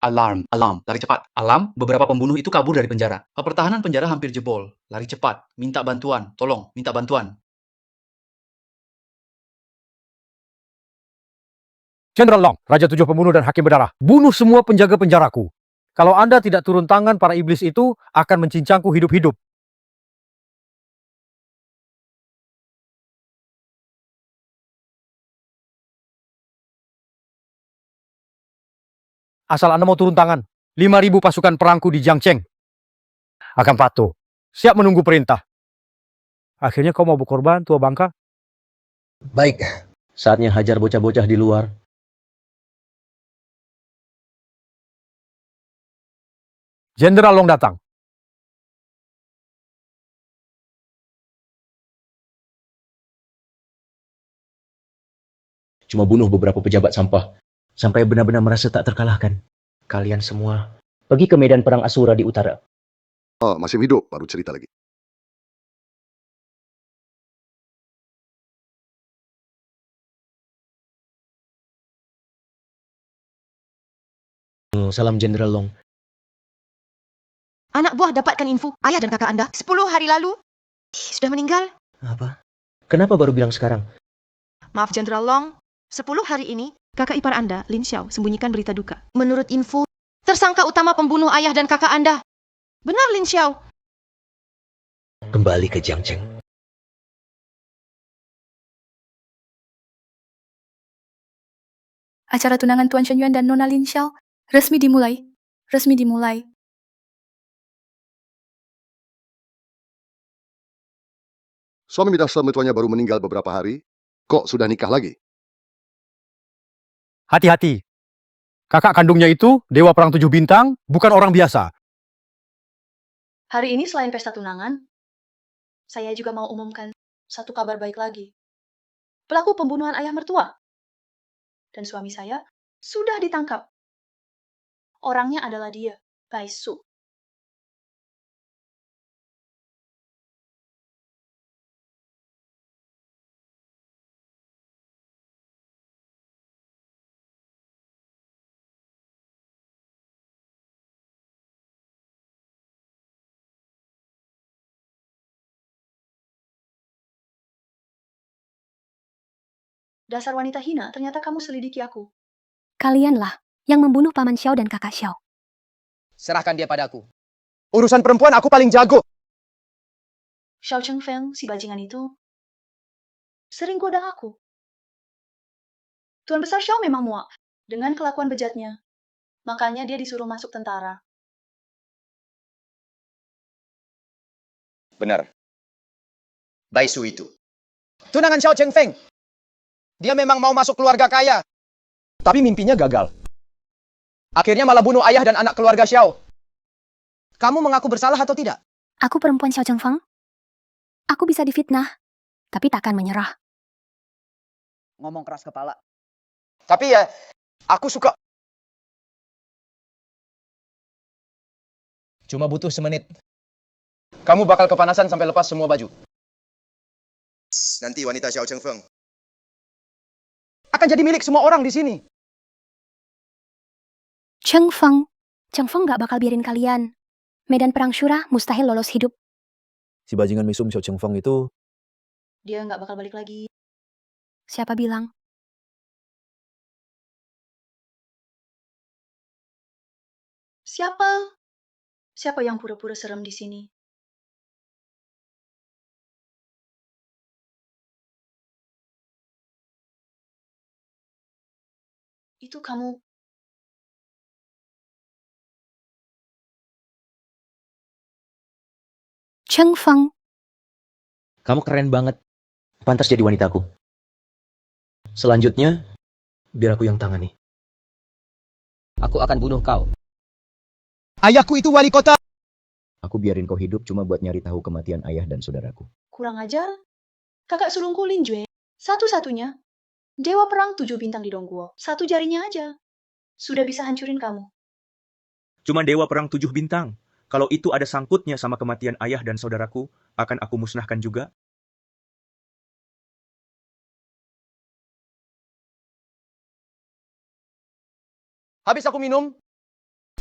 Alarm, alarm, lari cepat. Alarm, beberapa pembunuh itu kabur dari penjara. Pertahanan penjara hampir jebol. Lari cepat, minta bantuan, tolong, minta bantuan. Jenderal Long, Raja Tujuh Pembunuh dan Hakim Berdarah, bunuh semua penjaga penjaraku. Kalau Anda tidak turun tangan, para iblis itu akan mencincangku hidup-hidup. Asal Anda mau turun tangan, 5.000 pasukan perangku di Jiangcheng akan patuh, siap menunggu perintah. Akhirnya kau mau berkorban, tua bangka? Baik, saatnya hajar bocah-bocah di luar. Jenderal Long datang. Cuma bunuh beberapa pejabat sampah, sampai benar-benar merasa tak terkalahkan. Kalian semua pergi ke medan perang Asura di utara. Oh, masih hidup, baru cerita lagi. Salam Jenderal Long. Anak buah dapatkan info, ayah dan kakak Anda 10 hari lalu sudah meninggal. Apa? Kenapa baru bilang sekarang? Maaf Jenderal Long, 10 hari ini kakak ipar Anda, Lin Xiao, sembunyikan berita duka. Menurut info, tersangka utama pembunuh ayah dan kakak Anda. Benar Lin Xiao? Kembali ke Jiangcheng. Acara tunangan Tuan Shen Yuan dan Nona Lin Xiao resmi dimulai. Resmi dimulai. Suami bidasa mertuanya baru meninggal beberapa hari, kok sudah nikah lagi? Hati-hati. Kakak kandungnya itu, Dewa Perang Tujuh Bintang, bukan orang biasa. Hari ini selain pesta tunangan, saya juga mau umumkan satu kabar baik lagi. Pelaku pembunuhan ayah mertua dan suami saya sudah ditangkap. Orangnya adalah dia, Bai Su. Dasar wanita hina, ternyata kamu selidiki aku. Kalianlah yang membunuh Paman Xiao dan Kakak Xiao. Serahkan dia padaku. Urusan perempuan aku paling jago. Xiao Chengfeng, si bajingan itu, sering goda aku. Tuan Besar Xiao memang muak dengan kelakuan bejatnya. Makanya dia disuruh masuk tentara. Benar. Baisu itu. Tunangan Xiao Chengfeng. Dia memang mau masuk keluarga kaya. Tapi mimpinya gagal. Akhirnya malah bunuh ayah dan anak keluarga Xiao. Kamu mengaku bersalah atau tidak? Aku perempuan Xiao Chengfeng. Aku bisa difitnah, tapi takkan menyerah. Ngomong keras kepala. Tapi ya, aku suka. Cuma butuh semenit. Kamu bakal kepanasan sampai lepas semua baju. Nanti wanita Xiao Chengfeng. Akan jadi milik semua orang di sini. Chengfeng gak bakal biarin kalian. Medan perang Shura mustahil lolos hidup. Si bajingan mesum Xiao Chengfeng itu Dia nggak bakal balik lagi. Siapa bilang? Siapa? Siapa yang pura-pura serem di sini? Itu kamu. Chengfeng. Kamu keren banget. Pantas jadi wanitaku. Selanjutnya, biar aku yang tangani. Aku akan bunuh kau. Ayahku itu wali kota. aku biarin kau hidup cuma buat nyari tahu kematian ayah dan saudaraku. Kurang ajar. Kakak sulungku Lin Jue. Satu-satunya. Dewa perang 7 bintang di Dongguo. Satu jarinya aja. Sudah bisa hancurin kamu. Cuma Dewa Perang 7 Bintang. Kalau itu ada sangkutnya sama kematian ayah dan saudaraku, akan aku musnahkan juga. Habis aku minum,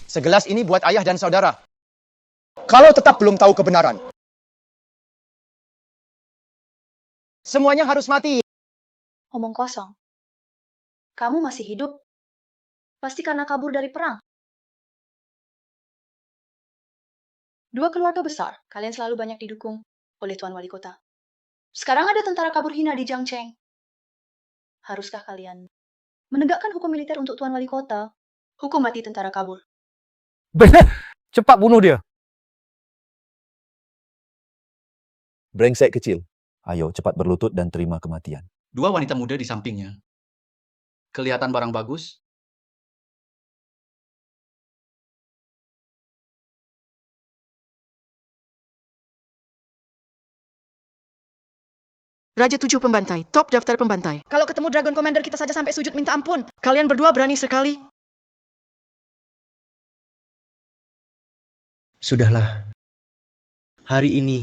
Segelas ini buat ayah dan saudara. Kalau tetap belum tahu kebenaran, semuanya harus mati. Omong kosong. Kamu masih hidup? Pasti karena kabur dari perang. Dua keluarga besar, kalian selalu banyak didukung oleh Tuan Wali Kota. Sekarang ada tentara kabur hina di Jiangcheng. Haruskah kalian menegakkan hukum militer untuk Tuan Wali Kota? Hukum mati tentara kabur. Benar, cepat bunuh dia. Brengsek kecil. Ayo cepat berlutut dan terima kematian. Dua wanita muda di sampingnya. Kelihatan barang bagus. Raja 7 pembantai, top daftar pembantai. Kalau ketemu Dragon Commander kita saja sampai sujud minta ampun. Kalian berdua berani sekali. Sudahlah. Hari ini,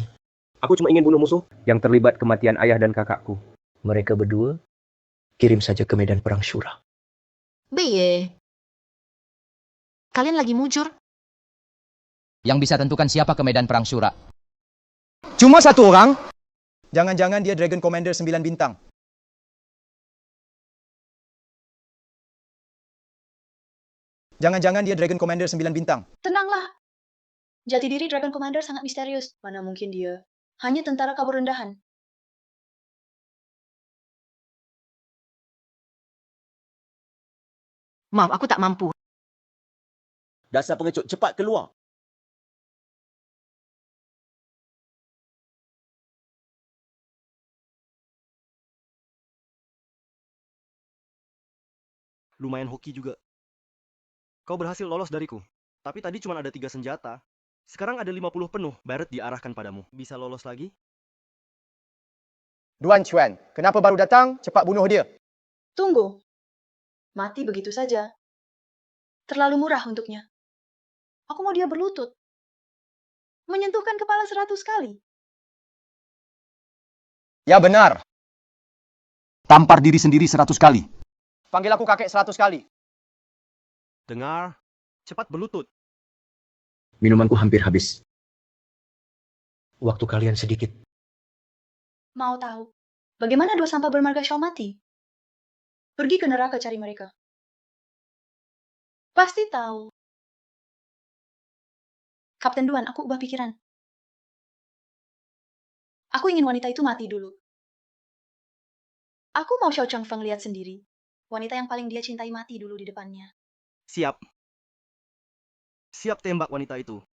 Aku cuma ingin bunuh musuh yang terlibat kematian ayah dan kakakku. mereka berdua kirim saja ke medan perang Syura. Beye. Kalian lagi mujur? Yang bisa tentukan siapa ke medan perang Syura. Cuma satu orang? Jangan-jangan dia Dragon Commander 9 bintang. Jangan-jangan dia Dragon Commander 9 bintang. Tenanglah. Jati diri Dragon Commander sangat misterius. Mana mungkin dia hanya tentara kabur rendahan. Maaf, aku tak mampu. Dasar pengecut, cepat keluar. Lumayan hoki juga. Kau berhasil lolos dariku. Tapi tadi cuma ada 3 senjata. Sekarang ada 50 penuh. Barret diarahkan padamu. Bisa lolos lagi? Duan Chuan, kenapa baru datang? Cepat bunuh dia. Tunggu. Mati begitu saja. Terlalu murah untuknya. Aku mau dia berlutut. Menyentuhkan kepala 100 kali. Ya benar. Tampar diri sendiri 100 kali. Panggil aku kakek 100 kali. Dengar. Cepat berlutut. Minumanku hampir habis. Waktu kalian sedikit. Mau tahu bagaimana dua sampah bermarga Shao mati? Pergi ke neraka cari mereka. Pasti tahu. Kapten Duan, aku ubah pikiran. Aku ingin wanita itu mati dulu. Aku mau Xiao Changfeng lihat sendiri. Wanita yang paling dia cintai mati dulu di depannya. Siap. Siap tembak wanita itu.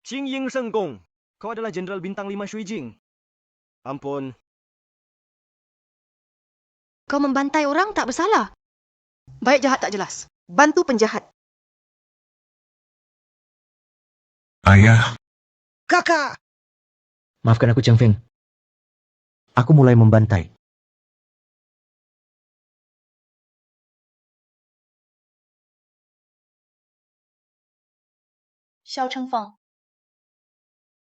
Qing Ying Seng Gong, kau adalah Jenderal Bintang 5 Shui Jing. Ampun, Kau membantai orang tak bersalah. Baik jahat tak jelas. Bantu penjahat. Ayah. Kakak! Maafkan aku, Chang Feng. Aku mulai membantai. Xiao Chengfeng.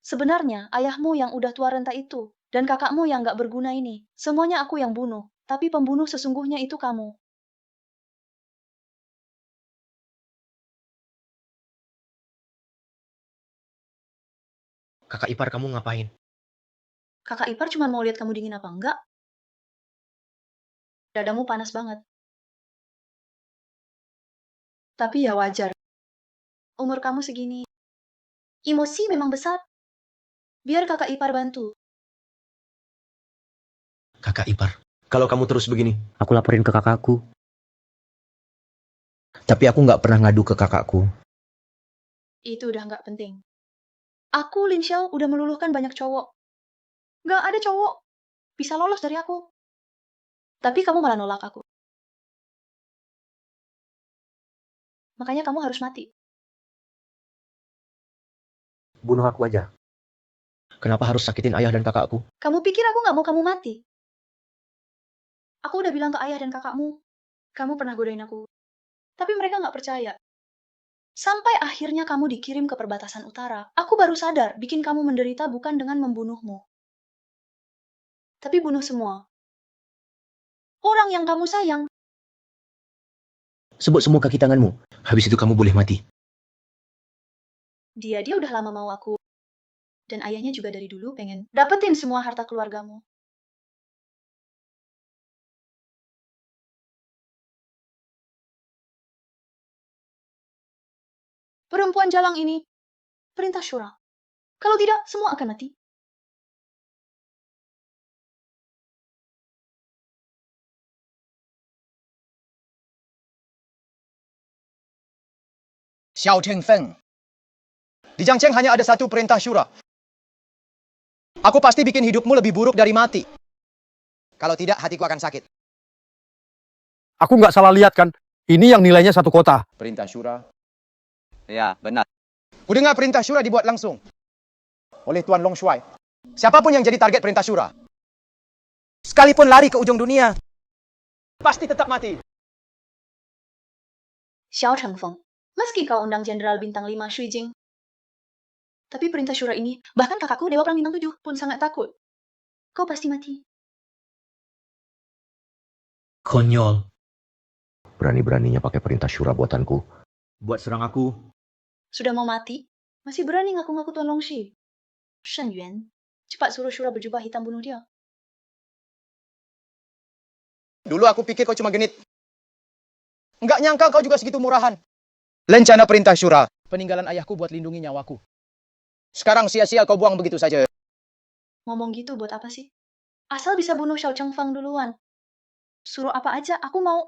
Sebenarnya ayahmu yang udah tua renta itu dan kakakmu yang gak berguna ini, semuanya aku yang bunuh. Tapi pembunuh sesungguhnya itu kamu. Kakak ipar kamu ngapain? Kakak ipar cuma mau lihat kamu dingin apa enggak. Dadamu panas banget. Tapi ya wajar. Umur kamu segini. Emosi memang besar. Biar kakak ipar bantu. Kakak ipar, kalau kamu terus begini, aku laporin ke kakakku. Tapi aku nggak pernah ngadu ke kakakku. Itu udah nggak penting. Aku, Lin Xiao, udah meluluhkan banyak cowok. Nggak ada cowok bisa lolos dari aku. Tapi kamu malah nolak aku. Makanya kamu harus mati. Bunuh aku aja. Kenapa harus sakitin ayah dan kakakku? Kamu pikir aku nggak mau kamu mati? Aku udah bilang ke ayah dan kakakmu, kamu pernah godain aku. Tapi mereka nggak percaya. Sampai akhirnya kamu dikirim ke perbatasan utara. Aku baru sadar, bikin kamu menderita bukan dengan membunuhmu. Tapi bunuh semua. Orang yang kamu sayang. Sebut semua kaki tanganmu. Habis itu kamu boleh mati. Dia udah lama mau aku. Dan ayahnya juga dari dulu pengen dapetin semua harta keluargamu. Perempuan jalang ini, perintah Shura. Kalau tidak, semua akan mati. Xiao Chengfeng. Di Jiangcheng hanya ada satu perintah Shura. Aku pasti bikin hidupmu lebih buruk dari mati. Kalau tidak, hatiku akan sakit. Aku nggak salah lihat kan? Ini yang nilainya 1 kota. Perintah Shura. Ya, benar. Kudengar perintah Shura dibuat langsung oleh Tuan Long Shuai. Siapapun yang jadi target perintah Shura, sekalipun lari ke ujung dunia, pasti tetap mati. Xiao Chengfeng, meski kau undang Jenderal Bintang 5 Shui Jing, tapi perintah Shura ini, bahkan kakakku Dewa Perang Bintang 7 pun sangat takut. Kau pasti mati. Konyol. Berani-beraninya pakai perintah Shura buatanku. Buat serang aku. Sudah mau mati, masih berani ngaku-ngaku Tuan Longxi. Shen Yuan, cepat suruh Shura berjubah hitam bunuh dia. Dulu aku pikir kau cuma genit. Nggak nyangka kau juga segitu murahan. Lencana perintah Shura, peninggalan ayahku buat lindungi nyawaku. Sekarang sia-sia kau buang begitu saja. Ngomong gitu buat apa sih? Asal bisa bunuh Xiao Chengfang duluan. Suruh apa aja, aku mau.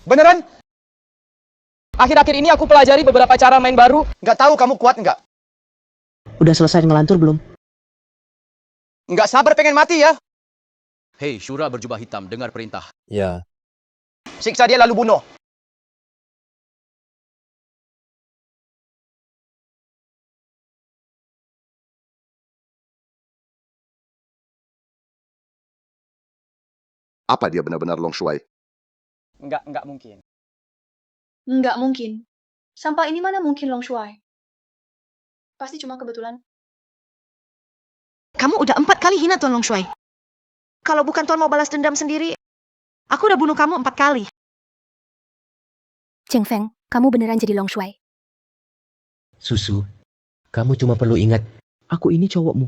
Beneran? Akhir-akhir ini aku pelajari beberapa cara main baru. Nggak tahu kamu kuat nggak? Udah selesai ngelantur belum? Nggak sabar pengen mati ya? Hei, Shura berjubah hitam, dengar perintah. Ya. Siksa dia lalu bunuh. Apa dia benar-benar Long Shuai? Nggak mungkin. Nggak mungkin. Sampah ini mana mungkin Long Shuai? Pasti cuma kebetulan. Kamu udah 4 kali hina Tuan Long Shuai. Kalau bukan Tuan mau balas dendam sendiri, aku udah bunuh kamu 4 kali. Cheng Feng, kamu beneran jadi Long Shuai. Susu, kamu cuma perlu ingat, aku ini cowokmu.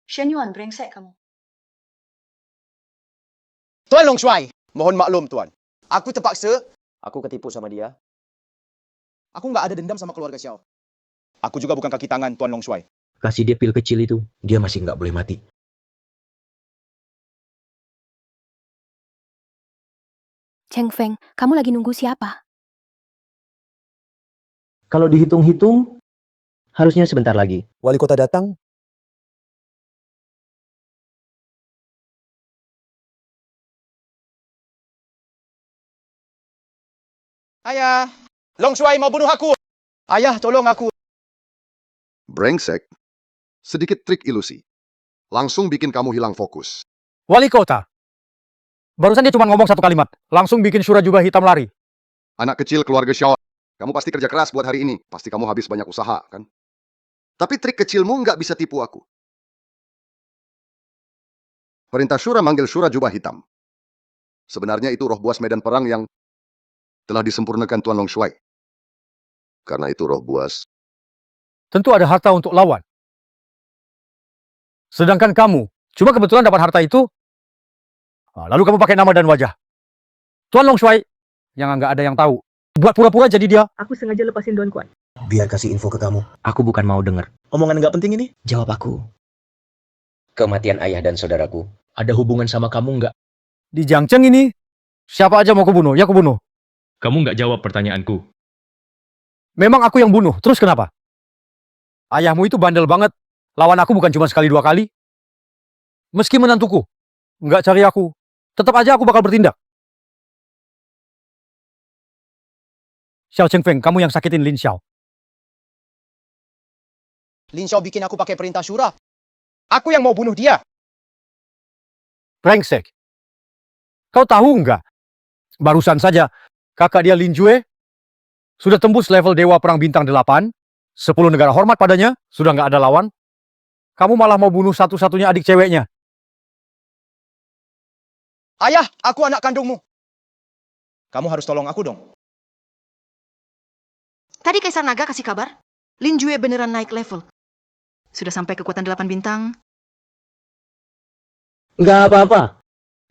Shen Yuan, brengsek kamu. Tuan Long Shuai, mohon maklum Tuan. Aku terpaksa. Aku ketipu sama dia. Aku nggak ada dendam sama keluarga Xiao. Aku juga bukan kaki tangan Tuan Long Shuai. Kasih dia pil kecil itu, dia masih nggak boleh mati. Cheng Feng, kamu lagi nunggu siapa? Kalau dihitung-hitung, harusnya sebentar lagi. Wali kota datang? Ayah, Long Shuai mau bunuh aku. Ayah, tolong aku. Brengsek. Sedikit trik ilusi. Langsung bikin kamu hilang fokus. Wali kota. Barusan dia cuma ngomong 1 kalimat. Langsung bikin Shura jubah hitam lari. Anak kecil keluarga Xiao. Kamu pasti kerja keras buat hari ini. Pasti kamu habis banyak usaha, kan? Tapi trik kecilmu nggak bisa tipu aku. Perintah Shura manggil Shura jubah hitam. Sebenarnya itu roh buas medan perang yang telah disempurnakan Tuan Long Shuai. Karena itu roh buas. Tentu ada harta untuk lawan. Sedangkan kamu, cuma kebetulan dapat harta itu, lalu kamu pakai nama dan wajah. Tuan Long Shuai, yang nggak ada yang tahu. Buat pura-pura jadi dia. Aku sengaja lepasin Don Kuan. Biar kasih info ke kamu. Aku bukan mau dengar. Omongan nggak penting ini? Jawab aku. Kematian ayah dan saudaraku, ada hubungan sama kamu nggak? Di Jiangcheng ini, siapa aja mau kubunuh, ya kubunuh. Kamu nggak jawab pertanyaanku. Memang aku yang bunuh, terus kenapa? Ayahmu itu bandel banget. Lawan aku bukan cuma sekali 2 kali. Meski menantuku nggak cari aku, tetap aja aku bakal bertindak. Xiao Chengfeng, kamu yang sakitin Lin Xiao. Lin Xiao bikin aku pakai perintah Shura. Aku yang mau bunuh dia. Brengsek. Kau tahu nggak? Barusan saja, kakak dia Lin Jue sudah tembus level Dewa Perang Bintang 8. 10 negara hormat padanya, sudah nggak ada lawan. Kamu malah mau bunuh satu-satunya adik ceweknya. Ayah, aku anak kandungmu. Kamu harus tolong aku dong. Tadi Kaisar Naga kasih kabar, Lin Jue beneran naik level. Sudah sampai kekuatan 8 bintang. Nggak apa-apa.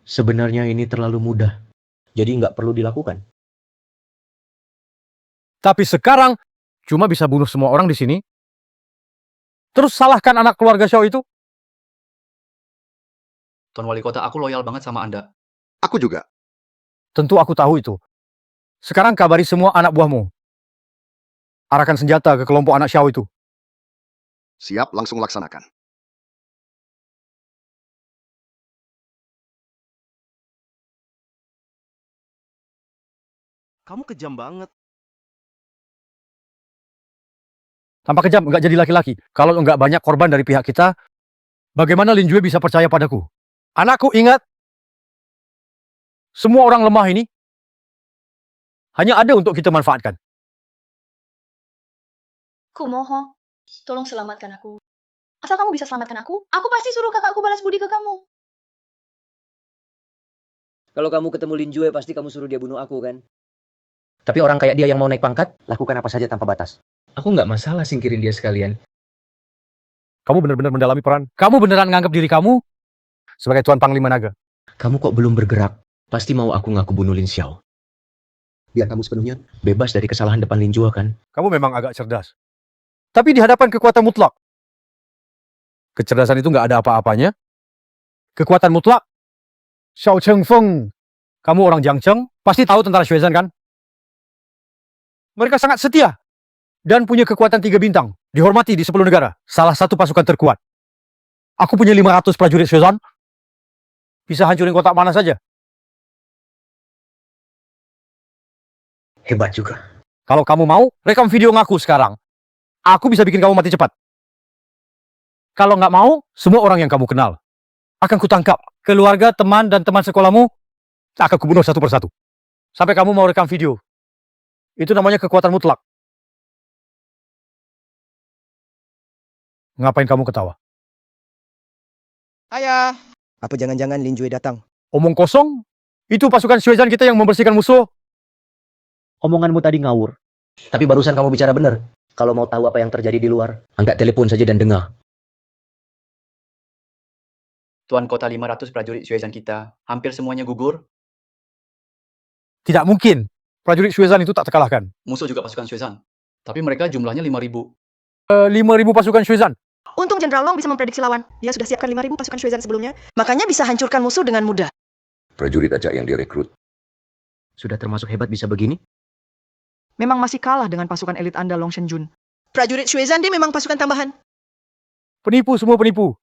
Sebenarnya ini terlalu mudah. Jadi nggak perlu dilakukan. Tapi sekarang cuma bisa bunuh semua orang di sini. Terus salahkan anak keluarga Xiao itu? Tuan Wali Kota, aku loyal banget sama Anda. Aku juga. Tentu aku tahu itu. Sekarang kabari semua anak buahmu. Arahkan senjata ke kelompok anak Xiao itu. Siap, langsung laksanakan. Kamu kejam banget. Tanpa kejam, nggak jadi laki-laki. Kalau nggak banyak korban dari pihak kita, bagaimana Lin Jue bisa percaya padaku? Anakku, ingat, semua orang lemah ini hanya ada untuk kita manfaatkan. Kumohon, tolong selamatkan aku. Asal kamu bisa selamatkan aku pasti suruh kakakku balas budi ke kamu. Kalau kamu ketemu Lin Jue, pasti kamu suruh dia bunuh aku, kan? Tapi orang kayak dia yang mau naik pangkat, lakukan apa saja tanpa batas. Aku nggak masalah singkirin dia sekalian. Kamu benar-benar mendalami peran. Kamu beneran nganggap diri kamu sebagai Tuan Panglima Naga. Kamu kok belum bergerak? Pasti mau aku ngaku bunuh Lin Xiao. Biar kamu sepenuhnya bebas dari kesalahan depan Lin Jue, kan? Kamu memang agak cerdas. Tapi di hadapan kekuatan mutlak, kecerdasan itu nggak ada apa-apanya. Kekuatan mutlak, Xiao Chengfeng. Kamu orang Jiangcheng, pasti tahu tentara Xuezhan, kan? Mereka sangat setia dan punya kekuatan 3 bintang, dihormati di 10 negara, salah satu pasukan terkuat. Aku punya 500 prajurit Xuezhan, bisa hancurin kotak mana saja. Hebat juga. Kalau kamu mau, rekam video ngaku sekarang. Aku bisa bikin kamu mati cepat. Kalau nggak mau, semua orang yang kamu kenal akan kutangkap. Keluarga, teman, dan teman sekolahmu akan kubunuh satu persatu. Sampai kamu mau rekam video. Itu namanya kekuatan mutlak. Ngapain kamu ketawa? Ayah. Apa jangan-jangan Lin Jue datang? Omong kosong? Itu pasukan Xuezhan kita yang membersihkan musuh. Omonganmu tadi ngawur. Tapi barusan kamu bicara benar. Kalau mau tahu apa yang terjadi di luar, angkat telepon saja dan dengar. Tuan Kota, 500 prajurit Xuezhan kita, hampir semuanya gugur. Tidak mungkin. Prajurit Xuezhan itu tak terkalahkan. Musuh juga pasukan Xuezhan. Tapi mereka jumlahnya 5.000. 5.000 pasukan Xuezhan. Untung Jenderal Long bisa memprediksi lawan. Dia sudah siapkan 5.000 pasukan Xuezhan sebelumnya. Makanya bisa hancurkan musuh dengan mudah. Prajurit aja yang direkrut. Sudah termasuk hebat bisa begini? Memang masih kalah dengan pasukan elit Anda Long Shenjun. Prajurit Xuezhan dia memang pasukan tambahan. Penipu, semua penipu.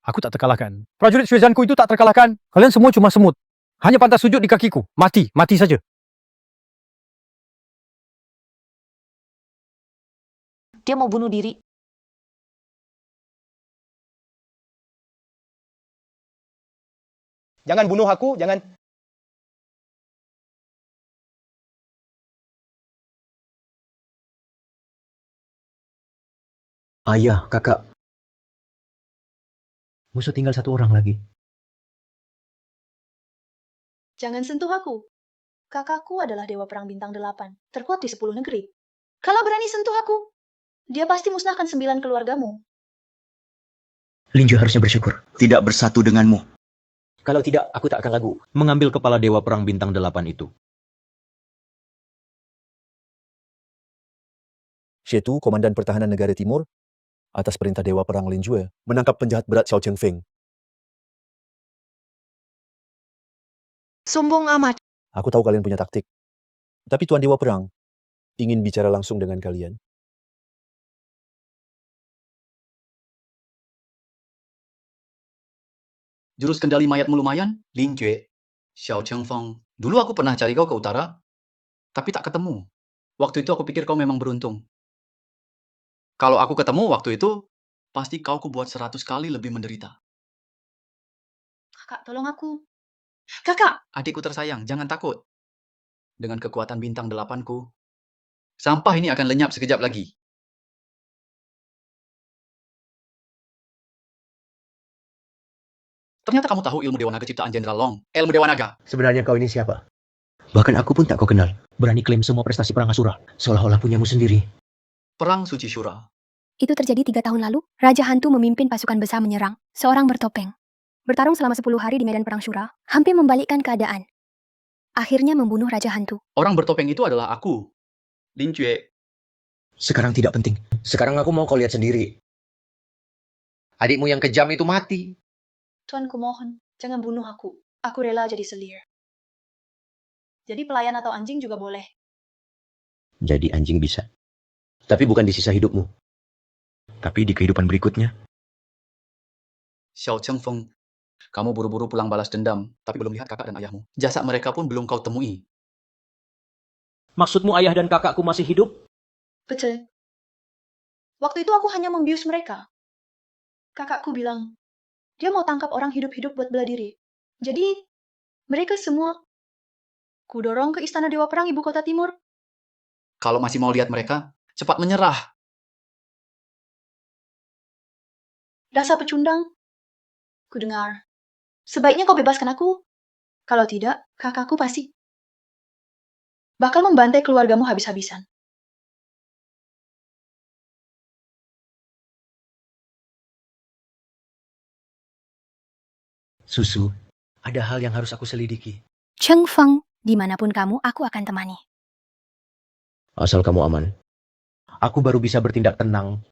Aku tak terkalahkan. Prajurit Xuezhanku itu tak terkalahkan. Kalian semua cuma semut. Hanya pantas sujud di kakiku. Mati, mati saja. Dia mau bunuh diri. Jangan bunuh aku, jangan. Ayah, kakak. Musuh tinggal satu orang lagi. Jangan sentuh aku. Kakakku adalah Dewa Perang Bintang 8, terkuat di 10 negeri. Kalau berani sentuh aku, dia pasti musnahkan 9 keluargamu. Lin Jue harusnya bersyukur. Tidak bersatu denganmu. Kalau tidak, aku tak akan ragu. Mengambil kepala Dewa Perang Bintang 8 itu. Shetu, Komandan Pertahanan Negara Timur, atas perintah Dewa Perang Lin Jue, menangkap penjahat berat Xiao Chengfeng. Sombong amat. Aku tahu kalian punya taktik. Tapi Tuan Dewa Perang ingin bicara langsung dengan kalian. Jurus kendali mayatmu lumayan, Lin Jue, Xiao Chengfeng. Dulu aku pernah cari kau ke utara, tapi tak ketemu. Waktu itu aku pikir kau memang beruntung. Kalau aku ketemu waktu itu, pasti kau kubuat 100 kali lebih menderita. Kakak, tolong aku. Kakak! Adikku tersayang, jangan takut. Dengan kekuatan bintang 8-ku, sampah ini akan lenyap sekejap lagi. Ternyata kamu tahu ilmu Dewa Naga ciptaan Jenderal Long, ilmu Dewa Naga. Sebenarnya kau ini siapa? Bahkan aku pun tak kau kenal. Berani klaim semua prestasi perang Asura, seolah-olah punyamu sendiri. Perang Suci Syura. Itu terjadi 3 tahun lalu, Raja Hantu memimpin pasukan besar menyerang seorang bertopeng. Bertarung selama 10 hari di medan perang Syura, hampir membalikkan keadaan. Akhirnya membunuh Raja Hantu. Orang bertopeng itu adalah aku, Lin Jue. Sekarang tidak penting. Sekarang aku mau kau lihat sendiri. Adikmu yang kejam itu mati. Tuan, kumohon, jangan bunuh aku. Aku rela jadi selir. Jadi pelayan atau anjing juga boleh. Jadi anjing bisa. Tapi bukan di sisa hidupmu. Tapi di kehidupan berikutnya. Xiao Chengfeng, kamu buru-buru pulang balas dendam, tapi belum lihat kakak dan ayahmu. Jasad mereka pun belum kau temui. Maksudmu ayah dan kakakku masih hidup? Betul. Waktu itu aku hanya membius mereka. Kakakku bilang, dia mau tangkap orang hidup-hidup buat bela diri. Jadi, mereka semua kudorong ke Istana Dewa Perang Ibu Kota Timur. Kalau masih mau lihat mereka, cepat menyerah. Dasar pecundang. Kudengar. Sebaiknya kau bebaskan aku. Kalau tidak, kakakku pasti bakal membantai keluargamu habis-habisan. Susu, ada hal yang harus aku selidiki. Cheng Feng, dimanapun kamu, aku akan temani. Asal kamu aman. Aku baru bisa bertindak tenang.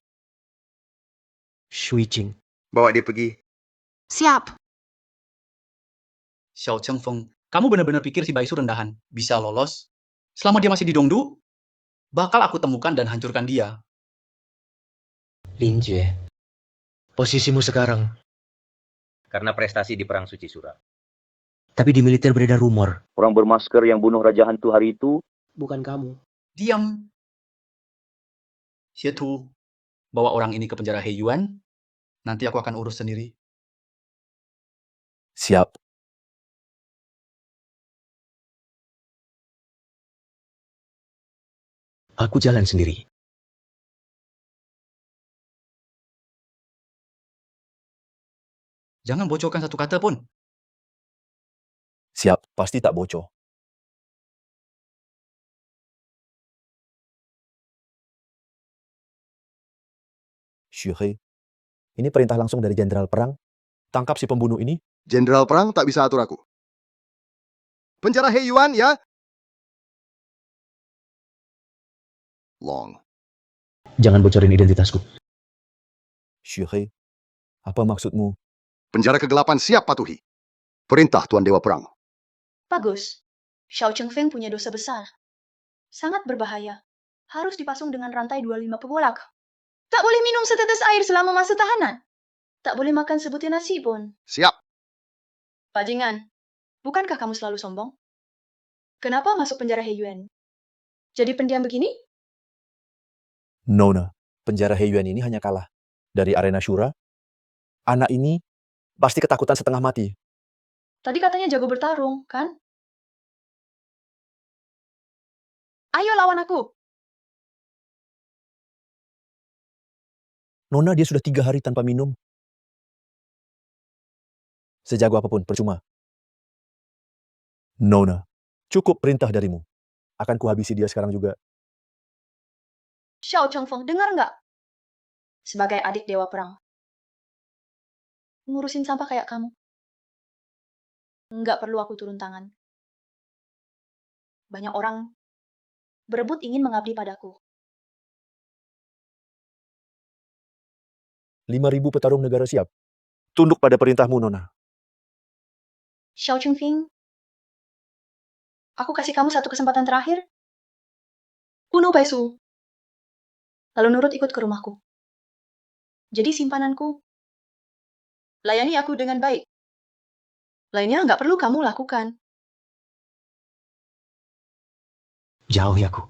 Shui Qing. Bawa dia pergi. Siap. Xiao Chengfeng, kamu benar-benar pikir si Baisu rendahan? Bisa lolos? Selama dia masih di Dongdu, bakal aku temukan dan hancurkan dia. Lin Jue, posisimu sekarang. Karena prestasi di Perang Suci Syura. Tapi di militer beredar rumor. Orang bermasker yang bunuh Raja Hantu hari itu Bukan kamu. Diam. Xie Tu, bawa orang ini ke penjara Heiyuan. Nanti aku akan urus sendiri. Siap. Aku jalan sendiri. Jangan bocorkan satu kata pun. Siap, pasti tak bocor. Shuhei, ini perintah langsung dari Jenderal Perang. Tangkap si pembunuh ini. Jenderal Perang tak bisa atur aku. Penjara Heiyuan, ya? Long. Jangan bocorin identitasku. Shuhei, apa maksudmu? Penjara kegelapan siap patuhi. Perintah Tuan Dewa Perang. Bagus. Xiao Chengfeng punya dosa besar. Sangat berbahaya. Harus dipasung dengan rantai 25 pebolak. Tak boleh minum setetes air selama masa tahanan. Tak boleh makan sebutir nasi pun. Siap. Bajingan, bukankah kamu selalu sombong? Kenapa masuk penjara Heiyuan? Jadi pendiam begini? Nona, penjara Heiyuan ini hanya kalah. Dari arena Syura, anak ini pasti ketakutan setengah mati. Tadi katanya jago bertarung, kan? Ayo lawan aku. Nona, dia sudah 3 hari tanpa minum. Sejago apapun, percuma. Nona, cukup perintah darimu. Akan kuhabisi dia sekarang juga. Xiao Chengfeng, dengar nggak? Sebagai adik Dewa Perang. Ngurusin sampah kayak kamu. Nggak perlu aku turun tangan. Banyak orang berebut ingin mengabdi padaku. 5.000 petarung negara siap. Tunduk pada perintahmu, Nona. Xiao Chengfeng, aku kasih kamu satu kesempatan terakhir. Bunuh Baisu. Lalu nurut ikut ke rumahku. Jadi simpananku. Layani aku dengan baik. Lainnya nggak perlu kamu lakukan. Jauhi aku.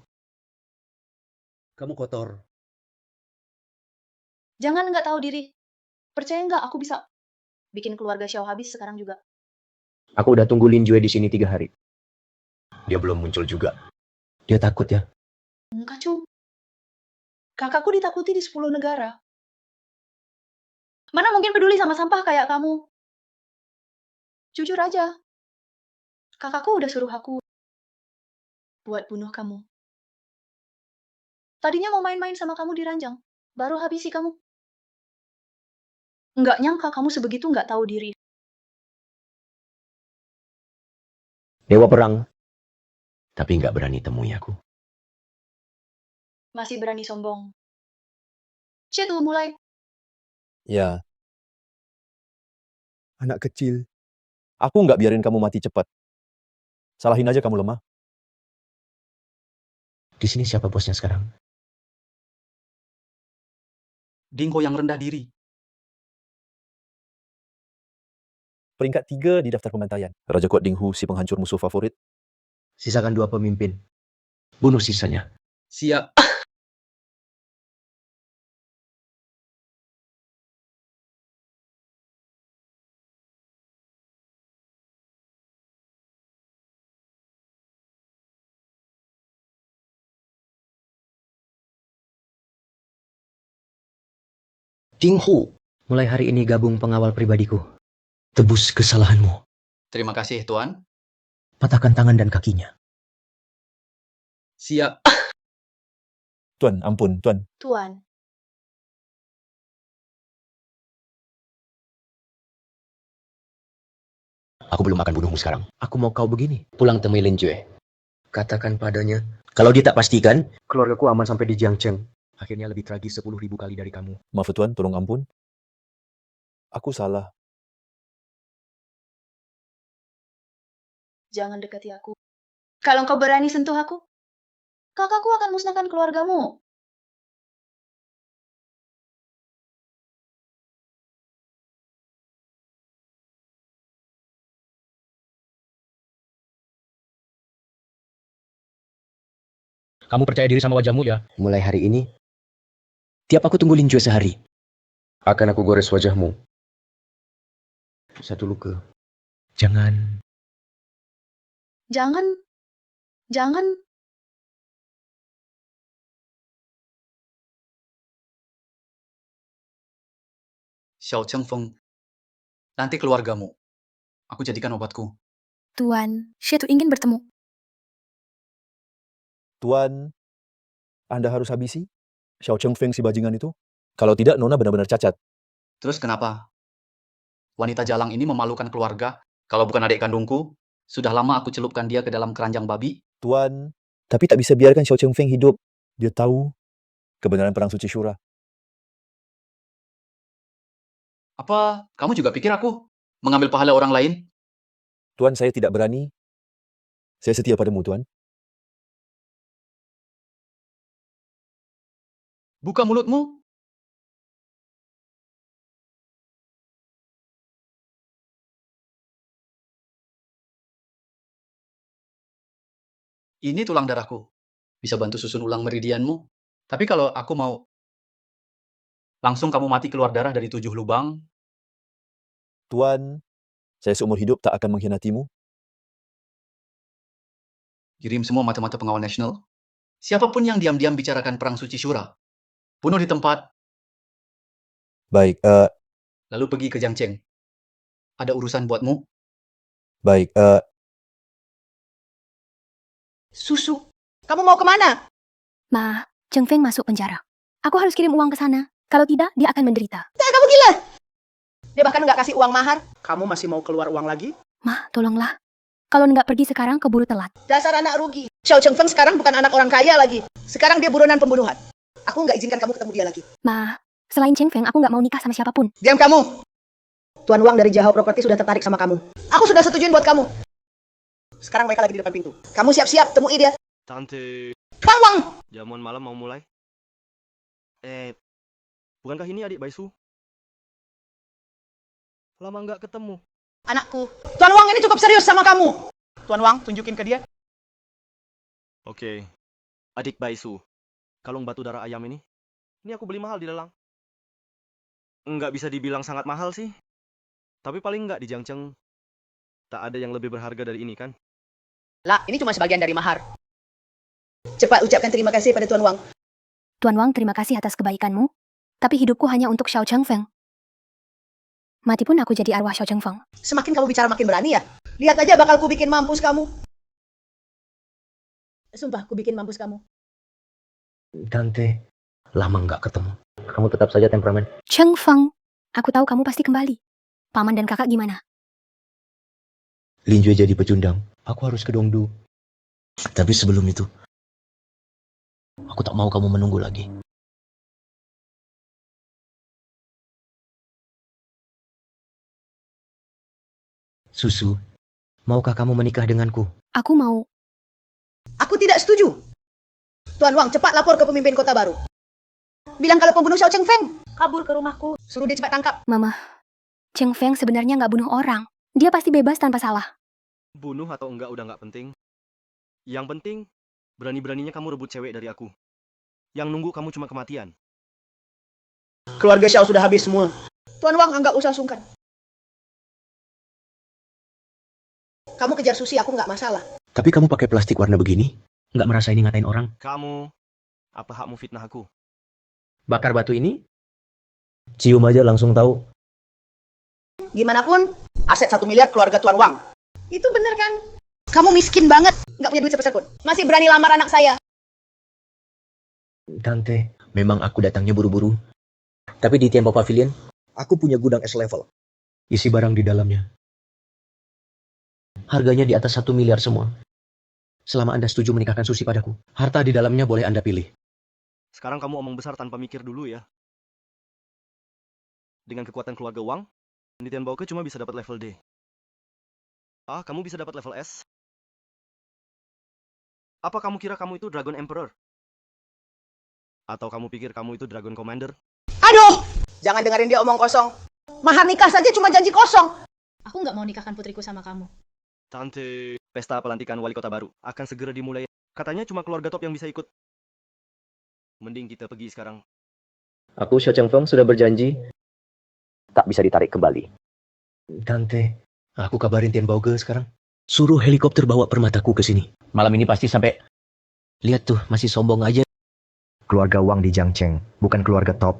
Kamu kotor. Jangan nggak tahu diri. Percaya nggak aku bisa bikin keluarga Xiao habis sekarang juga. Aku udah tunggu Lin Jue di sini 3 hari. Dia belum muncul juga. Dia takut ya? Enggak, Cum. Kakakku ditakuti di 10 negara. Mana mungkin peduli sama sampah kayak kamu? Jujur aja. Kakakku udah suruh aku buat bunuh kamu. Tadinya mau main-main sama kamu di ranjang. Baru habisi kamu. Nggak nyangka kamu sebegitu nggak tahu diri. Dewa perang. Tapi nggak berani temui aku. Masih berani sombong. Tuh mulai. Ya. Anak kecil. Aku nggak biarin kamu mati cepat. Salahin aja kamu lemah. Di sini siapa bosnya sekarang? Dingko yang rendah diri. Peringkat 3 di daftar pembantaian. Raja Kuat Dinghu, si penghancur musuh favorit. Sisakan 2 pemimpin. Bunuh sisanya. Siap. Dinghu, mulai hari ini gabung pengawal pribadiku. Tebus kesalahanmu. Terima kasih, Tuan. Patahkan tangan dan kakinya. Siap. Tuan, ampun, Tuan. Tuan. Aku belum akan bunuhmu sekarang. Aku mau kau begini. Pulang temui Lin Jue. Katakan padanya, kalau dia tak pastikan, keluargaku aman sampai di Jiangcheng. Akhirnya lebih tragis 10.000 kali dari kamu. Maaf Tuan, tolong ampun. Aku salah. Jangan dekati aku. Kalau kau berani sentuh aku, kakakku akan musnahkan keluargamu. Kamu percaya diri sama wajahmu ya? Mulai hari ini, tiap aku tunggu Lin Jue sehari, akan aku gores wajahmu. Satu luka. Jangan. Jangan. Jangan. Xiao Chengfeng. Nanti keluargamu. Aku jadikan obatku. Tuan, Xie ingin bertemu. Tuan, Anda harus habisi Xiao Chengfeng si bajingan itu. Kalau tidak, Nona benar-benar cacat. Terus kenapa? Wanita jalang ini memalukan keluarga. Kalau bukan adik kandungku, sudah lama aku celupkan dia ke dalam keranjang babi. Tuan, tapi tak bisa biarkan Xiao Chengfeng hidup. Dia tahu kebenaran perang suci Shura. Apa kamu juga pikir aku mengambil pahala orang lain? Tuan, saya tidak berani. Saya setia padamu, Tuan. Buka mulutmu. Ini tulang darahku. Bisa bantu susun ulang meridianmu. Tapi kalau aku mau langsung kamu mati keluar darah dari 7 lubang. Tuan, saya seumur hidup tak akan mengkhianatimu. Kirim semua mata-mata pengawal nasional. Siapapun yang diam-diam bicarakan perang suci Shura. Bunuh di tempat. Baik, Lalu pergi ke Jiangcheng. Ada urusan buatmu. baik, Susu. Kamu mau kemana? Ma, Cheng Feng masuk penjara. Aku harus kirim uang ke sana. Kalau tidak, dia akan menderita. Kamu gila. Dia bahkan nggak kasih uang mahar. Kamu masih mau keluar uang lagi? Ma, tolonglah. Kalau nggak pergi sekarang, keburu telat. Dasar anak rugi. Xiao Chengfeng sekarang bukan anak orang kaya lagi. Sekarang dia buronan pembunuhan. Aku nggak izinkan kamu ketemu dia lagi. Ma, selain Cheng Feng, aku nggak mau nikah sama siapapun. Diam kamu. Tuan Wang dari Jahao Property sudah tertarik sama kamu. Aku sudah setujuin buat kamu. Sekarang mereka lagi di depan pintu. Kamu siap-siap temui dia. Tante, Tuan Wang! jamuan malam mau mulai? Bukankah ini adik Baisu? Lama nggak ketemu. Anakku. Tuan Wang ini cukup serius sama kamu. Tuan Wang, tunjukin ke dia. Oke, adik Baisu. Kalung batu darah ayam ini aku beli mahal di lelang. Nggak bisa dibilang sangat mahal sih. Tapi paling nggak di Jiangcheng tak ada yang lebih berharga dari ini kan? Lah, ini cuma sebagian dari mahar. Cepat ucapkan terima kasih pada Tuan Wang. Tuan Wang, terima kasih atas kebaikanmu. Tapi hidupku hanya untuk Xiao Chengfeng. Mati pun aku jadi arwah Xiao Chengfeng. Semakin kamu bicara makin berani ya. Lihat aja bakal ku bikin mampus kamu. Sumpah, ku bikin mampus kamu. Tante, lama nggak ketemu. Kamu tetap saja temperamen. Chengfeng, aku tahu kamu pasti kembali. Paman dan kakak gimana? Lin Jue jadi pecundang. Aku harus ke Dongdu. Tapi sebelum itu, aku tak mau kamu menunggu lagi. Susu, maukah kamu menikah denganku? Aku mau. Aku tidak setuju. Tuan Wang, cepat lapor ke pemimpin kota baru. Bilang kalau pembunuh Xiao Chengfeng kabur ke rumahku. Suruh dia cepat tangkap. Mama, Chengfeng sebenarnya nggak bunuh orang. Dia pasti bebas tanpa salah. Bunuh atau enggak udah nggak penting. Yang penting, berani-beraninya kamu rebut cewek dari aku. Yang nunggu kamu cuma kematian. Keluarga Xiao sudah habis semua. Tuan Wang, enggak usah sungkan. Kamu kejar Susi, aku nggak masalah. Tapi kamu pakai plastik warna begini? Nggak merasa ini ngatain orang? Kamu, apa hakmu fitnah aku? Bakar batu ini? Cium aja langsung tahu. Gimana pun, aset 1 miliar keluarga Tuan Wang. Itu bener kan? Kamu miskin banget, nggak punya duit sepeser pun. Masih berani lamar anak saya. Tante, memang aku datangnya buru-buru. Tapi di Tianpo Pavilion, aku punya gudang S-level. Isi barang di dalamnya. Harganya di atas 1 miliar semua. Selama Anda setuju menikahkan Susi padaku, harta di dalamnya boleh Anda pilih. Sekarang kamu omong besar tanpa mikir dulu ya. Dengan kekuatan keluarga Wang, di Tianbao cuma bisa dapat level D. Ah, kamu bisa dapat level S? Apa kamu kira kamu itu Dragon Emperor? Atau kamu pikir kamu itu Dragon Commander? Aduh! Jangan dengerin dia omong kosong. Mahar nikah saja cuma janji kosong. Aku nggak mau nikahkan putriku sama kamu. Tante, pesta pelantikan wali kota baru akan segera dimulai. Katanya cuma keluarga top yang bisa ikut. Mending kita pergi sekarang. Aku, Xiao Chengfeng, sudah berjanji tak bisa ditarik kembali. Tante, aku kabarin Tianbao Ge sekarang. Suruh helikopter bawa permataku ke sini. Malam ini pasti sampai. Lihat tuh, masih sombong aja. Keluarga Wang di Jiangcheng, bukan keluarga top.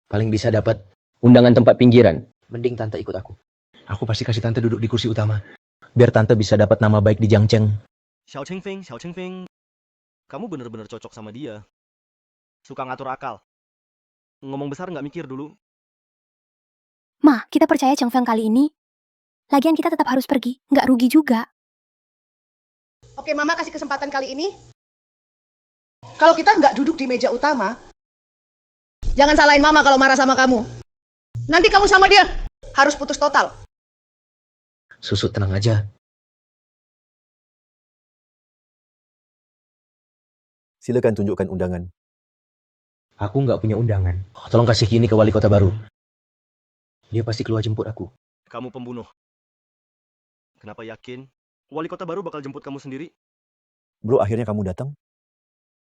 Paling bisa dapat undangan tempat pinggiran. Mending Tante ikut aku. Aku pasti kasih Tante duduk di kursi utama. Biar Tante bisa dapat nama baik di Jiangcheng. Xiao Chengfeng. Kamu bener-bener cocok sama dia. Suka ngatur akal. Ngomong besar nggak mikir dulu. Ma, kita percaya Chengfeng kali ini. Lagian kita tetap harus pergi, nggak rugi juga. Oke, Mama kasih kesempatan kali ini. Kalau kita nggak duduk di meja utama, jangan salahin Mama kalau marah sama kamu. Nanti kamu sama dia harus putus total. Susu, tenang aja. Silakan tunjukkan undangan. Aku nggak punya undangan. Tolong kasih gini ke wali kota baru. Dia pasti keluar jemput aku. Kamu pembunuh. Kenapa yakin? Wali kota baru bakal jemput kamu sendiri? Bro, akhirnya kamu datang.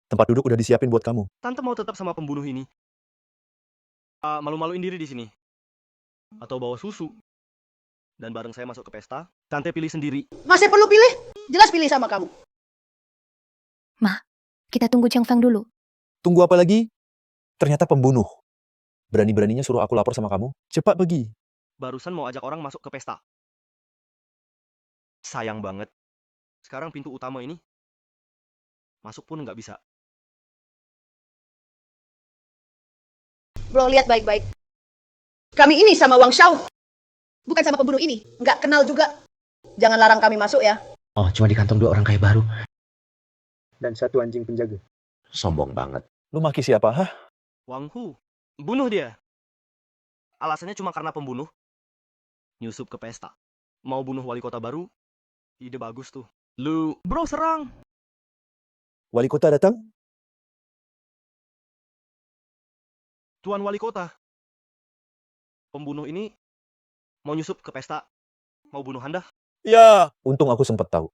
Tempat duduk udah disiapin buat kamu. Tante mau tetap sama pembunuh ini? Malu-maluin diri di sini? Atau bawa susu? Dan bareng saya masuk ke pesta, Tante pilih sendiri. Masih perlu pilih? Jelas pilih sama kamu. Ma, kita tunggu Chengfeng dulu. Tunggu apa lagi? Ternyata pembunuh. Berani-beraninya suruh aku lapor sama kamu. Cepat pergi. Barusan mau ajak orang masuk ke pesta. Sayang banget. Sekarang pintu utama ini, masuk pun nggak bisa. Bro, lihat baik-baik. Kami ini sama Wang Xiao. Bukan sama pembunuh ini. Nggak kenal juga. Jangan larang kami masuk ya. Oh, cuma di kantong 2 orang kaya baru. Dan 1 anjing penjaga. Sombong banget. Lu maki siapa, hah? Wang Hu. Bunuh dia. Alasannya cuma karena pembunuh. Nyusup ke pesta. Mau bunuh wali kota baru. Ide bagus tuh. Lu, bro, serang. Wali kota datang? Tuan wali kota. Pembunuh ini mau nyusup ke pesta. Mau bunuh Anda? Ya, untung aku sempat tahu.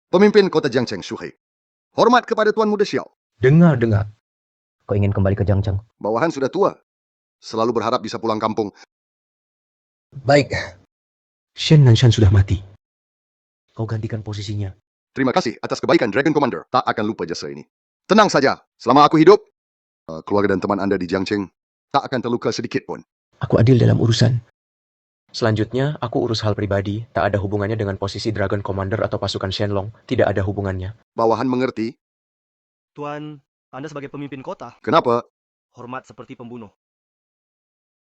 Pemimpin kota Jiangcheng Shuhei. Hormat kepada Tuan Muda Xiao. Dengar. Kau ingin kembali ke Jiangcheng? Bawahan sudah tua. Selalu berharap bisa pulang kampung. Baik. Shen Nanshan sudah mati. Kau gantikan posisinya. Terima kasih atas kebaikan Dragon Commander. Tak akan lupa jasa ini. Tenang saja, selama aku hidup, keluarga dan teman Anda di Jiangcheng tak akan terluka sedikit pun. Aku adil dalam urusan. Selanjutnya, aku urus hal pribadi. Tak ada hubungannya dengan posisi Dragon Commander atau pasukan Shenlong. Tidak ada hubungannya. Bawahan mengerti. Tuan, Anda sebagai pemimpin kota, Kenapa? hormat seperti pembunuh.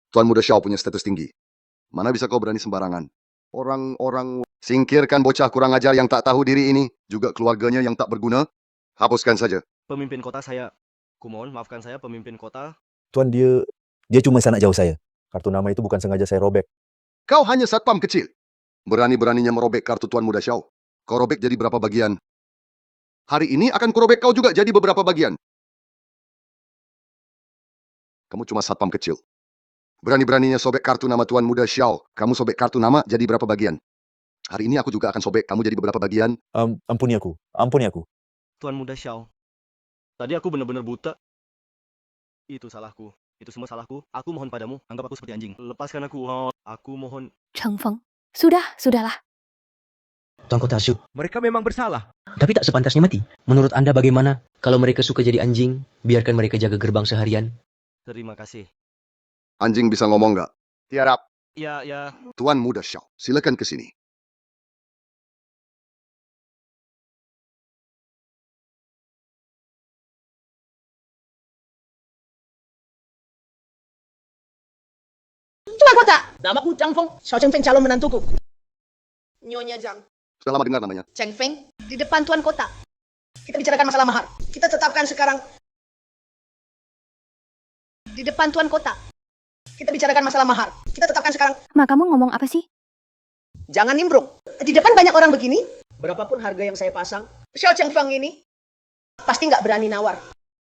Tuan Muda Xiao punya status tinggi. Mana bisa kau berani sembarangan? Orang-orang singkirkan bocah kurang ajar yang tak tahu diri ini. Juga keluarganya yang tak berguna. Hapuskan saja. Pemimpin kota saya. Kumohon maafkan saya pemimpin kota. Tuan, dia cuma sanak jauh saya. Kartu nama itu bukan sengaja saya robek. Kau hanya satpam kecil. Berani-beraninya merobek kartu Tuan Muda Xiao. Kau robek jadi berapa bagian? Hari ini akan kurobek kau juga jadi beberapa bagian. Kamu cuma satpam kecil. Berani-beraninya sobek kartu nama Tuan Muda Xiao. Kamu sobek kartu nama jadi berapa bagian? Hari ini aku juga akan sobek kamu jadi beberapa bagian. Ampuni aku. Ampuni aku. Tuan Muda Xiao. Tadi aku benar-benar buta. Itu salahku. Itu semua salahku. Aku mohon padamu, anggap aku seperti anjing. Lepaskan aku. Oh, aku mohon. Cheng Feng. Sudahlah. Tuan Kota Shu. Mereka memang bersalah. Tapi tak sepantasnya mati. Menurut Anda bagaimana? Kalau mereka suka jadi anjing, biarkan mereka jaga gerbang seharian. Terima kasih. Anjing bisa ngomong nggak? Tiarap. Ya. Tuan Muda Xiao, silakan ke sini. Tuan Kota, namaku Chang Feng, Xiao Cheng Feng calon menantuku. Nyonya Zhang, Sudah lama dengar namanya. Cheng Feng, di depan Tuan Kota. Kita bicarakan masalah mahar. Kita tetapkan sekarang. Di depan Tuan Kota. Kita bicarakan masalah mahar. Kita tetapkan sekarang. Ma, kamu ngomong apa sih? Jangan nimbrung. Di depan banyak orang begini. Berapapun harga yang saya pasang, Xiao Cheng Feng ini pasti nggak berani nawar.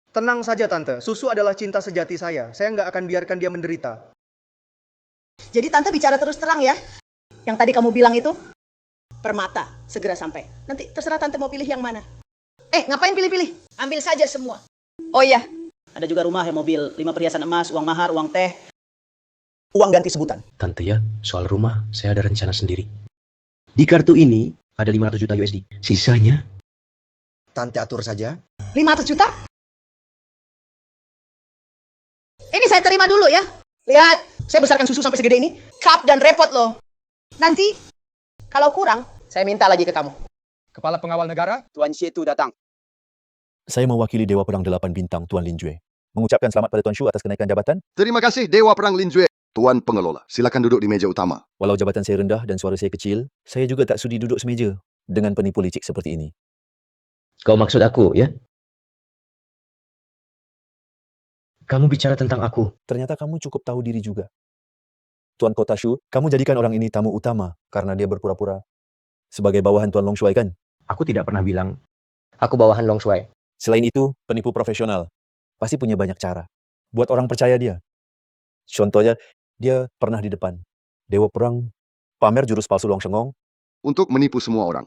Tenang saja, Tante. Susu adalah cinta sejati saya. Saya nggak akan biarkan dia menderita. Jadi Tante bicara terus terang ya. Yang tadi kamu bilang itu, permata, segera sampai. Nanti terserah Tante mau pilih yang mana. Ngapain pilih-pilih? Ambil saja semua. Oh iya, ada juga rumah, mobil, 5 perhiasan emas, uang mahar, uang teh, uang ganti sebutan. Tante ya, soal rumah, saya ada rencana sendiri. Di kartu ini ada 500 juta USD. Sisanya, Tante atur saja. 500 juta? Ini saya terima dulu ya. Lihat, saya besarkan susu sampai segede ini. Cup dan repot loh. Nanti, kalau kurang, saya minta lagi ke kamu. Kepala Pengawal Negara, Tuan Xie Tu datang. Saya mewakili Dewa Perang 8 Bintang, Tuan Lin Jue. Mengucapkan selamat pada Tuan Shu atas kenaikan jabatan. Terima kasih Dewa Perang Lin Jue. Tuan Pengelola, silakan duduk di meja utama. Walau jabatan saya rendah dan suara saya kecil, saya juga tak sudi duduk semeja dengan penipu licik seperti ini. kau maksud aku ya? Kamu bicara tentang aku. Ternyata kamu cukup tahu diri juga. Tuan Kota Shu, kamu jadikan orang ini tamu utama karena dia berpura-pura sebagai bawahan Tuan Long Shuai kan? Aku tidak pernah bilang aku bawahan Long Shuai. Selain itu, penipu profesional pasti punya banyak cara buat orang percaya dia. Contohnya, dia pernah di depan Dewa Perang pamer jurus palsu Long Shengong. Untuk menipu semua orang.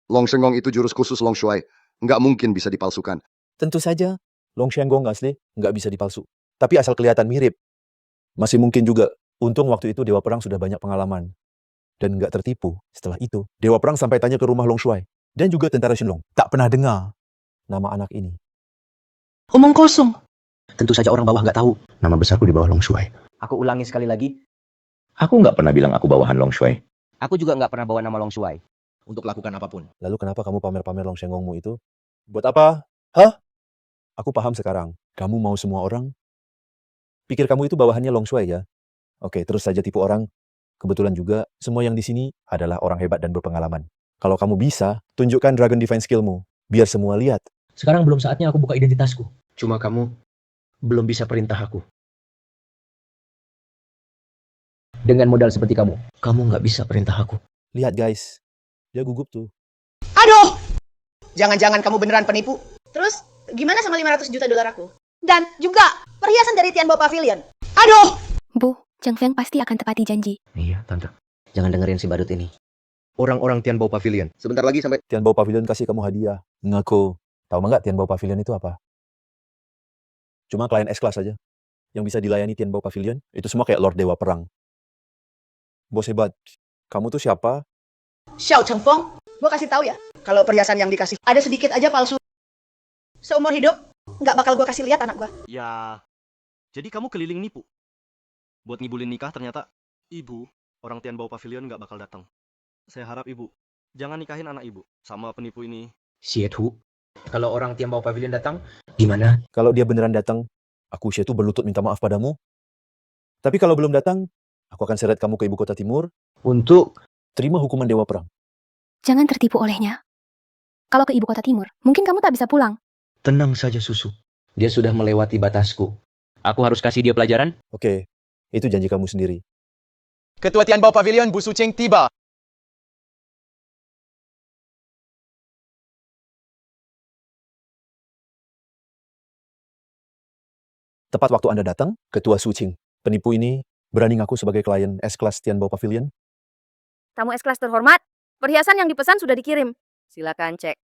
Long Shengong itu jurus khusus Long Shuai. Nggak mungkin bisa dipalsukan. Tentu saja, Long Shengong asli nggak bisa dipalsu. Tapi asal kelihatan mirip, masih mungkin juga. Untung waktu itu Dewa Perang sudah banyak pengalaman. Dan nggak tertipu. Setelah itu, Dewa Perang sampai tanya ke rumah Long Shuai. Dan juga tentara Shenlong. Tak pernah dengar nama anak ini. Omong kosong. Tentu saja orang bawah nggak tahu. Nama besarku di bawah Long Shuai. Aku ulangi sekali lagi. Aku nggak pernah bilang aku bawahan Long Shuai. Aku juga nggak pernah bawa nama Long Shuai. Untuk lakukan apapun. Lalu kenapa kamu pamer-pamer Long Shengongmu itu? Buat apa? Hah? Aku paham sekarang. Kamu mau semua orang pikir kamu itu bawahannya Long Shuai ya? Oke, terus saja tipu orang. Kebetulan juga, semua yang di sini adalah orang hebat dan berpengalaman. Kalau kamu bisa, tunjukkan Dragon Divine skillmu. Biar semua lihat. Sekarang belum saatnya aku buka identitasku. Cuma kamu belum bisa perintah aku. Dengan modal seperti kamu nggak bisa perintah aku. Lihat guys, dia gugup tuh. Aduh! Jangan-jangan kamu beneran penipu. Terus, gimana sama 500 juta dolar aku? Dan juga, perhiasan dari Tianbo Pavilion. Aduh! Bu, Cheng Feng pasti akan tepati janji. Iya, Tante. Jangan dengerin si badut ini. Orang-orang Tianbo Pavilion. Sebentar lagi sampai... Tianbo Pavilion kasih kamu hadiah. Ngaku. Tahu nggak Tianbo Pavilion itu apa? Cuma klien S-Class aja. yang bisa dilayani Tianbao Pavilion, itu semua kayak Lord Dewa Perang. Bos hebat. Kamu tuh siapa? Xiao Chengfeng, gua kasih tahu ya, kalau perhiasan yang dikasih ada sedikit aja palsu. Seumur hidup, nggak bakal gua kasih lihat anak gua. Ya, jadi kamu keliling nipu. Buat ngibulin nikah ternyata ibu, orang Tianbao Pavilion nggak bakal datang. Saya harap ibu, jangan nikahin anak ibu sama penipu ini. Xie-Tu, kalau orang Tianbao Pavilion datang, gimana? Kalau dia beneran datang, aku Xie Tu berlutut minta maaf padamu. Tapi kalau belum datang, aku akan seret kamu ke ibu kota timur untuk terima hukuman Dewa Perang. Jangan tertipu olehnya. Kalau ke ibu kota timur, mungkin kamu tak bisa pulang. Tenang saja, Susu. Dia sudah melewati batasku. Aku harus kasih dia pelajaran? Oke, itu janji kamu sendiri. Ketua Tianbao Pavilion Bu Sucheng tiba. Tepat waktu Anda datang, Ketua Suching, penipu ini berani ngaku sebagai klien S-Class Tianbao Pavilion. Tamu S-Class terhormat, perhiasan yang dipesan sudah dikirim. Silakan cek.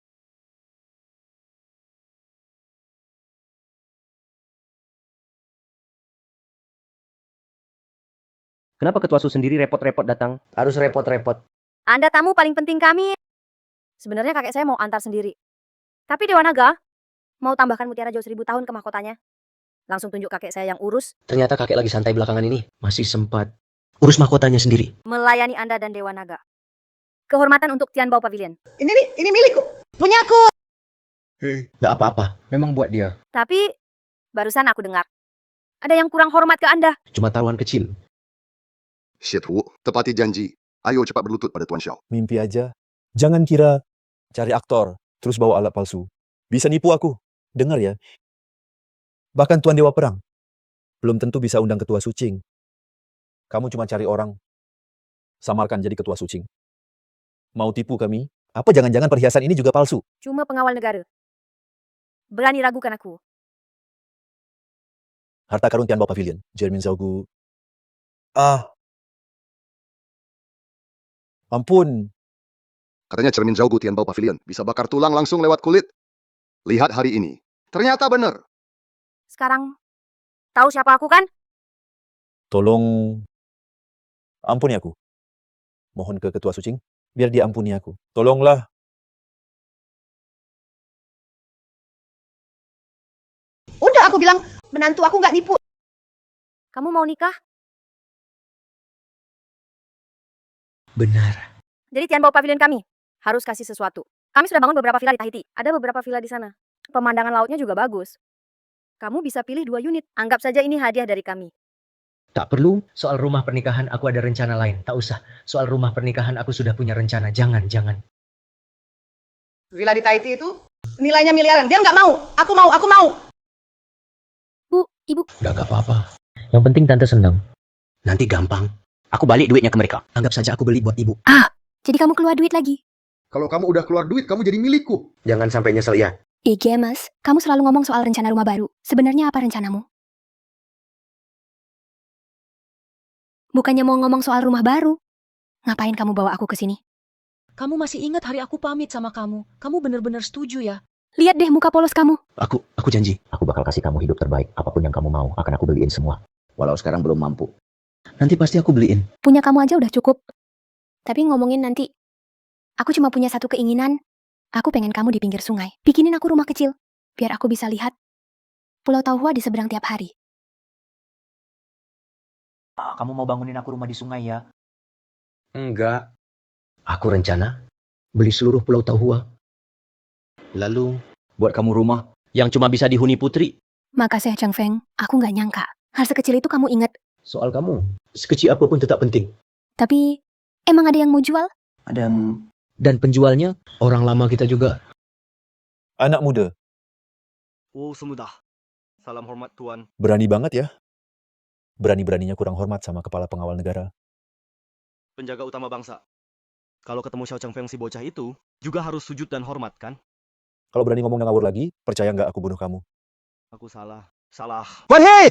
Kenapa Ketua Su sendiri repot-repot datang? Harus repot-repot. Anda tamu paling penting kami. Sebenarnya kakek saya mau antar sendiri. Tapi Dewa Naga mau tambahkan mutiara jauh 1000 tahun ke mahkotanya. Langsung tunjuk kakek saya yang urus, Ternyata kakek lagi santai belakangan ini. Masih sempat urus mahkotanya sendiri. melayani Anda dan Dewa Naga. Kehormatan untuk Tianbao Pavilion. Ini milikku, punyaku. Gak apa-apa. Memang buat dia. Tapi barusan aku dengar ada yang kurang hormat ke Anda. Cuma taruhan kecil. Xie-Tu, tepati janji. Ayo cepat berlutut pada Tuan Xiao. Mimpi aja. Jangan kira cari aktor, terus bawa alat palsu. Bisa nipu aku. Dengar ya. Bahkan Tuan Dewa Perang belum tentu bisa undang Ketua Suching. Kamu cuma cari orang, samarkan jadi Ketua Suching. Mau tipu kami? Apa jangan-jangan perhiasan ini juga palsu? Cuma pengawal negara. Berani ragukan aku. Harta karun Tianbao Pavilion, Jermin Zaugu. Ampun. Katanya cermin Zaugu Tianbao Pavilion bisa bakar tulang langsung lewat kulit. Lihat hari ini. Ternyata benar. Sekarang tahu siapa aku kan? Tolong ampuni aku. Mohon ke Ketua Suching, biar dia ampuni aku. Tolonglah. Udah aku bilang, menantu aku nggak nipu. Kamu mau nikah? Benar. Jadi Tianbao Pavilion kami harus kasih sesuatu. Kami sudah bangun beberapa villa di Tahiti. Ada beberapa villa di sana. Pemandangan lautnya juga bagus. Kamu bisa pilih 2 unit. Anggap saja ini hadiah dari kami. Tak perlu. Soal rumah pernikahan aku ada rencana lain. Tak usah. Soal rumah pernikahan aku sudah punya rencana. Jangan. Villa di Tahiti itu nilainya miliaran. Dia nggak mau. Aku mau. Bu, Ibu. Gak apa-apa. Yang penting tante senang. Nanti gampang. Aku balik duitnya ke mereka. Anggap saja aku beli buat ibu. Jadi kamu keluar duit lagi? Kalau kamu udah keluar duit, kamu jadi milikku. Jangan sampai nyesel ya. Iya, Mas. Kamu selalu ngomong soal rencana rumah baru. Sebenarnya apa rencanamu? Bukannya mau ngomong soal rumah baru. Ngapain kamu bawa aku ke sini? Kamu masih ingat hari aku pamit sama kamu? Kamu benar-benar setuju ya? Lihat deh muka polos kamu. Aku janji. Aku bakal kasih kamu hidup terbaik. Apapun yang kamu mau, akan aku beliin semua. Walau sekarang belum mampu. Nanti pasti aku beliin. Punya kamu aja udah cukup. Tapi ngomongin nanti, aku cuma punya satu keinginan. Aku pengen kamu di pinggir sungai. Bikinin aku rumah kecil, biar aku bisa lihat Pulau Tauhua di seberang tiap hari. Kamu mau bangunin aku rumah di sungai ya? Enggak. Aku rencana beli seluruh Pulau Tauhua. Lalu buat kamu rumah yang cuma bisa dihuni putri. Makasih Chang Feng, aku nggak nyangka. Hal sekecil itu kamu ingat. Soal kamu, sekecil apapun tetap penting. Tapi, emang ada yang mau jual? Dan penjualnya orang lama kita juga. Anak muda, Oh, semudah. Salam hormat Tuan. berani banget ya. Berani-beraninya kurang hormat sama kepala pengawal negara. Penjaga utama bangsa. Kalau ketemu Xiao Chengfeng si bocah itu, juga harus sujud dan hormat kan? Kalau berani ngomong ngawur lagi, percaya nggak aku bunuh kamu? Aku salah. Salah. Wan Hei!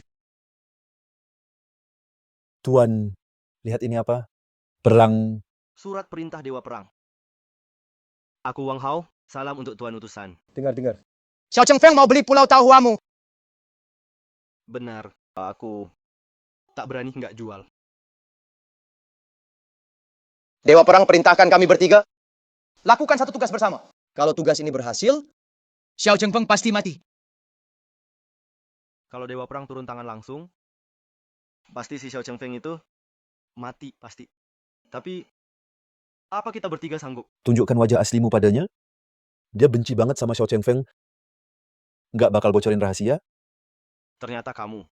Tuan, lihat ini apa? Perang. Surat perintah Dewa Perang. Aku Wang Hao, salam untuk Tuan Utusan. Dengar. Xiao Chengfeng mau beli Pulau Tauhuamu. Benar. Aku tak berani nggak jual. Dewa Perang perintahkan kami bertiga, lakukan satu tugas bersama. Kalau tugas ini berhasil, Xiao Chengfeng pasti mati. Kalau Dewa Perang turun tangan langsung, pasti si Xiao Chengfeng itu mati pasti. Tapi apa kita bertiga sanggup? Tunjukkan wajah aslimu padanya. Dia benci banget sama Xiao Chengfeng. Nggak bakal bocorin rahasia. Ternyata kamu.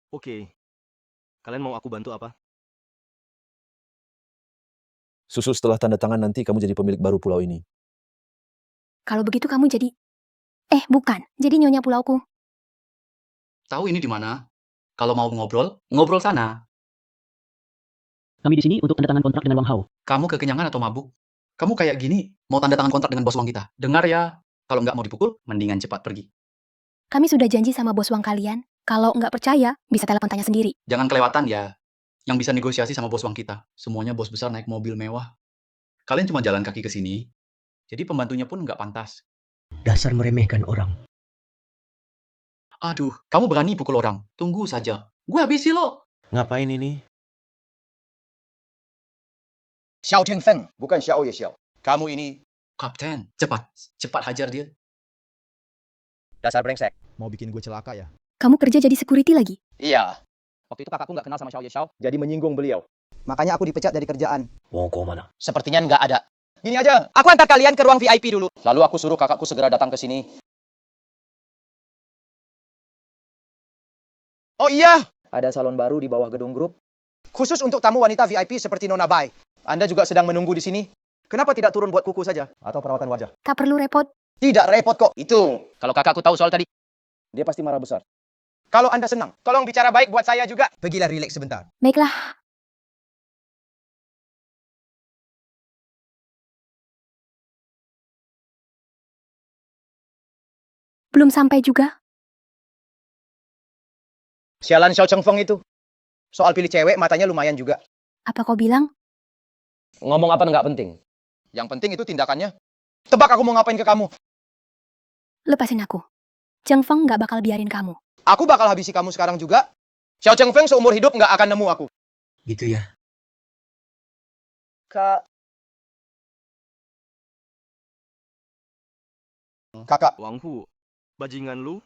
Oke. Kalian mau aku bantu apa? Susul setelah tanda tangan nanti kamu jadi pemilik baru pulau ini. Kalau begitu kamu jadi... bukan. Jadi nyonya pulauku. Tahu ini di mana? Kalau mau ngobrol, ngobrol sana. Kami di sini untuk tanda tangan kontrak dengan Wang Hao. Kamu kekenyangan atau mabuk? Kamu kayak gini, mau tanda tangan kontrak dengan bos Wang kita. Dengar ya, kalau nggak mau dipukul, mendingan cepat pergi. Kami sudah janji sama bos Wang kalian. Kalau nggak percaya, bisa telepon tanya sendiri. Jangan kelewatan ya. Yang bisa negosiasi sama bos Wang kita. Semuanya bos besar naik mobil mewah. Kalian cuma jalan kaki ke sini. Jadi pembantunya pun nggak pantas. Dasar meremehkan orang. Aduh, kamu berani pukul orang. Tunggu saja. Gue habisi lo. Ngapain ini? Xiao Chengfeng, bukan Xiao Ye Xiao. Kamu ini... Kapten, cepat. Cepat hajar dia. Dasar brengsek. Mau bikin gue celaka ya? Kamu kerja jadi security lagi? Iya. Waktu itu kakakku nggak kenal sama Xiao Ye Xiao, jadi menyinggung beliau. Makanya aku dipecat dari kerjaan. Wong Ko mana? Sepertinya nggak ada. Gini aja, aku antar kalian ke ruang VIP dulu. Lalu aku suruh kakakku segera datang ke sini. Oh iya, ada salon baru di bawah gedung grup. Khusus untuk tamu wanita VIP seperti Nona Bai. Anda juga sedang menunggu di sini. Kenapa tidak turun buat kuku saja? Atau perawatan wajah? Tak perlu repot. Tidak repot kok. Itu. Kalau kakakku tahu soal tadi, dia pasti marah besar. Kalau Anda senang, tolong bicara baik buat saya juga. Pergilah rileks sebentar. Baiklah. Belum sampai juga. Sialan Xiao Chengfeng itu. Soal pilih cewek, matanya lumayan juga. Apa kau bilang? Ngomong apa nggak penting. Yang penting itu tindakannya. Tebak aku mau ngapain ke kamu. Lepasin aku. Cheng Feng nggak bakal biarin kamu. Aku bakal habisi kamu sekarang juga. Xiao Chengfeng seumur hidup nggak akan nemu aku. Gitu ya. Kakak. Wang Hu, bajingan lu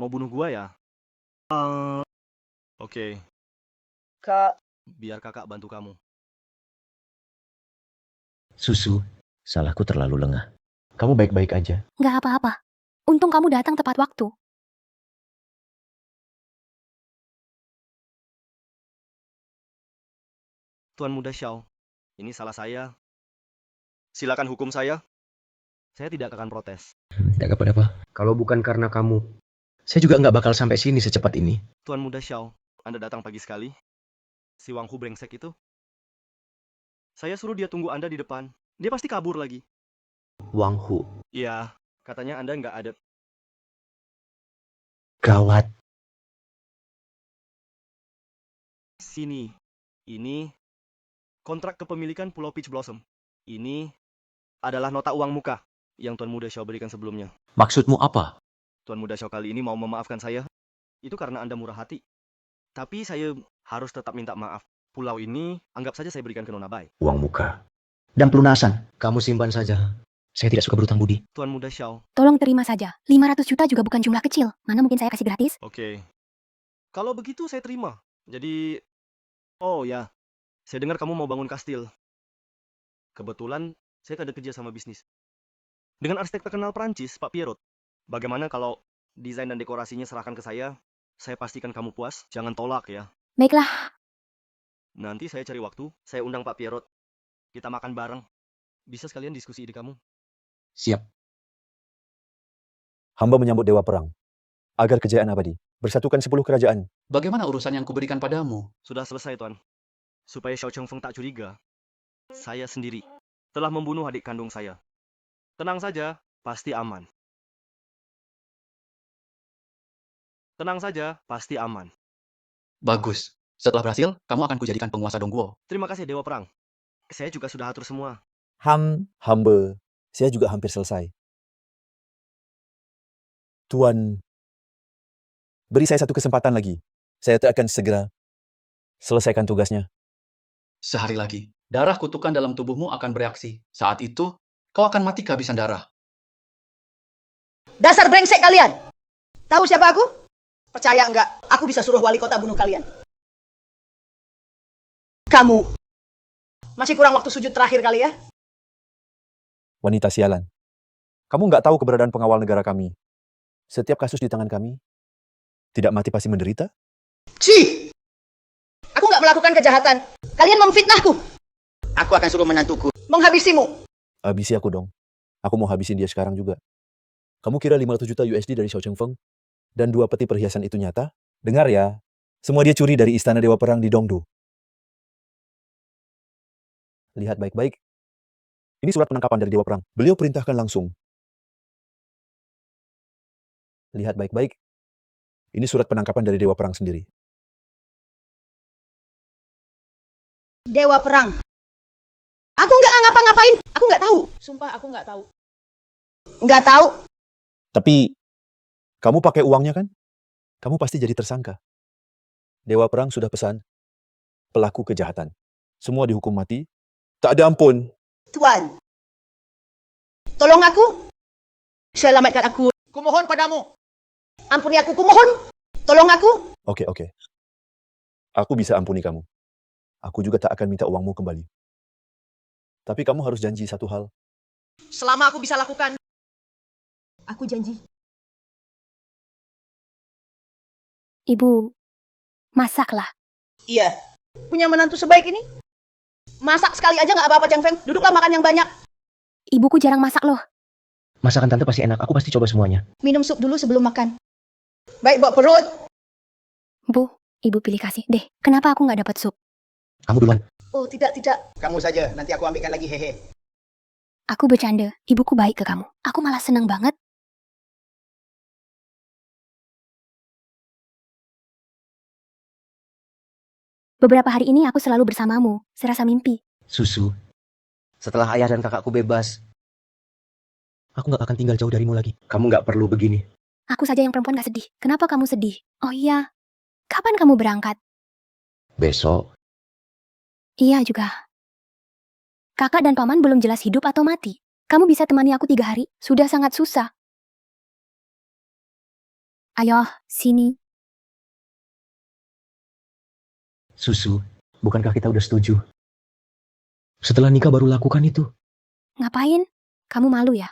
mau bunuh gua ya? Oke. Kak. Biar kakak bantu kamu. Susu, salahku terlalu lengah. Kamu baik-baik aja. Nggak apa-apa. Untung kamu datang tepat waktu. Tuan Muda Xiao, ini salah saya. Silakan hukum saya. Saya tidak akan protes. Tidak apa-apa. Kalau bukan karena kamu, saya juga nggak bakal sampai sini secepat ini. Tuan Muda Xiao, Anda datang pagi sekali. Si Wang Hu brengsek itu. Saya suruh dia tunggu Anda di depan. Dia pasti kabur lagi. Wang Hu. Iya, katanya Anda nggak ada. Gawat. Sini. Ini kontrak kepemilikan Pulau Peach Blossom. Ini adalah nota uang muka yang Tuan Muda Xiao berikan sebelumnya. Maksudmu apa? Tuan Muda Xiao kali ini mau memaafkan saya. Itu karena Anda murah hati. Tapi saya harus tetap minta maaf. Pulau ini anggap saja saya berikan ke Nona Bai. Uang muka. Dan pelunasan. Kamu simpan saja. Saya tidak suka berutang budi. Tuan Muda Xiao. Tolong terima saja. 500 juta juga bukan jumlah kecil. Mana mungkin saya kasih gratis? Oke. Kalau begitu saya terima. Jadi, oh ya, saya dengar kamu mau bangun kastil. Kebetulan saya ada kerja sama bisnis. Dengan arsitek terkenal Prancis, Pak Pierrot. Bagaimana kalau desain dan dekorasinya serahkan ke saya pastikan kamu puas. Jangan tolak ya. Baiklah. Nanti saya cari waktu, saya undang Pak Pierrot. Kita makan bareng. Bisa sekalian diskusi ide kamu. Siap. Hamba menyambut Dewa Perang. Agar kejayaan abadi. Bersatukan 10 kerajaan. Bagaimana urusan yang kuberikan padamu? Sudah selesai, Tuan. Supaya Xiao Chengfeng tak curiga, saya sendiri telah membunuh adik kandung saya. Tenang saja, pasti aman. Tenang saja, pasti aman. Bagus. Setelah berhasil, kamu akan kujadikan penguasa Dongguo. Terima kasih, Dewa Perang. Saya juga sudah atur semua. Hamba. Saya juga hampir selesai. Tuan, beri saya satu kesempatan lagi. Saya akan segera selesaikan tugasnya. Sehari lagi, darah kutukan dalam tubuhmu akan bereaksi. Saat itu, kau akan mati kehabisan darah. Dasar brengsek kalian. Tahu siapa aku? Percaya enggak? Aku bisa suruh wali kota bunuh kalian. Kamu masih kurang waktu sujud terakhir kali ya? Wanita sialan. Kamu nggak tahu keberadaan pengawal negara kami. Setiap kasus di tangan kami, tidak mati pasti menderita? Ci! Aku nggak melakukan kejahatan. Kalian memfitnahku. Aku akan suruh menantuku. Menghabisimu. Habisi aku dong. Aku mau habisin dia sekarang juga. Kamu kira 500 juta USD dari Xiao Chengfeng dan 2 peti perhiasan itu nyata? Dengar ya, semua dia curi dari istana Dewa Perang di Dongdu. Lihat baik-baik. Ini surat penangkapan dari Dewa Perang. Beliau perintahkan langsung. Lihat baik-baik. Ini surat penangkapan dari Dewa Perang sendiri. Dewa Perang. Aku nggak ngapa-ngapain. Aku nggak tahu. Sumpah aku nggak tahu. Nggak tahu. Tapi, kamu pakai uangnya kan? Kamu pasti jadi tersangka. Dewa Perang sudah pesan pelaku kejahatan. Semua dihukum mati. Tak ada ampun. Tuan. Tolong aku. Selamatkan aku. Kumohon padamu. Ampuni aku, kumohon. Tolong aku. Oke. Aku bisa ampuni kamu. Aku juga tak akan minta uangmu kembali. Tapi kamu harus janji satu hal. Selama aku bisa lakukan. Aku janji. Ibu, masaklah. Iya. Punya menantu sebaik ini? Masak sekali aja nggak apa-apa, Cheng Feng. Duduklah makan yang banyak. Ibuku jarang masak loh. Masakan tante pasti enak, aku pasti coba semuanya. Minum sup dulu sebelum makan. Baik buat perut. Bu, ibu pilih kasih deh. Kenapa aku nggak dapat sup? Kamu duluan. Oh, tidak. Kamu saja, nanti aku ambilkan lagi hehe. Aku bercanda, ibuku baik ke kamu. Aku malah senang banget. Beberapa hari ini aku selalu bersamamu, serasa mimpi. Susu. Setelah ayah dan kakakku bebas, aku nggak akan tinggal jauh darimu lagi. Kamu nggak perlu begini. Aku saja yang perempuan gak sedih. Kenapa kamu sedih? Oh iya, kapan kamu berangkat? Besok. Iya juga. Kakak dan paman belum jelas hidup atau mati. Kamu bisa temani aku 3 hari, sudah sangat susah. Ayo, sini. Susu. Bukankah kita udah setuju? Setelah nikah baru lakukan itu. Ngapain? Kamu malu ya?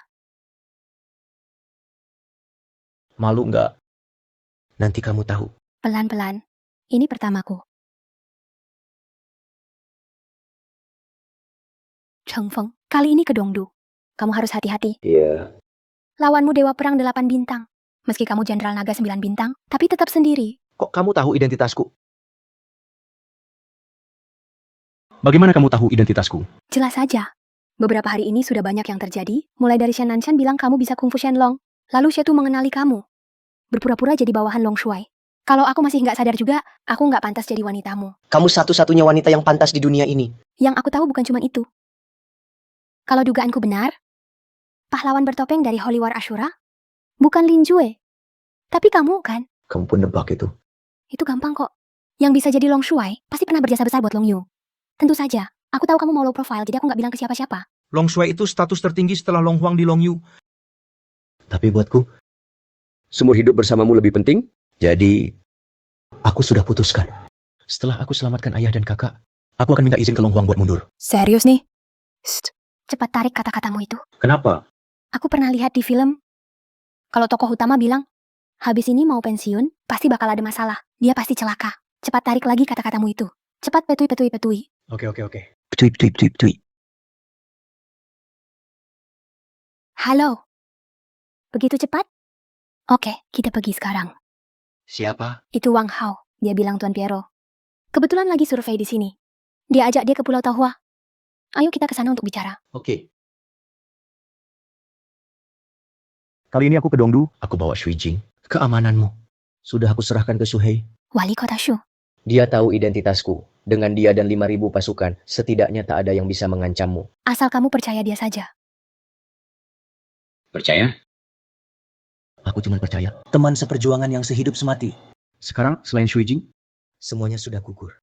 Malu nggak? Nanti kamu tahu. Pelan-pelan. Ini pertamaku. Cheng Feng, kali ini ke Dongdu. Kamu harus hati-hati. Iya. Lawanmu Dewa Perang 8 bintang. Meski kamu Jenderal Naga 9 bintang, tapi tetap sendiri. Kok kamu tahu identitasku? Bagaimana kamu tahu identitasku? Jelas saja. Beberapa hari ini sudah banyak yang terjadi, mulai dari Shen Nanshan bilang kamu bisa kungfu Shenlong, lalu Shetu mengenali kamu. Berpura-pura jadi bawahan Long Shuai. Kalau aku masih nggak sadar juga, aku nggak pantas jadi wanitamu. Kamu satu-satunya wanita yang pantas di dunia ini. Yang aku tahu bukan cuma itu. Kalau dugaanku benar, pahlawan bertopeng dari Holy War Ashura bukan Lin Jue. Tapi kamu kan? Kamu pun nebak itu. Itu gampang kok. Yang bisa jadi Long Shuai pasti pernah berjasa besar buat Long Yu. Tentu saja, aku tahu kamu mau low profile, jadi aku nggak bilang ke siapa-siapa. Long Shuai itu status tertinggi setelah Long Huang di Long Yu. Tapi buatku, seumur hidup bersamamu lebih penting. Jadi, aku sudah putuskan. Setelah aku selamatkan ayah dan kakak, aku akan minta izin ke Long Huang buat mundur. Serius nih? Shh, cepat tarik kata-katamu itu. Kenapa? Aku pernah lihat di film. Kalau tokoh utama bilang, habis ini mau pensiun, pasti bakal ada masalah. Dia pasti celaka. Cepat tarik lagi kata-katamu itu. Cepat petui. Oke. Petui. Halo. Begitu cepat? Oke, kita pergi sekarang. Siapa? Itu Wang Hao. Dia bilang Tuan Piero. Kebetulan lagi survei di sini. Dia ajak dia ke Pulau Tahua. Ayo kita ke sana untuk bicara. Oke. Kali ini aku ke Dongdu. Aku bawa Shui Jing. Keamananmu. Sudah aku serahkan ke Suhei. Wali kota Shu. Dia tahu identitasku. Dengan dia dan 5.000 pasukan, setidaknya tak ada yang bisa mengancammu. Asal kamu percaya dia saja. Percaya? Aku cuma percaya. Teman seperjuangan yang sehidup semati. Sekarang, selain Shui Jing, semuanya sudah gugur.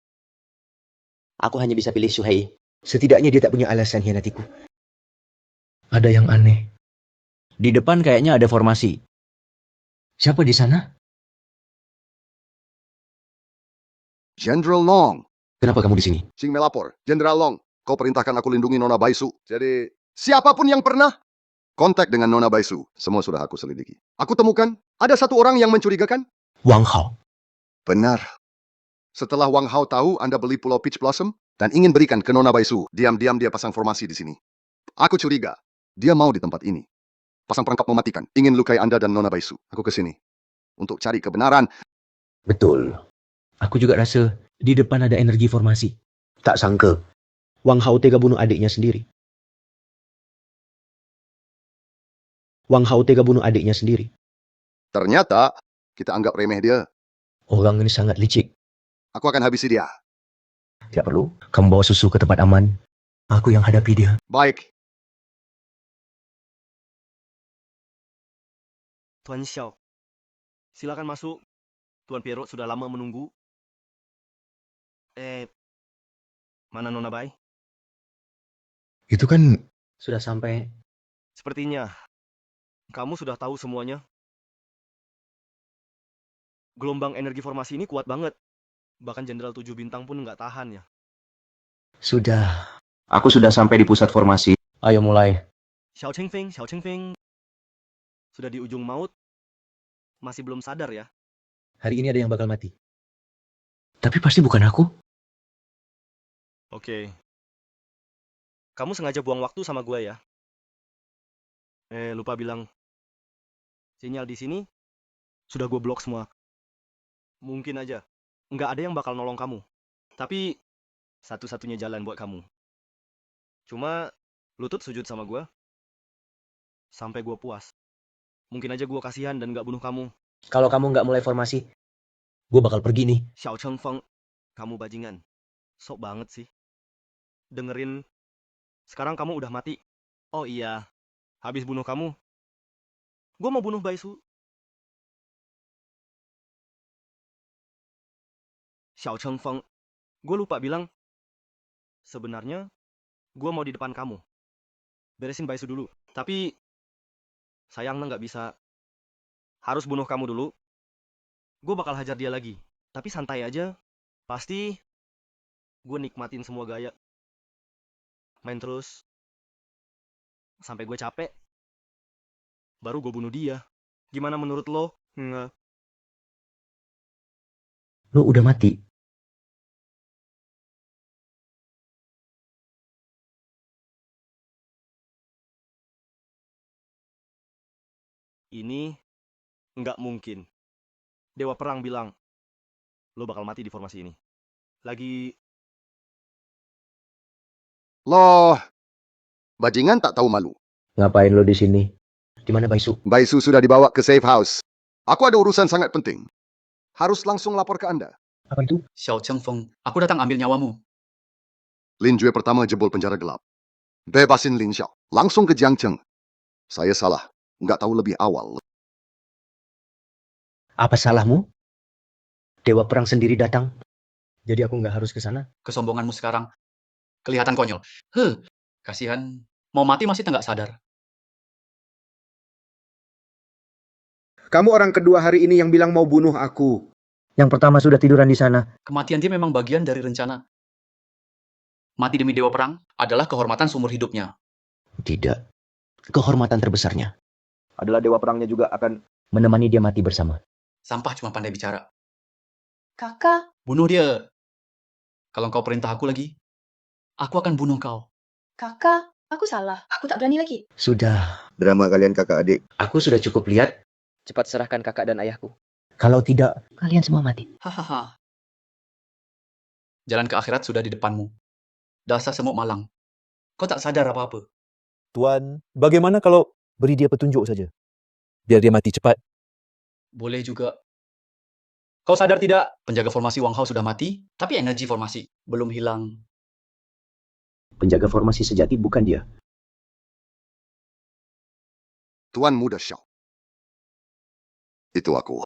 Aku hanya bisa pilih Shuhei. Setidaknya dia tak punya alasan hianatiku. Ada yang aneh. Di depan kayaknya ada formasi. Siapa di sana? Jenderal Long. Kenapa kamu di sini? Sing melapor. Jenderal Long, kau perintahkan aku lindungi Nona Baisu. Jadi, siapapun yang pernah kontak dengan Nona Baisu, semua sudah aku selidiki. Aku temukan, ada satu orang yang mencurigakan. Wang Hao. Benar. Setelah Wang Hao tahu Anda beli Pulau Peach Blossom dan ingin berikan ke Nona Baisu, diam-diam dia pasang formasi di sini. Aku curiga, dia mau di tempat ini. Pasang perangkap mematikan, ingin lukai Anda dan Nona Baisu. Aku ke sini untuk cari kebenaran. Betul. Aku juga rasa di depan ada energi formasi. Tak sangka, Wang Hao tega bunuh adiknya sendiri. Ternyata, kita anggap remeh dia. Orang ini sangat licik. Aku akan habisi dia. Tidak perlu. Kamu bawa susu ke tempat aman. Aku yang hadapi dia. Baik. Tuan Xiao, silakan masuk. Tuan Pierrot sudah lama menunggu. Mana Nona Bai? Itu kan sudah sampai. Sepertinya, kamu sudah tahu semuanya. Gelombang energi formasi ini kuat banget. Bahkan Jenderal 7 bintang pun nggak tahan ya. Sudah. Aku sudah sampai di pusat formasi. Ayo mulai. Xiao Chengfeng. Sudah di ujung maut. Masih belum sadar ya. Hari ini ada yang bakal mati. Tapi pasti bukan aku. Oke. Kamu sengaja buang waktu sama gue ya. Lupa bilang. Sinyal di sini sudah gue blok semua. Mungkin aja nggak ada yang bakal nolong kamu. Tapi satu-satunya jalan buat kamu. Cuma lutut sujud sama gue. Sampai gue puas. Mungkin aja gue kasihan dan nggak bunuh kamu. Kalau kamu nggak mulai formasi, gue bakal pergi nih. Xiao Chengfeng, kamu bajingan. Sok banget sih. Dengerin, sekarang kamu udah mati. Oh iya, habis bunuh kamu, gue mau bunuh Baisu. Xiao Chengfeng, gue lupa bilang. Sebenarnya, gue mau di depan kamu. Beresin Baisu dulu. Tapi, sayangnya nggak bisa. Harus bunuh kamu dulu. Gue bakal hajar dia lagi. Tapi santai aja. Pasti, gue nikmatin semua gaya. Main terus. Sampai gue capek. Baru gue bunuh dia. Gimana menurut lo? Nggak. Lo udah mati. Ini nggak mungkin. Dewa Perang bilang, lo bakal mati di formasi ini. Lagi... Loh, bajingan tak tahu malu. Ngapain lo di sini? Di mana Baisu? Baisu sudah dibawa ke safe house. Aku ada urusan sangat penting. Harus langsung lapor ke Anda. Apa itu? Xiao Chengfeng, aku datang ambil nyawamu. Lin Jue pertama jebol penjara gelap. Bebasin Lin Xiao. Langsung ke Jiang Cheng. Saya salah. Nggak tahu lebih awal. Apa salahmu? Dewa Perang sendiri datang. Jadi aku nggak harus ke sana. Kesombonganmu sekarang kelihatan konyol. Kasihan. Mau mati masih nggak sadar. Kamu orang kedua hari ini yang bilang mau bunuh aku. Yang pertama sudah tiduran di sana. Kematian dia memang bagian dari rencana. Mati demi Dewa Perang adalah kehormatan seumur hidupnya. Tidak. Kehormatan terbesarnya Adalah Dewa Perangnya juga akan menemani dia mati bersama. Sampah cuma pandai bicara. Kakak, Bunuh dia. Kalau kau perintah aku lagi, aku akan bunuh kau. kakak, aku salah. Aku tak berani lagi. Sudah. Drama kalian kakak adik. Aku sudah cukup lihat. Cepat serahkan kakak dan ayahku. Kalau tidak, kalian semua mati. Hahaha. Jalan ke akhirat sudah di depanmu. Dasar semut malang. Kau tak sadar apa-apa. Tuan, bagaimana kalau beri dia petunjuk saja? Biar dia mati cepat. Boleh juga. Kau sadar tidak? Penjaga formasi Wang Hao sudah mati, tapi energi formasi belum hilang. Penjaga formasi sejati bukan dia. Tuan Muda Xiao. Itu aku.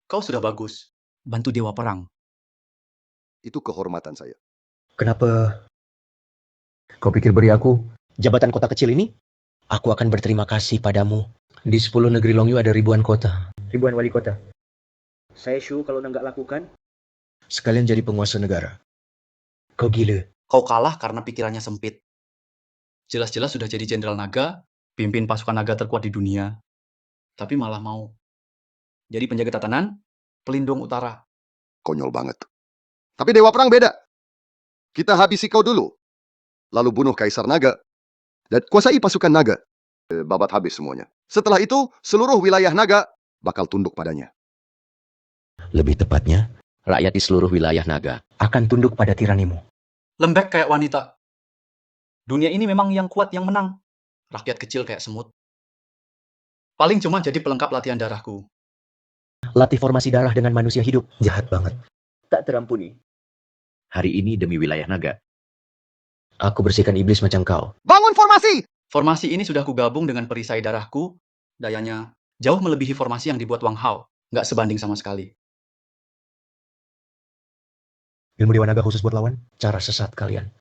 Kau sudah bagus. Bantu Dewa Perang. Itu kehormatan saya. Kenapa kau pikir beri aku jabatan kota kecil ini? Aku akan berterima kasih padamu. Di 10 negeri Longyu ada ribuan kota. Ribuan wali kota. Saya Shu kalau nggak lakukan. Sekalian jadi penguasa negara. Kau gila. Kau kalah karena pikirannya sempit. Jelas-jelas sudah jadi jenderal naga, pimpin pasukan naga terkuat di dunia. Tapi malah mau jadi penjaga tatanan, pelindung utara. Konyol banget. Tapi Dewa Perang beda. Kita habisi kau dulu. Lalu bunuh Kaisar Naga. Dan kuasai pasukan naga. Babat habis semuanya. Setelah itu, seluruh wilayah naga bakal tunduk padanya. Lebih tepatnya, rakyat di seluruh wilayah naga akan tunduk pada tiranimu. Lembek kayak wanita. Dunia ini memang yang kuat yang menang. Rakyat kecil kayak semut. Paling cuma jadi pelengkap latihan darahku. Latih formasi darah dengan manusia hidup. Jahat banget. Tak terampuni. Hari ini demi wilayah naga. Aku bersihkan iblis macam kau. Bangun formasi! Formasi ini sudah kugabung dengan perisai darahku. Dayanya jauh melebihi formasi yang dibuat Wang Hao. Nggak sebanding sama sekali. Ilmu Dewa Naga khusus buat lawan. Cara sesat kalian.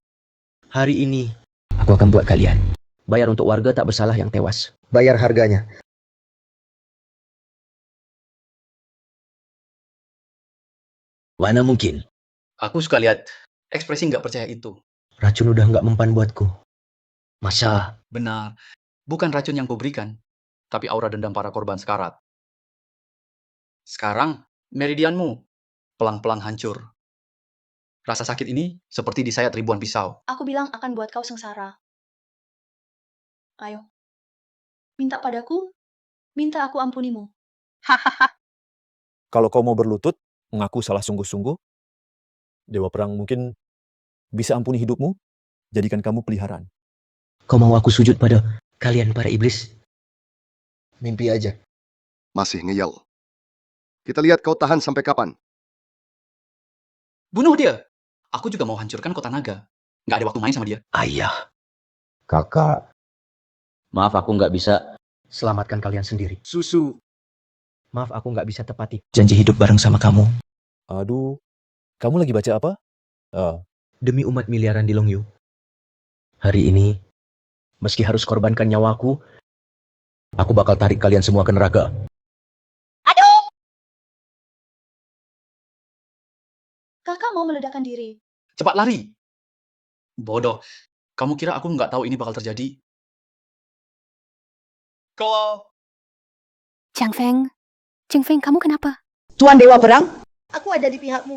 Hari ini, aku akan buat kalian. Bayar untuk warga tak bersalah yang tewas. Bayar harganya. Mana mungkin? Aku suka lihat ekspresi nggak percaya itu. Racun udah nggak mempan buatku. Masa? Benar. Bukan racun yang kuberikan, tapi aura dendam para korban sekarat. Sekarang, meridianmu pelang-pelang hancur. Rasa sakit ini seperti disayat ribuan pisau. Aku bilang akan buat kau sengsara. Ayo. Minta padaku, minta aku ampunimu. Hahaha. Kalau kau mau berlutut, mengaku salah sungguh-sungguh, Dewa Perang mungkin bisa ampuni hidupmu, jadikan kamu peliharaan. Kau mau aku sujud pada kalian para iblis? Mimpi aja. Masih ngeyel. Kita lihat kau tahan sampai kapan. Bunuh dia! Aku juga mau hancurkan kota naga. Nggak ada waktu main sama dia. Ayah. Kakak. Maaf aku nggak bisa selamatkan kalian sendiri. Susu. Maaf aku nggak bisa tepati janji hidup bareng sama kamu. Aduh, kamu lagi baca apa? Demi umat miliaran di Longyu. Hari ini, meski harus korbankan nyawaku, aku bakal tarik kalian semua ke neraka. Kakak mau meledakkan diri. Cepat lari! Bodoh. Kamu kira aku nggak tahu ini bakal terjadi? Kalau... Chang Feng, kamu kenapa? Tuan Dewa Perang, aku ada di pihakmu.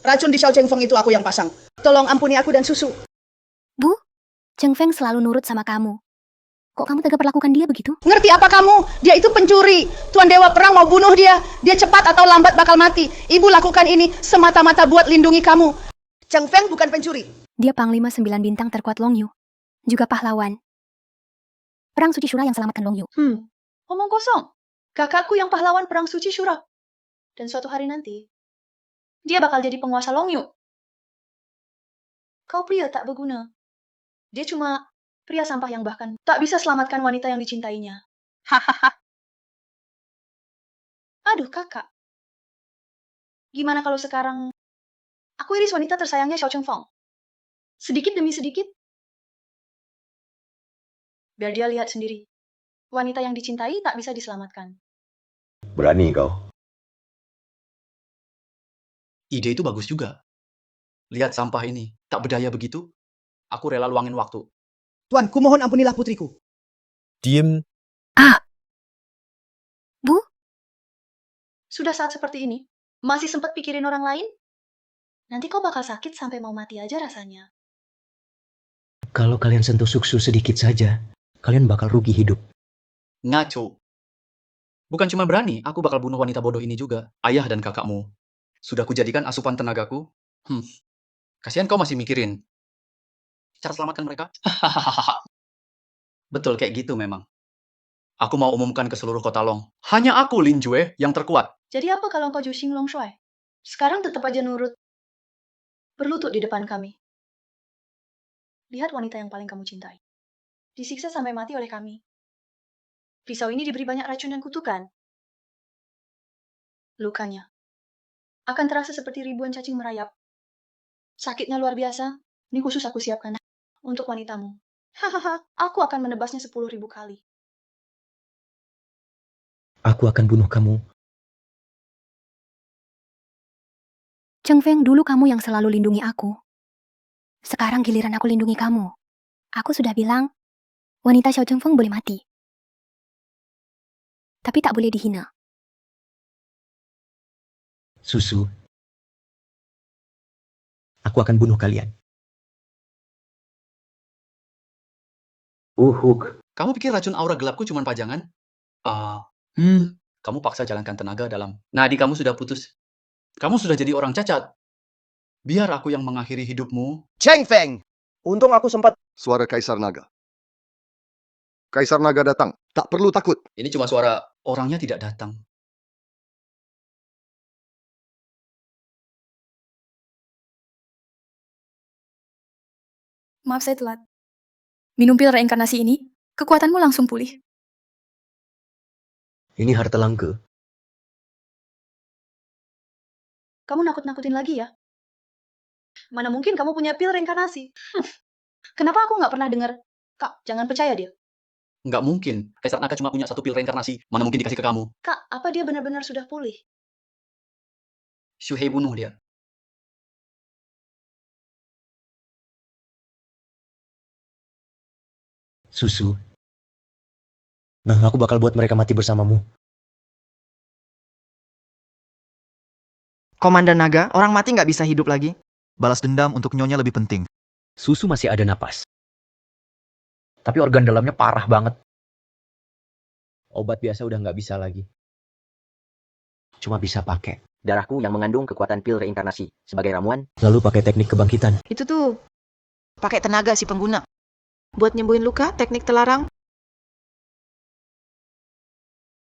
Racun di Xiao Cheng Feng itu aku yang pasang. Tolong ampuni aku dan Susu. Bu, Cheng Feng selalu nurut sama kamu. Kok kamu tega perlakukan dia begitu? Ngerti apa kamu? Dia itu pencuri. Tuan Dewa Perang mau bunuh dia. Dia cepat atau lambat bakal mati. Ibu lakukan ini semata-mata buat lindungi kamu. Cheng Feng bukan pencuri. Dia Panglima 9 bintang terkuat Longyu. Juga pahlawan. Perang Suci Shura yang selamatkan Longyu. Omong kosong. Kakakku yang pahlawan perang suci Shura. Dan suatu hari nanti, dia bakal jadi penguasa Longyu. Kau pria tak berguna. Dia cuma pria sampah yang bahkan tak bisa selamatkan wanita yang dicintainya. Hahaha. Aduh, kakak. Gimana kalau sekarang aku iris wanita tersayangnya Xiao Cheng Feng? Sedikit demi sedikit. Biar dia lihat sendiri. Wanita yang dicintai tak bisa diselamatkan. Berani kau. Ide itu bagus juga. Lihat sampah ini. Tak berdaya begitu. Aku rela luangin waktu. Tuan, kumohon ampunilah putriku. Diem. Bu? Sudah saat seperti ini, masih sempat pikirin orang lain? Nanti kau bakal sakit sampai mau mati aja rasanya. Kalau kalian sentuh Suksu sedikit saja, kalian bakal rugi hidup. Ngaco. Bukan cuma berani, aku bakal bunuh wanita bodoh ini juga. Ayah dan kakakmu. Sudah kujadikan asupan tenagaku. Kasihan kau masih mikirin. Cara selamatkan mereka? Betul, kayak gitu memang. Aku mau umumkan ke seluruh kota Long. Hanya aku, Lin Jue, yang terkuat. Jadi apa kalau kau Juxing Long Shuai? Sekarang tetap aja nurut. Berlutut di depan kami. Lihat wanita yang paling kamu cintai. disiksa sampai mati oleh kami. Pisau ini diberi banyak racun dan kutukan. Lukanya akan terasa seperti ribuan cacing merayap. Sakitnya luar biasa. Ini khusus aku siapkan untuk wanitamu. Hahaha, aku akan menebasnya 10.000 kali. Aku akan bunuh kamu. Cheng Feng, dulu kamu yang selalu lindungi aku. Sekarang giliran aku lindungi kamu. Aku sudah bilang, wanita Xiao Cheng Feng boleh mati. Tapi tak boleh dihina. Susu. Aku akan bunuh kalian. Uhuk. Kamu pikir racun aura gelapku cuma pajangan? Kamu paksa jalankan tenaga dalam. Nadi kamu sudah putus. Kamu sudah jadi orang cacat. Biar aku yang mengakhiri hidupmu. Cheng Feng! Untung aku sempat... Suara Kaisar Naga. Kaisar Naga datang. Tak perlu takut. Ini cuma suara orangnya tidak datang. Maaf saya telat. Minum pil reinkarnasi ini, kekuatanmu langsung pulih. Ini harta langka. Kamu nakut-nakutin lagi ya? Mana mungkin kamu punya pil reinkarnasi? Kenapa aku nggak pernah dengar? Kak, jangan percaya dia. Nggak mungkin. Kaisar Naga cuma punya satu pil reinkarnasi. Mana mungkin dikasih ke kamu? Kak, apa dia benar-benar sudah pulih? Shuhei bunuh dia. Susu. Nah, aku bakal buat mereka mati bersamamu. Komandan Naga, orang mati nggak bisa hidup lagi. Balas dendam untuk nyonya lebih penting. Susu masih ada napas. Tapi organ dalamnya parah banget. Obat biasa udah nggak bisa lagi. Cuma bisa pakai. Darahku yang mengandung kekuatan pil reinkarnasi. Sebagai ramuan, Lalu pakai teknik kebangkitan. Itu tuh pakai tenaga si pengguna. Buat nyembuhin luka, teknik telarang.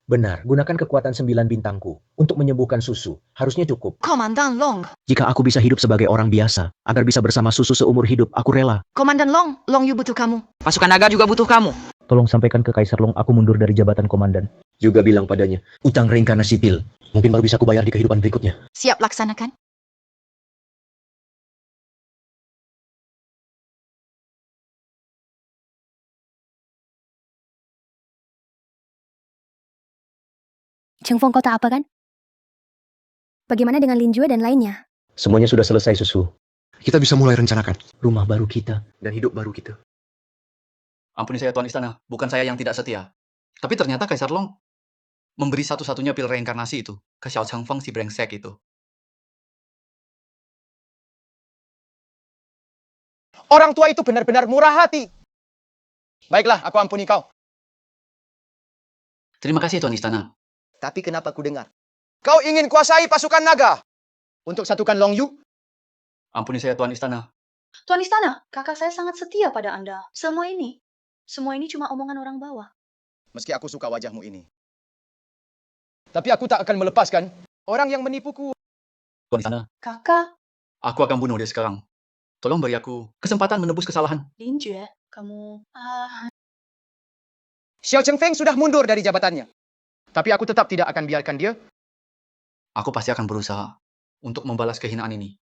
Benar, gunakan kekuatan 9 bintangku untuk menyembuhkan Susu. Harusnya cukup. Komandan Long. Jika aku bisa hidup sebagai orang biasa, agar bisa bersama Susu seumur hidup, aku rela. Komandan Long, Long Yu butuh kamu. pasukan naga juga butuh kamu. Tolong sampaikan ke Kaisar Long aku mundur dari jabatan komandan. Juga bilang padanya, utang reinkarnasi pil. Mungkin baru bisa kubayar di kehidupan berikutnya. Siap laksanakan. Cheng Feng, kau tak apa kan? Bagaimana dengan Lin Jue dan lainnya? Semuanya sudah selesai, Susu. Kita bisa mulai rencanakan rumah baru kita dan hidup baru kita. Ampuni saya Tuan Istana, bukan saya yang tidak setia. Tapi ternyata Kaisar Long memberi satu-satunya pil reinkarnasi itu ke Xiao Cheng Feng si brengsek itu. Orang tua itu benar-benar murah hati. Baiklah, aku ampuni kau. Terima kasih Tuan Istana. Tapi kenapa ku dengar? Kau ingin kuasai pasukan naga untuk satukan Long Yu? Ampuni saya Tuan Istana. Tuan Istana, kakak saya sangat setia pada Anda. Semua ini cuma omongan orang bawah. Meski aku suka wajahmu ini. Tapi aku tak akan melepaskan orang yang menipuku. Tuan Istana, Kakak, aku akan bunuh dia sekarang. Tolong beri aku kesempatan menebus kesalahan. Lin Jue, kamu... Xiao Cheng Feng sudah mundur dari jabatannya. Tapi aku tetap tidak akan biarkan dia. Aku pasti akan berusaha untuk membalas kehinaan ini.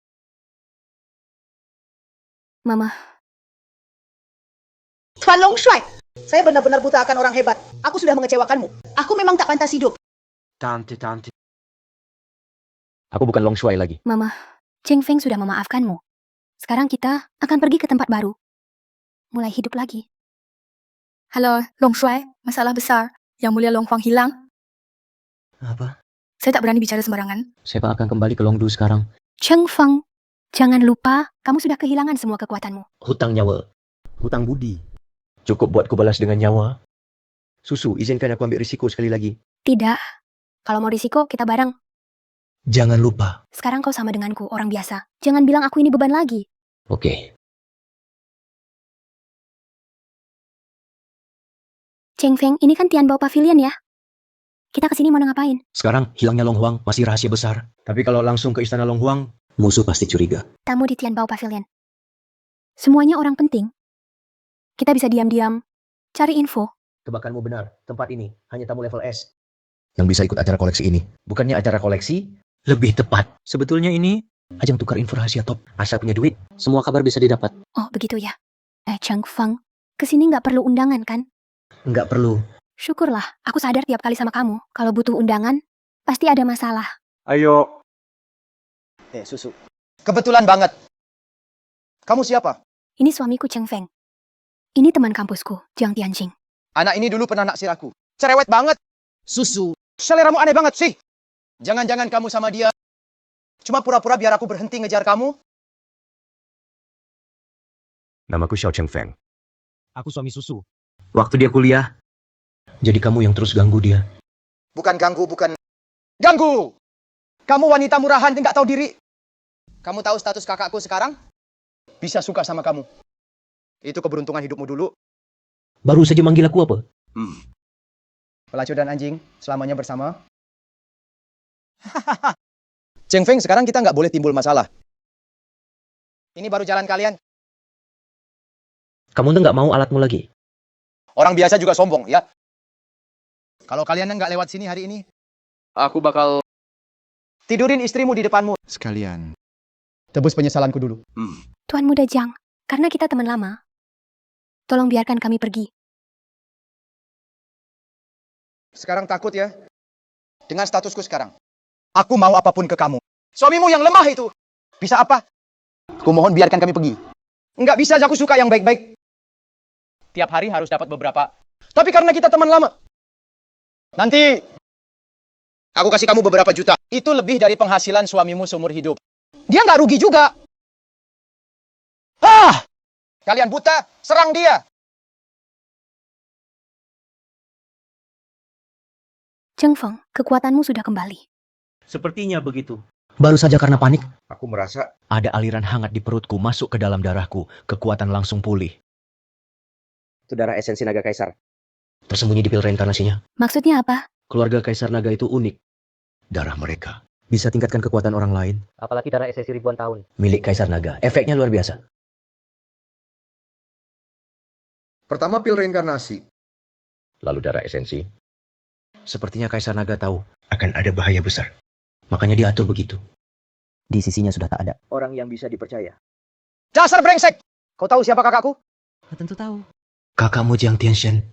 Mama. Tuan Long Shuai, saya benar-benar buta akan orang hebat. Aku sudah mengecewakanmu. Aku memang tak pantas hidup. Tante. Aku bukan Long Shuai lagi. Mama, Cheng Feng sudah memaafkanmu. Sekarang kita akan pergi ke tempat baru. Mulai hidup lagi. Halo, Long Shuai, masalah besar. Yang mulia Long Huang hilang. Apa? Saya tak berani bicara sembarangan. Saya akan kembali ke Longdu sekarang. Cheng Feng, jangan lupa kamu sudah kehilangan semua kekuatanmu. Hutang nyawa. Hutang budi. Cukup buat ku balas dengan nyawa. Susu, izinkan aku ambil risiko sekali lagi. Tidak. Kalau mau risiko, kita bareng. Jangan lupa. Sekarang kau sama denganku, orang biasa. Jangan bilang aku ini beban lagi. Oke. Cheng Feng, ini kan Tianbao Pavilion ya? Kita kesini mau ngapain? Sekarang hilangnya Long Huang masih rahasia besar. Tapi kalau langsung ke istana Long Huang, musuh pasti curiga. Tamu di Tianbao Pavilion. Semuanya orang penting. Kita bisa diam-diam Cari info. Tebakanmu benar, tempat ini hanya tamu level S yang bisa ikut acara koleksi ini. Bukannya acara koleksi, lebih tepat. Sebetulnya ini ajang tukar info rahasia top. Asal punya duit, semua kabar bisa didapat. Oh, begitu ya. Cheng Feng, kesini nggak perlu undangan kan? Nggak perlu. Syukurlah, aku sadar tiap kali sama kamu. Kalau butuh undangan, pasti ada masalah. Ayo. Susu. Kebetulan banget. Kamu siapa? Ini suamiku Cheng Feng. Ini teman kampusku, Jiang Tianjing. Anak ini dulu pernah naksir aku. Cerewet banget. Susu. Seleramu aneh banget sih. Jangan-jangan kamu sama dia cuma pura-pura biar aku berhenti ngejar kamu? Namaku Xiao Cheng Feng. Aku suami Susu. Waktu dia kuliah, jadi kamu yang terus ganggu dia. Bukan ganggu, bukan ganggu. Kamu wanita murahan, nggak tahu diri. Kamu tahu status kakakku sekarang? Bisa suka sama kamu. Itu keberuntungan hidupmu dulu. Baru saja manggil aku apa? Pelacur dan anjing, selamanya bersama. Cheng Feng, sekarang kita nggak boleh timbul masalah. Ini baru jalan kalian. Kamu tuh nggak mau alatmu lagi? Orang biasa juga sombong, ya. Kalau kalian nggak lewat sini hari ini, aku bakal tidurin istrimu di depanmu. Sekalian. Tebus penyesalanku dulu. Tuan Muda Jiang, karena kita teman lama, tolong biarkan kami pergi. Sekarang takut ya? Dengan statusku sekarang. Aku mau apapun ke kamu. Suamimu yang lemah itu. Bisa apa? Kumohon biarkan kami pergi. Nggak bisa, aku suka yang baik-baik. Tiap hari harus dapat beberapa. Tapi karena kita teman lama. Nanti aku kasih kamu beberapa juta. Itu lebih dari penghasilan suamimu seumur hidup. Dia nggak rugi juga. Kalian buta, serang dia. Cheng Feng, kekuatanmu sudah kembali. Sepertinya begitu. Baru saja karena panik, Aku merasa ada aliran hangat di perutku masuk ke dalam darahku. Kekuatan langsung pulih. Itu darah esensi naga kaisar. Tersembunyi di pil reinkarnasinya. Maksudnya apa? Keluarga Kaisar Naga itu unik. Darah mereka bisa tingkatkan kekuatan orang lain. Apalagi darah esensi ribuan tahun. Milik Kaisar Naga, efeknya luar biasa. Pertama pil reinkarnasi. Lalu darah esensi. Sepertinya Kaisar Naga tahu akan ada bahaya besar. Makanya dia atur begitu. Di sisinya sudah tak ada Orang yang bisa dipercaya. Dasar brengsek. Kau tahu siapa kakakku? Tentu tahu. Kakakmu Jiang Tianshan,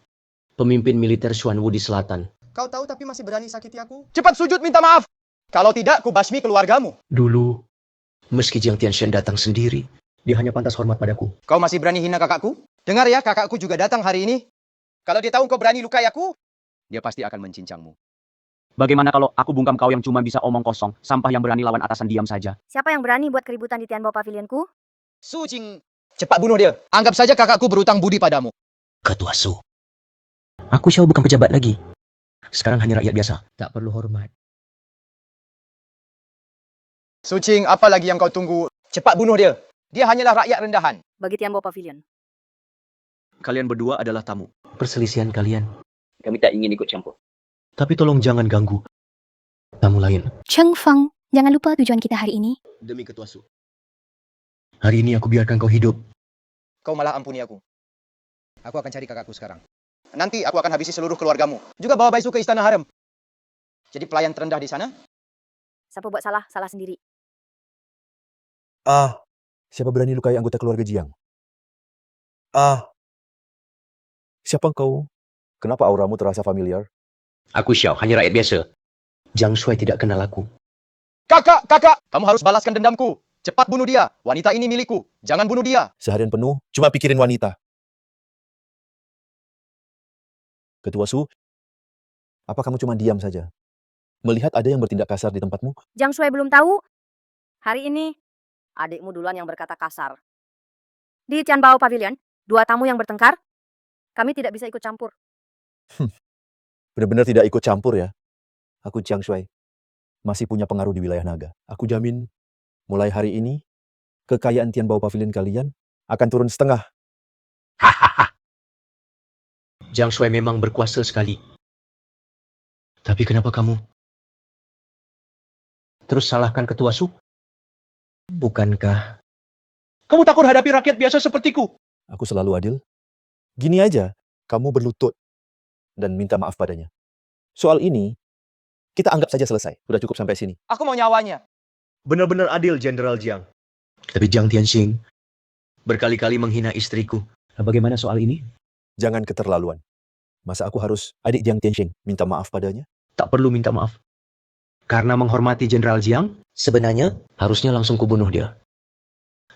pemimpin militer Xuanwu di selatan. Kau tahu tapi masih berani sakiti aku? Cepat sujud minta maaf. Kalau tidak, ku basmi keluargamu. Dulu, meski Jiang Tianshan datang sendiri, dia hanya pantas hormat padaku. Kau masih berani hina kakakku? Dengar ya, kakakku juga datang hari ini. Kalau dia tahu kau berani lukai aku, dia pasti akan mencincangmu. Bagaimana kalau aku bungkam kau yang cuma bisa omong kosong, sampah yang berani lawan atasan diam saja? Siapa yang berani buat keributan di Tianbao Pavilionku? Su Jing, cepat bunuh dia. Anggap saja kakakku berutang budi padamu. Ketua Su. Aku Xiao bukan pejabat lagi. Sekarang hanya rakyat biasa. Tak perlu hormat. Su Jing, apa lagi yang kau tunggu? Cepat bunuh dia. Dia hanyalah rakyat rendahan. Bagi Tianbao Pavilion. Kalian berdua adalah tamu. Perselisihan kalian. Kami tak ingin ikut campur. Tapi tolong jangan ganggu tamu lain. Cheng Feng, jangan lupa tujuan kita hari ini. Demi Ketua Su. Hari ini aku biarkan kau hidup. Kau malah ampuni aku. Aku akan cari kakakku sekarang. Nanti aku akan habisi seluruh keluargamu. Juga bawa Baisu ke istana harem. Jadi pelayan terendah di sana. Siapa buat salah, salah sendiri. Siapa berani lukai anggota keluarga Jiang? Siapa engkau? Kenapa auramu terasa familiar? Aku Xiao, hanya rakyat biasa. Jiang Shuai tidak kenal aku. Kakak, kakak, kamu harus balaskan dendamku. Cepat bunuh dia. Wanita ini milikku. Jangan bunuh dia. Seharian penuh, cuma pikirin wanita. Ketua Su, apa kamu cuma diam saja? Melihat ada yang bertindak kasar di tempatmu? Jiang Shuai belum tahu. Hari ini, adikmu duluan yang berkata kasar. Di Tianbao Pavilion, 2 tamu yang bertengkar. Kami tidak bisa ikut campur. Benar-benar tidak ikut campur ya. Aku Jiang Shuai. Masih punya pengaruh di wilayah naga. Aku jamin, mulai hari ini, kekayaan Tianbao Pavilion kalian akan turun setengah. Jiang Shuai memang berkuasa sekali. Tapi kenapa kamu terus salahkan Ketua Su? Bukankah kamu takut hadapi rakyat biasa sepertiku? Aku selalu adil. Gini aja, kamu berlutut dan minta maaf padanya. Soal ini, kita anggap saja selesai. Sudah cukup sampai sini. Aku mau nyawanya. Benar-benar adil, Jenderal Jiang. Tapi Jiang Tianxing berkali-kali menghina istriku. Bagaimana soal ini? Jangan keterlaluan. Masa aku harus adik Jiang Tianxing minta maaf padanya? Tak perlu minta maaf. Karena menghormati Jenderal Jiang, sebenarnya harusnya langsung kubunuh dia.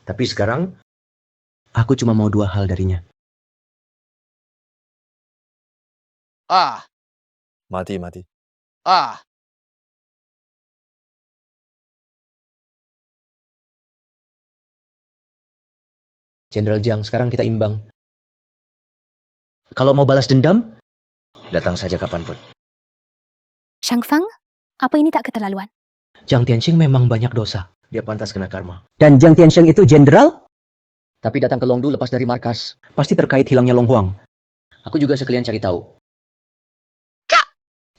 Tapi sekarang, aku cuma mau 2 hal darinya. Mati. Jenderal Jiang, sekarang kita imbang. Kalau mau balas dendam, datang saja kapanpun. Shang Fang, apa ini tak keterlaluan? Jiang Tianxing memang banyak dosa. Dia pantas kena karma. Dan Jiang Tianxing itu jenderal? Tapi datang ke Longdu lepas dari markas. Pasti terkait hilangnya Long Huang. Aku juga sekalian cari tahu.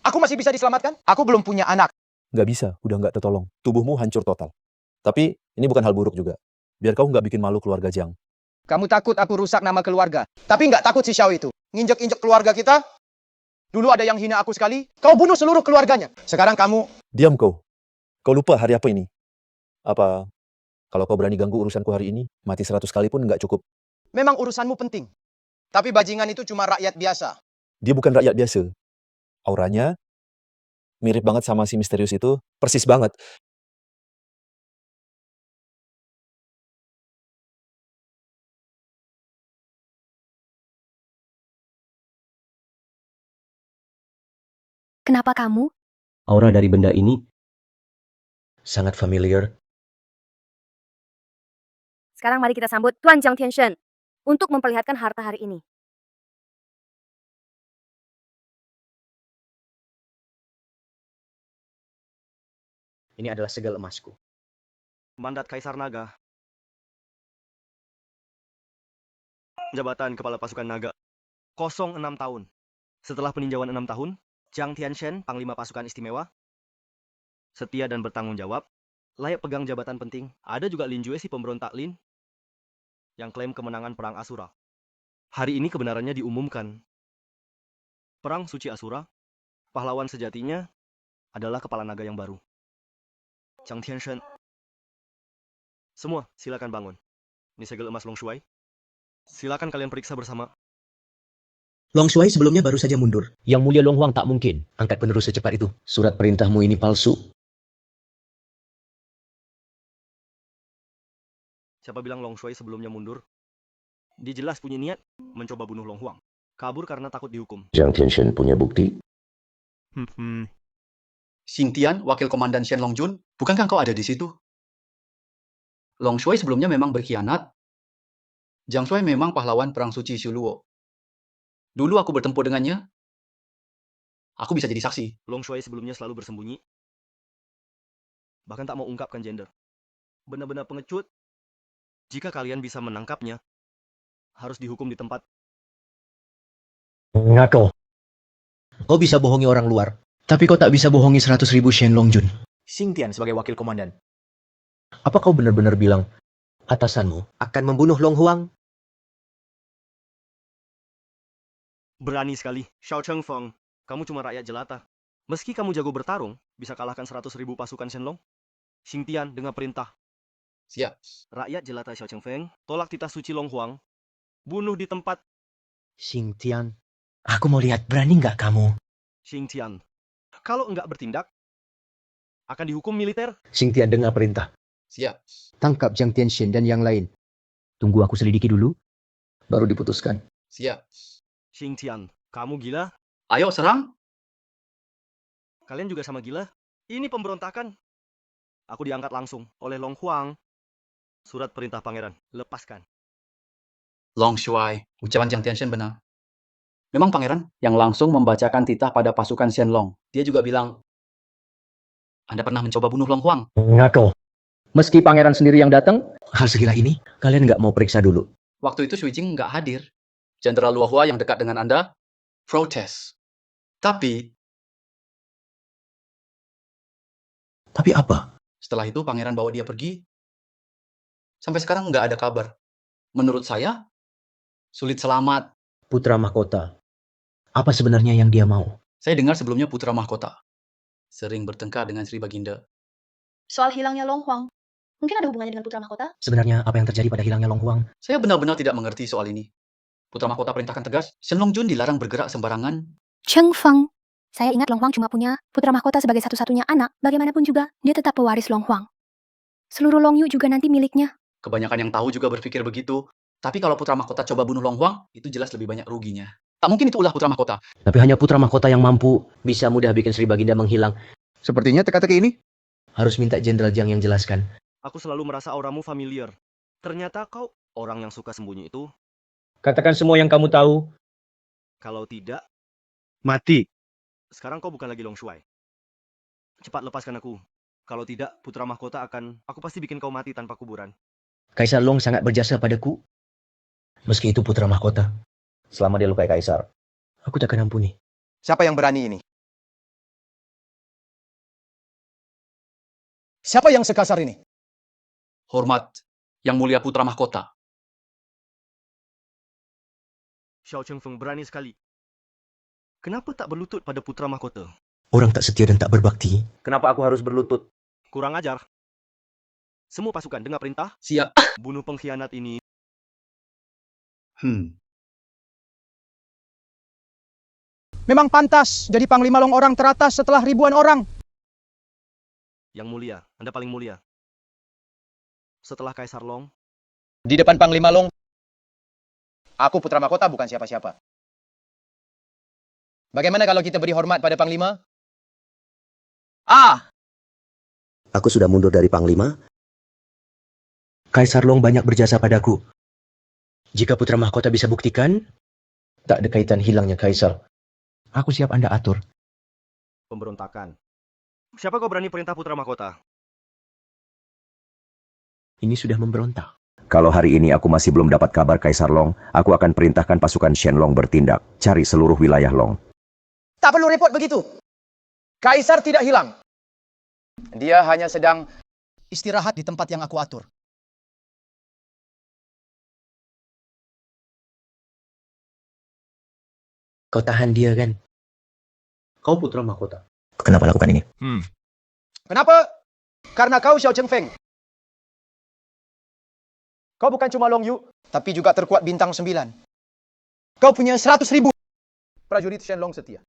Aku masih bisa diselamatkan? Aku belum punya anak. Nggak bisa, udah nggak tertolong. Tubuhmu hancur total. Tapi ini bukan hal buruk juga. Biar kau nggak bikin malu keluarga Jiang. Kamu takut aku rusak nama keluarga. Tapi nggak takut si Xiao itu. Nginjek-injek keluarga kita. Dulu ada yang hina aku sekali. Kau bunuh seluruh keluarganya. Sekarang kamu... Diam kau. Kau lupa hari apa ini? Apa, kalau kau berani ganggu urusanku hari ini, mati 100 kali pun nggak cukup. Memang urusanmu penting. Tapi bajingan itu cuma rakyat biasa. Dia bukan rakyat biasa. Auranya mirip banget sama si misterius itu, persis banget. Kenapa kamu? Aura dari benda ini sangat familiar. Sekarang mari kita sambut Tuan Jiang Tianshen untuk memperlihatkan harta hari ini. Ini adalah segel emasku. Mandat Kaisar Naga. Jabatan Kepala Pasukan Naga. 06 tahun. Setelah peninjauan 6 tahun, Jiang Tianshen, Panglima Pasukan Istimewa, setia dan bertanggung jawab, layak pegang jabatan penting. Ada juga Lin Jue, si pemberontak Lin, yang klaim kemenangan Perang Asura. Hari ini kebenarannya diumumkan. Perang Suci Asura, pahlawan sejatinya adalah Kepala Naga yang baru. Jiang Tianshen. Semua, silakan bangun. Ini segel emas Long Shuai. Silakan kalian periksa bersama. Long Shuai sebelumnya baru saja mundur. Yang Mulia Long Huang tak mungkin angkat penerus secepat itu. Surat perintahmu ini palsu. Siapa bilang Long Shuai sebelumnya mundur? Dia jelas punya niat mencoba bunuh Long Huang. Kabur karena takut dihukum. Jiang Tianshen punya bukti? Xing Tian, wakil komandan Shen Longjun, bukankah kau ada di situ? Long Shuai sebelumnya memang berkhianat. Jiang Shuai memang pahlawan perang suci Shuluo. Dulu aku bertempur dengannya. Aku bisa jadi saksi. Long Shuai sebelumnya selalu bersembunyi. Bahkan tak mau ungkapkan gender. Benar-benar pengecut. Jika kalian bisa menangkapnya, harus dihukum di tempat. Ngaco. Kau bisa bohongi orang luar, tapi kau tak bisa bohongi 100.000 Shen Longjun. Xing Tian sebagai wakil komandan. Apa kau benar-benar bilang atasanmu akan membunuh Long Huang? Berani sekali. Xiao Chengfeng, kamu cuma rakyat jelata. Meski kamu jago bertarung, bisa kalahkan 100.000 pasukan Shenlong. Xing Tian, dengar perintah. Siap. Rakyat jelata Xiao Chengfeng, tolak titah suci Long Huang. Bunuh di tempat. Xing Tian, aku mau lihat berani nggak kamu? Xing Tian, kalau enggak bertindak, akan dihukum militer. Xing Tian, dengar perintah. Siap. Tangkap Jiang Tianshen dan yang lain. Tunggu aku selidiki dulu, baru diputuskan. Siap. Xing Tian, kamu gila? Ayo serang. Kalian juga sama gila? Ini pemberontakan. Aku diangkat langsung oleh Long Huang. Surat perintah pangeran, lepaskan. Long Shuai, ucapan Jiang Tianshen benar. Memang pangeran yang langsung membacakan titah pada pasukan Shenlong. Dia juga bilang, Anda pernah mencoba bunuh Long Huang. Ngaco. Meski pangeran sendiri yang datang, hal segila ini kalian nggak mau periksa dulu. Waktu itu Shui Jing nggak hadir. Jenderal Luo Hua yang dekat dengan Anda protes. Tapi apa? Setelah itu pangeran bawa dia pergi. Sampai sekarang nggak ada kabar. Menurut saya, sulit selamat. Putra mahkota Apa sebenarnya yang dia mau? Saya dengar sebelumnya putra mahkota sering bertengkar dengan Sri Baginda. Soal hilangnya Long Huang, mungkin ada hubungannya dengan putra mahkota? Sebenarnya apa yang terjadi pada hilangnya Long Huang? Saya benar-benar tidak mengerti soal ini. Putra mahkota perintahkan tegas, Shen Longjun dilarang bergerak sembarangan. Cheng Feng. Saya ingat Long Huang cuma punya putra mahkota sebagai satu-satunya anak. Bagaimanapun juga, dia tetap pewaris Long Huang. Seluruh Long Yu juga nanti miliknya. Kebanyakan yang tahu juga berpikir begitu. Tapi kalau putra mahkota coba bunuh Long Huang, itu jelas lebih banyak ruginya. Tak mungkin itu ulah putra mahkota. Tapi hanya putra mahkota yang mampu bisa mudah bikin Sri Baginda menghilang. Sepertinya teka-teki ini. Harus minta Jenderal Jiang yang jelaskan. Aku selalu merasa auramu familiar. Ternyata kau orang yang suka sembunyi itu. Katakan semua yang kamu tahu. Kalau tidak, Mati. sekarang kau bukan lagi Long Shuai. Cepat lepaskan aku. Kalau tidak, putra mahkota aku pasti bikin kau mati tanpa kuburan. Kaisar Long sangat berjasa padaku. Meski itu putra mahkota. Selama dia lukai Kaisar, aku takkan ampuni. Siapa yang berani ini? Siapa yang sekasar ini? Hormat, yang mulia putra mahkota. Xiao Chengfeng berani sekali. Kenapa tak berlutut pada putra mahkota? Orang tak setia dan tak berbakti. Kenapa aku harus berlutut? Kurang ajar. Semua pasukan dengar perintah. Siap. Bunuh pengkhianat ini. Memang pantas jadi Panglima Long orang teratas setelah ribuan orang. Yang mulia, Anda paling mulia. Setelah Kaisar Long, Di depan Panglima Long, aku putra mahkota bukan siapa-siapa. Bagaimana kalau kita beri hormat pada Panglima? Aku sudah mundur dari Panglima. Kaisar Long banyak berjasa padaku. Jika putra mahkota bisa buktikan, tak ada kaitan hilangnya Kaisar. Aku siap Anda atur. pemberontakan. Siapa kau berani perintah putra mahkota? Ini sudah memberontak. Kalau hari ini aku masih belum dapat kabar Kaisar Long, aku akan perintahkan pasukan Shenlong bertindak, cari seluruh wilayah Long. Tak perlu repot begitu. Kaisar tidak hilang. Dia hanya sedang istirahat di tempat yang aku atur. Kau tahan dia kan? Kau putra mahkota. Kenapa lakukan ini? Kenapa? Karena kau Xiao Chengfeng. Kau bukan cuma Long Yu, tapi juga terkuat bintang 9. Kau punya 100.000 prajurit Shenlong setia.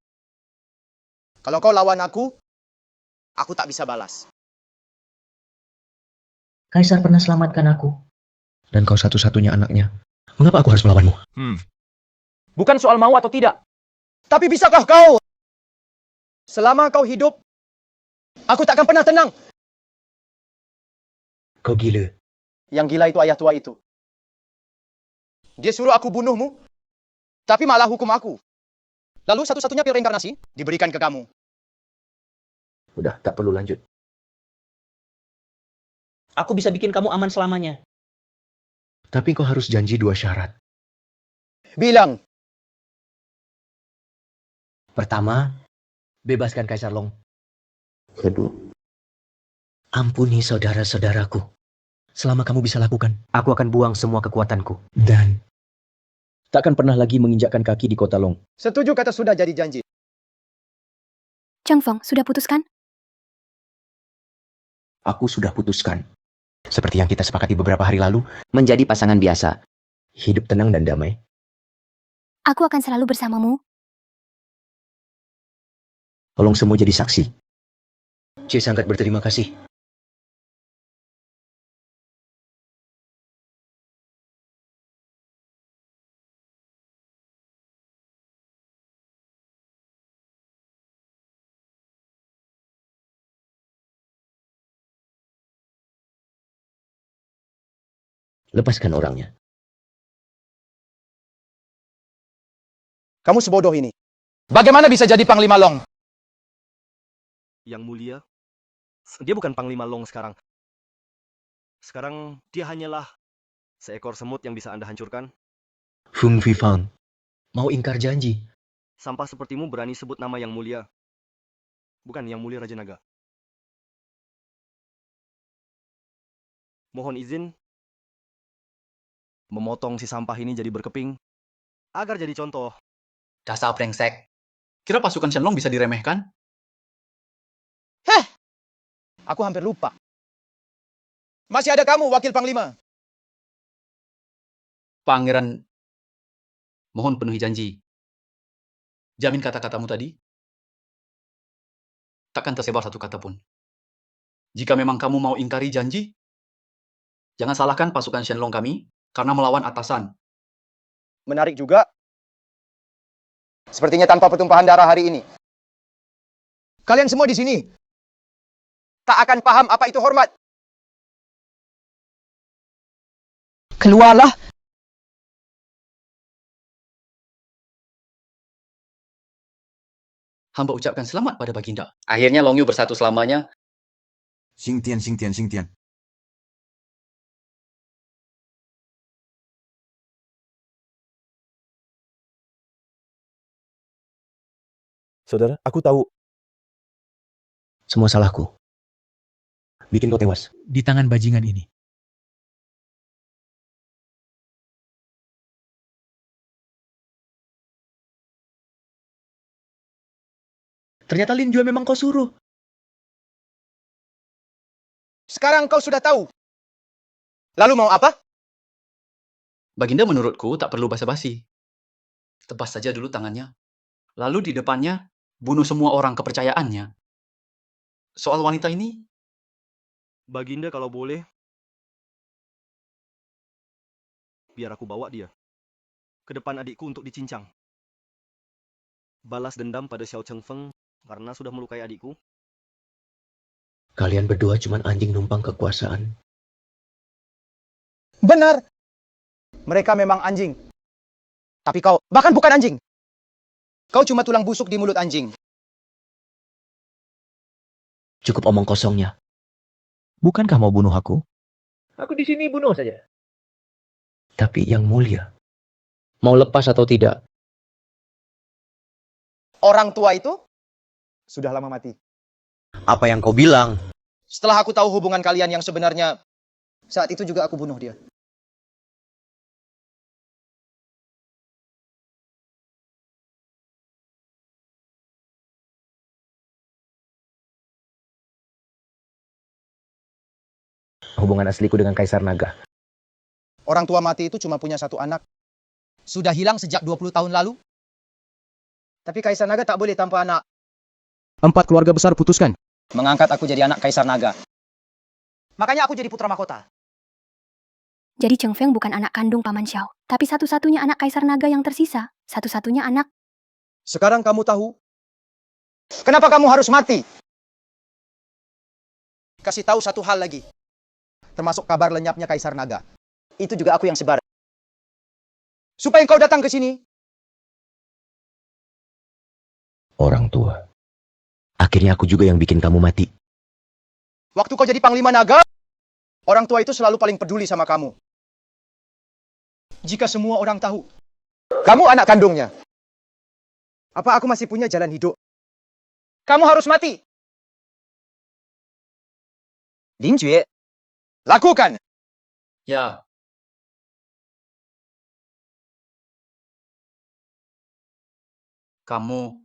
Kalau kau lawan aku tak bisa balas. Kaisar pernah selamatkan aku. Dan kau satu-satunya anaknya. Mengapa aku harus melawanmu? Bukan soal mau atau tidak. Tapi bisakah kau? Selama kau hidup, aku takkan pernah tenang. Kau gila. Yang gila itu ayah tua itu. Dia suruh aku bunuhmu, tapi malah hukum aku. Lalu satu-satunya pil reinkarnasi diberikan ke kamu. Udah, tak perlu lanjut. Aku bisa bikin kamu aman selamanya. Tapi kau harus janji 2 syarat. Bilang. Pertama, bebaskan Kaisar Long. Kedua, ampuni saudara-saudaraku. Selama kamu bisa lakukan, aku akan buang semua kekuatanku. Dan takkan pernah lagi menginjakkan kaki di kota Long. Setuju kata sudah jadi janji. Cheng Feng, sudah putuskan? Aku sudah putuskan. Seperti yang kita sepakati beberapa hari lalu, menjadi pasangan biasa. Hidup tenang dan damai. Aku akan selalu bersamamu. Tolong semua jadi saksi. Cie sangat berterima kasih. Lepaskan orangnya. Kamu sebodoh ini. Bagaimana bisa jadi Panglima Long? Yang mulia, dia bukan Panglima Long sekarang. Sekarang dia hanyalah seekor semut yang bisa Anda hancurkan. Fung Fifang, mau ingkar janji. Sampah sepertimu berani sebut nama yang mulia. Bukan yang mulia Raja Naga. Mohon izin memotong si sampah ini jadi berkeping agar jadi contoh Dasar brengsek. Kira pasukan Shenlong bisa diremehkan? Aku hampir lupa. Masih ada kamu, Wakil Panglima. Pangeran, mohon penuhi janji. Jamin kata-katamu tadi? Takkan tersebar satu kata pun. Jika memang kamu mau ingkari janji, jangan salahkan pasukan Shenlong kami karena melawan atasan. Menarik juga. Sepertinya tanpa pertumpahan darah hari ini. Kalian semua di sini tak akan paham apa itu hormat. Keluarlah. Hamba ucapkan selamat pada Baginda. Akhirnya Long Yu bersatu selamanya. Xingtian, Xingtian, Xingtian. Saudara, aku tahu. Semua salahku. Bikin kau tewas. Di tangan bajingan ini. Ternyata Lin Jue memang kau suruh. Sekarang kau sudah tahu. Lalu mau apa? Baginda menurutku tak perlu basa-basi. Tebas saja dulu tangannya. Lalu di depannya, bunuh semua orang kepercayaannya. Soal wanita ini, Baginda kalau boleh, biar aku bawa dia ke depan adikku untuk dicincang. Balas dendam pada Xiao Chengfeng karena sudah melukai adikku. Kalian berdua cuman anjing numpang kekuasaan. Benar. Mereka memang anjing. Tapi kau bahkan bukan anjing. Kau cuma tulang busuk di mulut anjing. Cukup omong kosongnya. Bukankah mau bunuh aku? Aku di sini bunuh saja. Tapi yang mulia. Mau lepas atau tidak? Orang tua itu sudah lama mati. Apa yang kau bilang? Setelah aku tahu hubungan kalian yang sebenarnya, saat itu juga aku bunuh dia. Hubungan asliku dengan Kaisar Naga. Orang tua mati itu cuma punya satu anak. Sudah hilang sejak 20 tahun lalu. Tapi Kaisar Naga tak boleh tanpa anak. 4 keluarga besar putuskan mengangkat aku jadi anak Kaisar Naga. Makanya aku jadi putra mahkota. Jadi Cheng Feng bukan anak kandung Paman Xiao, tapi satu-satunya anak Kaisar Naga yang tersisa. Satu-satunya anak. Sekarang kamu tahu kenapa kamu harus mati. Kasih tahu satu hal lagi. Termasuk kabar lenyapnya Kaisar Naga. Itu juga aku yang sebar. Supaya engkau datang ke sini. Orang tua. Akhirnya aku juga yang bikin kamu mati. Waktu kau jadi Panglima Naga, orang tua itu selalu paling peduli sama kamu. Jika semua orang tahu, kamu anak kandungnya. Apa aku masih punya jalan hidup? Kamu harus mati. Lin Jue, lakukan. ya, kamu,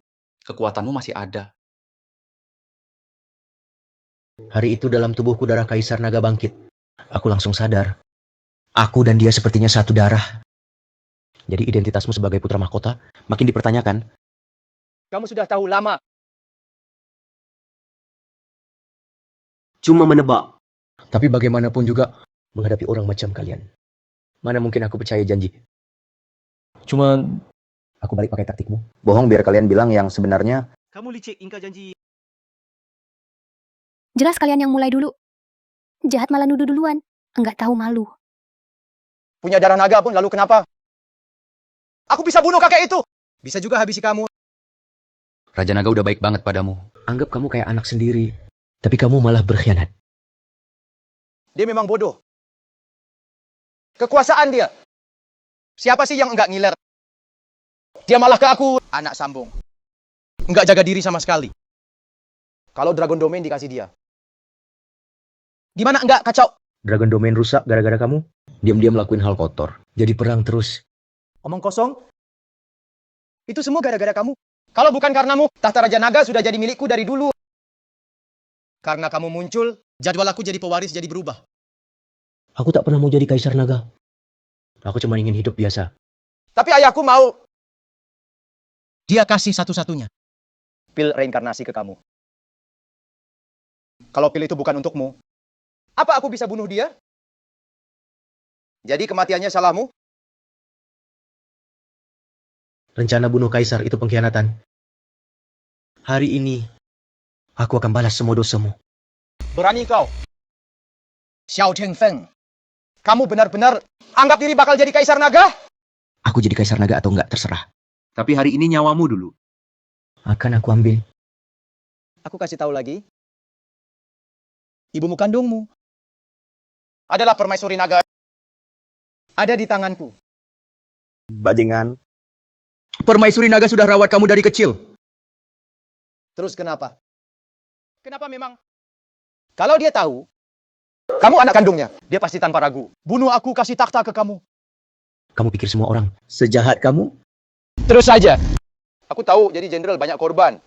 kekuatanmu masih ada. Hari itu dalam tubuhku darah Kaisar Naga bangkit. Aku langsung sadar. Aku dan dia sepertinya satu darah. Jadi identitasmu sebagai putra mahkota makin dipertanyakan. Kamu sudah tahu lama. Cuma menebak. Tapi bagaimanapun juga menghadapi orang macam kalian. Mana mungkin aku percaya janji. Cuma aku balik pakai taktikmu. Bohong biar kalian bilang yang sebenarnya. Kamu licik, ingkar janji. Jelas kalian yang mulai dulu. Jahat malah nuduh duluan. Enggak tahu malu. Punya darah naga pun lalu kenapa? Aku bisa bunuh kakek itu. Bisa juga habisi kamu. Raja Naga udah baik banget padamu. Anggap kamu kayak anak sendiri. Tapi kamu malah berkhianat. Dia memang bodoh. Kekuasaan dia. Siapa sih yang enggak ngiler? Dia malah ke aku, anak sambung. Enggak jaga diri sama sekali. Kalau Dragon Domain dikasih dia. Gimana enggak kacau? Dragon Domain rusak gara-gara kamu. Diam-diam lakuin hal kotor. Jadi perang terus. Omong kosong. Itu semua gara-gara kamu. Kalau bukan karenamu, tahta Raja Naga sudah jadi milikku dari dulu. Karena kamu muncul, jadwal aku jadi pewaris jadi berubah. Aku tak pernah mau jadi Kaisar Naga. Aku cuma ingin hidup biasa. Tapi ayahku mau. Dia kasih satu-satunya. Pil reinkarnasi ke kamu. Kalau pil itu bukan untukmu, apa aku bisa bunuh dia? Jadi kematiannya salahmu? Rencana bunuh Kaisar itu pengkhianatan. Hari ini, aku akan balas semua dosamu. Berani kau? Xiao Chengfeng, kamu benar-benar anggap diri bakal jadi Kaisar Naga? Aku jadi Kaisar Naga atau enggak, terserah. Tapi hari ini nyawamu dulu. Akan aku ambil. Aku kasih tahu lagi. Ibumu kandungmu adalah permaisuri naga. Ada di tanganku. Bajingan. Permaisuri naga sudah rawat kamu dari kecil. Terus kenapa? Kenapa memang? Kalau dia tahu, kamu anak kandungnya, dia pasti tanpa ragu. Bunuh aku, kasih takhta ke kamu. Kamu pikir semua orang sejahat kamu? Terus saja. Aku tahu jadi jenderal banyak korban.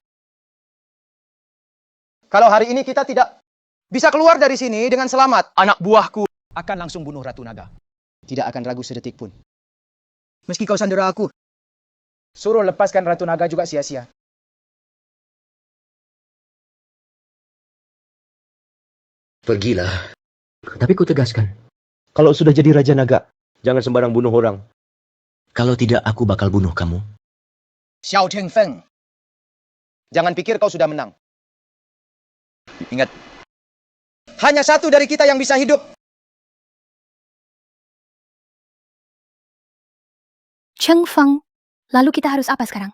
Kalau hari ini kita tidak bisa keluar dari sini dengan selamat, anak buahku akan langsung bunuh Ratu Naga. Tidak akan ragu sedetik pun. Meski kau sandera aku, suruh lepaskan Ratu Naga juga sia-sia. Pergilah. Tapi ku tegaskan, kalau sudah jadi Raja Naga, jangan sembarang bunuh orang. Kalau tidak, aku bakal bunuh kamu. Xiao Chengfeng, jangan pikir kau sudah menang. Ingat, hanya satu dari kita yang bisa hidup. Cheng Feng, lalu kita harus apa sekarang?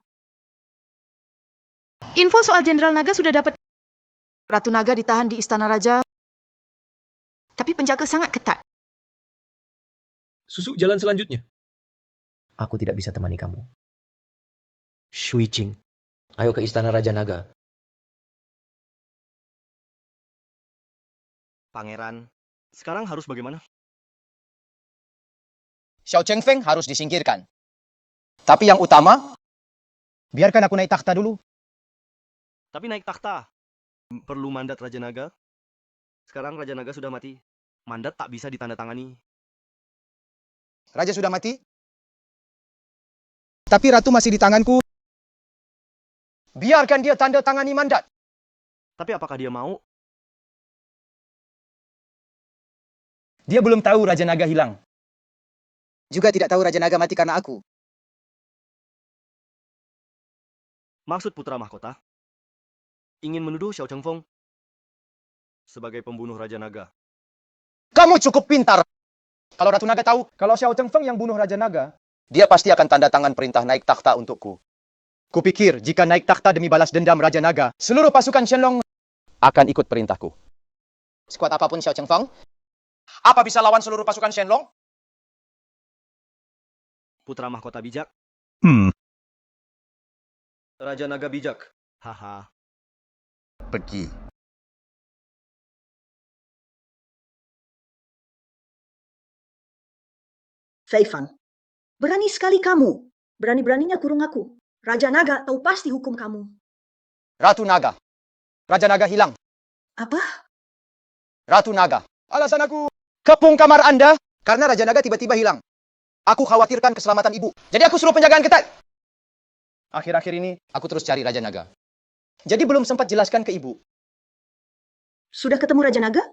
Info soal Jenderal Naga sudah dapat. Ratu Naga ditahan di Istana Raja. Tapi penjaga sangat ketat. Susuk jalan selanjutnya. Aku tidak bisa temani kamu. Shui Jing, ayo ke Istana Raja Naga. Pangeran, sekarang harus bagaimana? Xiao Chengfeng harus disingkirkan. Tapi yang utama, biarkan aku naik takhta dulu. Tapi naik takhta, perlu mandat Raja Naga. Sekarang Raja Naga sudah mati. Mandat tak bisa ditandatangani. Raja sudah mati. Tapi Ratu masih di tanganku. Biarkan dia tanda tangani mandat. Tapi apakah dia mau? Dia belum tahu Raja Naga hilang. Juga tidak tahu Raja Naga mati karena aku. Maksud putra mahkota ingin menuduh Xiao Chengfeng sebagai pembunuh Raja Naga. Kamu cukup pintar. Kalau Ratu Naga tahu kalau Xiao Chengfeng yang bunuh Raja Naga, dia pasti akan tanda tangan perintah naik takhta untukku. Kupikir jika naik takhta demi balas dendam Raja Naga, seluruh pasukan Shenlong akan ikut perintahku. Sekuat apapun Xiao Chengfeng, apa bisa lawan seluruh pasukan Shenlong? Putra mahkota bijak. Raja Naga bijak. Haha. Pergi. Feifang, berani sekali kamu. Berani-beraninya kurung aku. Raja Naga tahu pasti hukum kamu. Ratu Naga. Raja Naga hilang. Apa? Ratu Naga. Alasan aku kepung kamar Anda karena Raja Naga tiba-tiba hilang. Aku khawatirkan keselamatan ibu. Jadi aku suruh penjagaan ketat. Akhir-akhir ini aku terus cari Raja Naga. Jadi belum sempat jelaskan ke ibu. Sudah ketemu Raja Naga?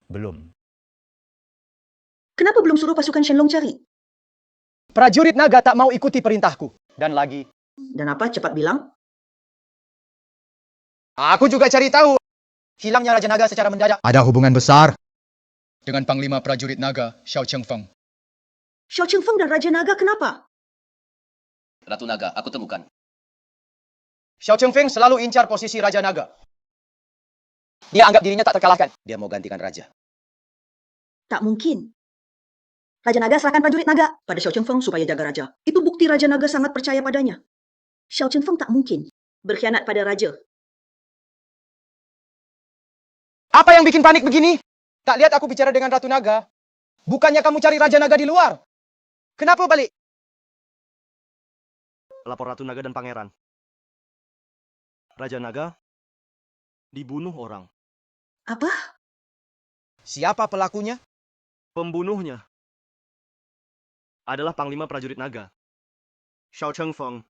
Belum. Kenapa belum suruh pasukan Shenlong cari? Prajurit naga tak mau ikuti perintahku. Dan lagi. Dan apa? Cepat bilang. Aku juga cari tahu. Hilangnya Raja Naga secara mendadak ada hubungan besar dengan Panglima Prajurit Naga, Xiao Chengfeng. Xiao Chengfeng dan Raja Naga kenapa? Ratu Naga, aku temukan. Xiao Chengfeng selalu incar posisi Raja Naga. Dia anggap dirinya tak terkalahkan. Dia mau gantikan Raja. Tak mungkin. Raja Naga serahkan prajurit naga pada Xiao Chengfeng supaya jaga raja. Itu bukti Raja Naga sangat percaya padanya. Xiao Chengfeng tak mungkin berkhianat pada raja. Apa yang bikin panik begini? Tak lihat aku bicara dengan Ratu Naga. Bukannya kamu cari Raja Naga di luar. Kenapa balik? Lapor Ratu Naga dan Pangeran. Raja Naga dibunuh orang. Apa? Siapa pelakunya? Pembunuhnya adalah Panglima Prajurit Naga, Xiao Chengfeng.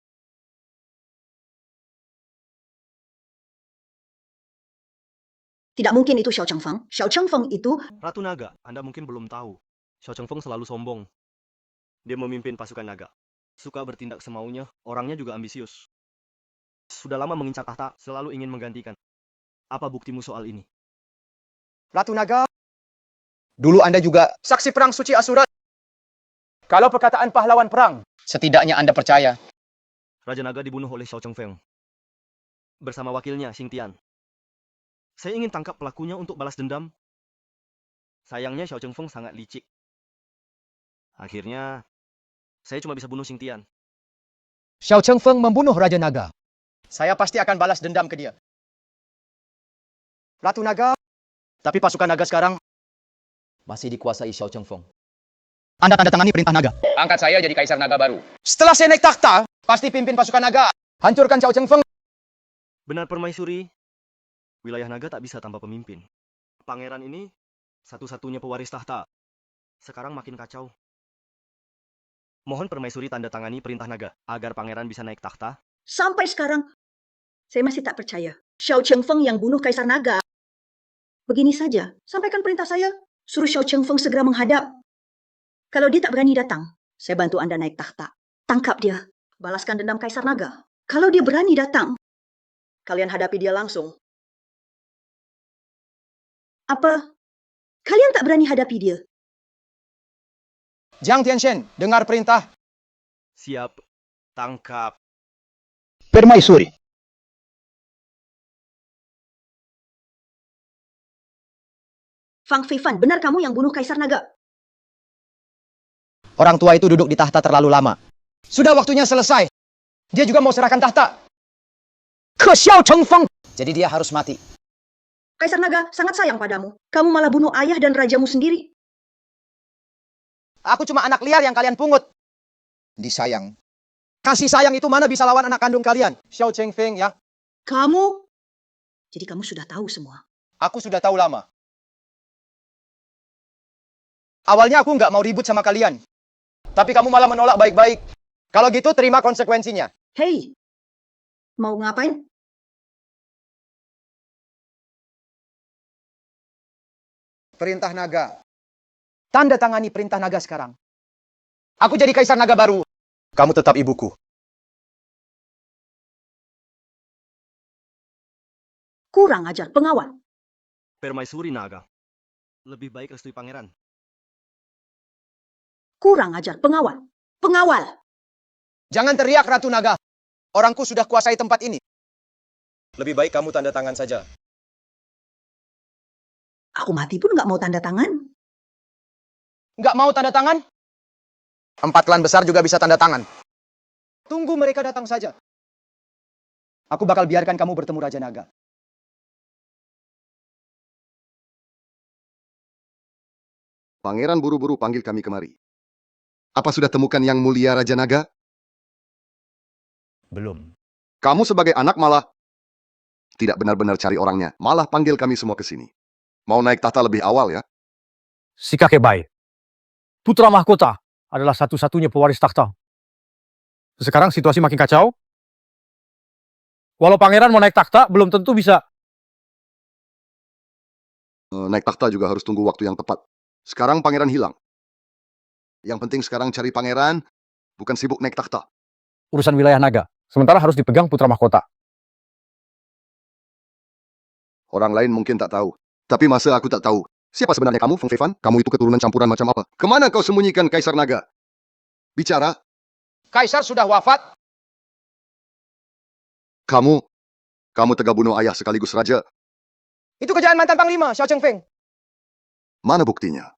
Tidak mungkin itu Xiao Chengfeng. Xiao Chengfeng itu... Ratu Naga, Anda mungkin belum tahu. Xiao Chengfeng selalu sombong. Dia memimpin pasukan naga. Suka bertindak semaunya, orangnya juga ambisius. Sudah lama mengincar tahta, selalu ingin menggantikan. Apa buktimu soal ini? Ratu Naga, dulu Anda juga saksi perang suci Asura. Kalau perkataan pahlawan perang, setidaknya Anda percaya. Raja Naga dibunuh oleh Xiao Chengfeng bersama wakilnya, Xing Tian. Saya ingin tangkap pelakunya untuk balas dendam. Sayangnya Xiao Chengfeng sangat licik. Akhirnya, saya cuma bisa bunuh Xing Tian. Xiao Chengfeng membunuh Raja Naga. Saya pasti akan balas dendam ke dia. Ratu Naga, tapi pasukan naga sekarang Masih dikuasai Xiao Chengfeng. Anda tanda tangani perintah naga. Angkat saya jadi kaisar naga baru. Setelah saya naik takhta, pasti pimpin pasukan naga. Hancurkan Xiao Chengfeng. Benar Permaisuri, wilayah naga tak bisa tanpa pemimpin. Pangeran ini satu-satunya pewaris tahta. Sekarang makin kacau. Mohon Permaisuri tanda tangani perintah naga agar pangeran bisa naik takhta. Sampai sekarang, saya masih tak percaya. Xiao Chengfeng yang bunuh Kaisar Naga. Begini saja, sampaikan perintah saya. Suruh Xiao Chengfeng segera menghadap. Kalau dia tak berani datang, saya bantu Anda naik takhta. Tangkap dia. Balaskan dendam Kaisar Naga. Kalau dia berani datang, kalian hadapi dia langsung. Apa? Kalian tak berani hadapi dia? Jiang Tianxian, dengar perintah. Siap. Tangkap. Permaisuri. Fang Feifan, benar kamu yang bunuh Kaisar Naga? Orang tua itu duduk di tahta terlalu lama. Sudah waktunya selesai. Dia juga mau serahkan tahta ke Xiao Chengfeng. Jadi dia harus mati. Kaisar Naga sangat sayang padamu. Kamu malah bunuh ayah dan rajamu sendiri. Aku cuma anak liar yang kalian pungut. Disayang. Kasih sayang itu mana bisa lawan anak kandung kalian? Xiao Chengfeng ya. Kamu? Jadi kamu sudah tahu semua. Aku sudah tahu lama. Awalnya aku nggak mau ribut sama kalian. Tapi kamu malah menolak baik-baik. Kalau gitu terima konsekuensinya. Hei, mau ngapain? Perintah naga. Tanda tangani perintah naga sekarang. Aku jadi kaisar naga baru. Kamu tetap ibuku. Kurang ajar, pengawal. Permaisuri Naga. Lebih baik restui pangeran. Kurang ajar, pengawal. Pengawal. Jangan teriak Ratu Naga. Orangku sudah kuasai tempat ini. Lebih baik kamu tanda tangan saja. Aku mati pun nggak mau tanda tangan. Nggak mau tanda tangan? 4 klan besar juga bisa tanda tangan. Tunggu mereka datang saja. Aku bakal biarkan kamu bertemu Raja Naga. Pangeran buru-buru panggil kami kemari. Apa sudah temukan yang mulia Raja Naga? Belum. Kamu sebagai anak malah tidak benar-benar cari orangnya. Malah panggil kami semua ke sini. Mau naik tahta lebih awal ya? Si kakek baik. Putra mahkota adalah satu-satunya pewaris takhta. Sekarang situasi makin kacau. Walau pangeran mau naik takhta, belum tentu bisa. Naik tahta juga harus tunggu waktu yang tepat. Sekarang pangeran hilang. Yang penting sekarang cari pangeran, bukan sibuk naik tahta. Urusan wilayah naga. Sementara harus dipegang putra mahkota. Orang lain mungkin tak tahu. Tapi masa aku tak tahu? Siapa sebenarnya kamu, Feng Feifan? Kamu itu keturunan campuran macam apa? Kemana kau sembunyikan Kaisar Naga? Bicara. Kaisar sudah wafat. Kamu tega bunuh ayah sekaligus raja. Itu kerjaan mantan Panglima, Xiao Chengfeng. Mana buktinya?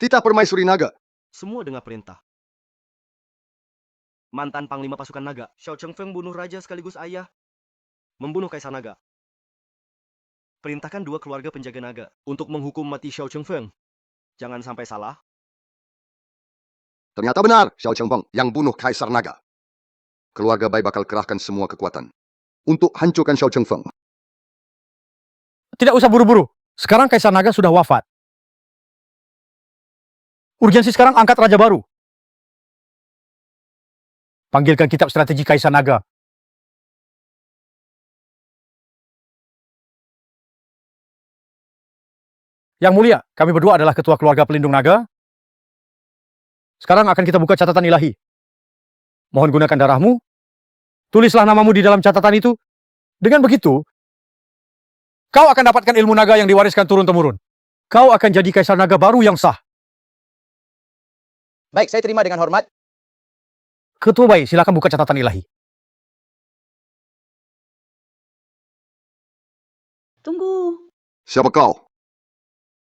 Titah Permaisuri Naga. Semua dengar perintah. Mantan Panglima Pasukan Naga, Xiao Chengfeng bunuh raja sekaligus ayah. Membunuh Kaisar Naga. Perintahkan 2 keluarga penjaga naga untuk menghukum mati Xiao Chengfeng. Jangan sampai salah. Ternyata benar, Xiao Chengfeng yang bunuh Kaisar Naga. Keluarga Bai bakal kerahkan semua kekuatan untuk hancurkan Xiao Chengfeng. Tidak usah buru-buru. Sekarang Kaisar Naga sudah wafat. Urgensi sekarang angkat raja baru. Panggilkan kitab strategi Kaisar Naga. Yang mulia, kami berdua adalah ketua keluarga pelindung naga. Sekarang akan kita buka catatan ilahi. Mohon gunakan darahmu. Tulislah namamu di dalam catatan itu. Dengan begitu, kau akan dapatkan ilmu naga yang diwariskan turun-temurun. Kau akan jadi Kaisar Naga baru yang sah. Baik, saya terima dengan hormat. Ketua Bai, silakan buka catatan ilahi. Tunggu. Siapa kau?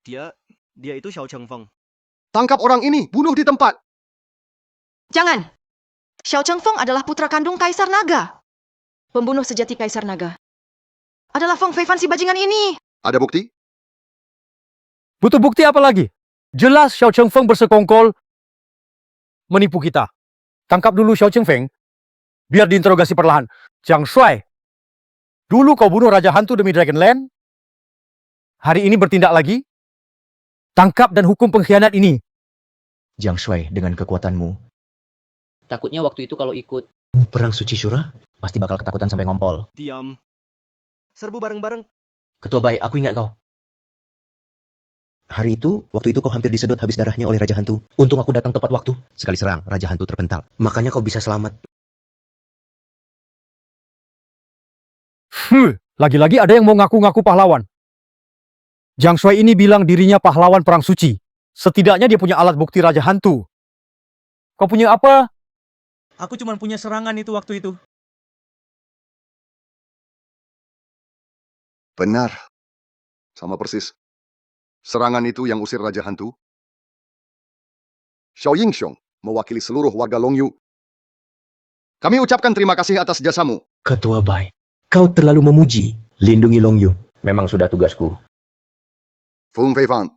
Dia itu Xiao Chengfeng. Tangkap orang ini, bunuh di tempat. Jangan. Xiao Chengfeng adalah putra kandung Kaisar Naga. Pembunuh sejati Kaisar Naga adalah Feng Feifan si bajingan ini. Ada bukti? Butuh bukti apa lagi? Jelas Xiao Chengfeng bersekongkol menipu kita. Tangkap dulu Xiao Chengfeng, biar diinterogasi perlahan. Jiang Shuai, dulu kau bunuh Raja Hantu demi Dragonland. Hari ini bertindak lagi. Tangkap dan hukum pengkhianat ini. Jiang Shuai, dengan kekuatanmu, Takutnya waktu itu kalau ikut perang suci Syura, pasti bakal ketakutan sampai ngompol. Diam. Serbu bareng-bareng. Ketua Bai, aku ingat kau. Waktu itu kau hampir disedot habis darahnya oleh Raja Hantu. Untung aku datang tepat waktu. Sekali serang, Raja Hantu terpental. Makanya kau bisa selamat. Lagi-lagi ada yang mau ngaku-ngaku pahlawan. Jiang Shuai ini bilang dirinya pahlawan perang suci. Setidaknya dia punya alat bukti Raja Hantu. Kau punya apa? Aku cuma punya serangan itu waktu itu. Benar. Sama persis. Serangan itu yang usir Raja Hantu. Xiao Yingxiong mewakili seluruh warga Longyu. Kami ucapkan terima kasih atas jasamu. Ketua Bai, kau terlalu memuji. Lindungi Longyu. Memang sudah tugasku. Feng Feifan,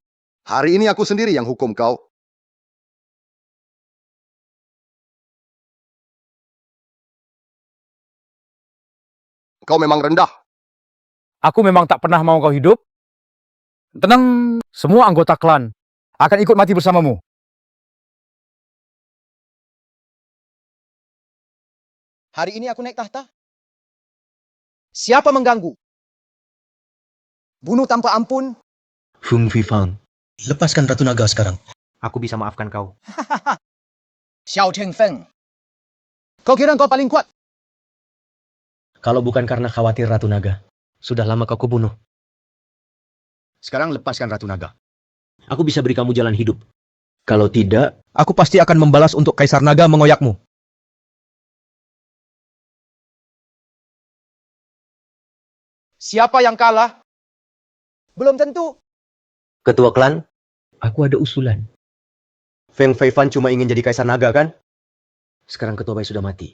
hari ini aku sendiri yang hukum kau. Kau memang rendah. Aku memang tak pernah mau kau hidup. Tenang, semua anggota klan akan ikut mati bersamamu. Hari ini aku naik tahta. Siapa mengganggu? Bunuh tanpa ampun. Feng Feifan, lepaskan Ratu Naga sekarang. Aku bisa maafkan kau. Xiao Chengfeng. Kau kira kau paling kuat? Kalau bukan karena khawatir Ratu Naga, sudah lama kau kubunuh. Sekarang lepaskan Ratu Naga. Aku bisa beri kamu jalan hidup. Kalau tidak, aku pasti akan membalas untuk Kaisar Naga mengoyakmu. Siapa yang kalah? Belum tentu. Ketua klan, aku ada usulan. Feng Feifan cuma ingin jadi Kaisar Naga, kan? Sekarang Ketua Bai sudah mati.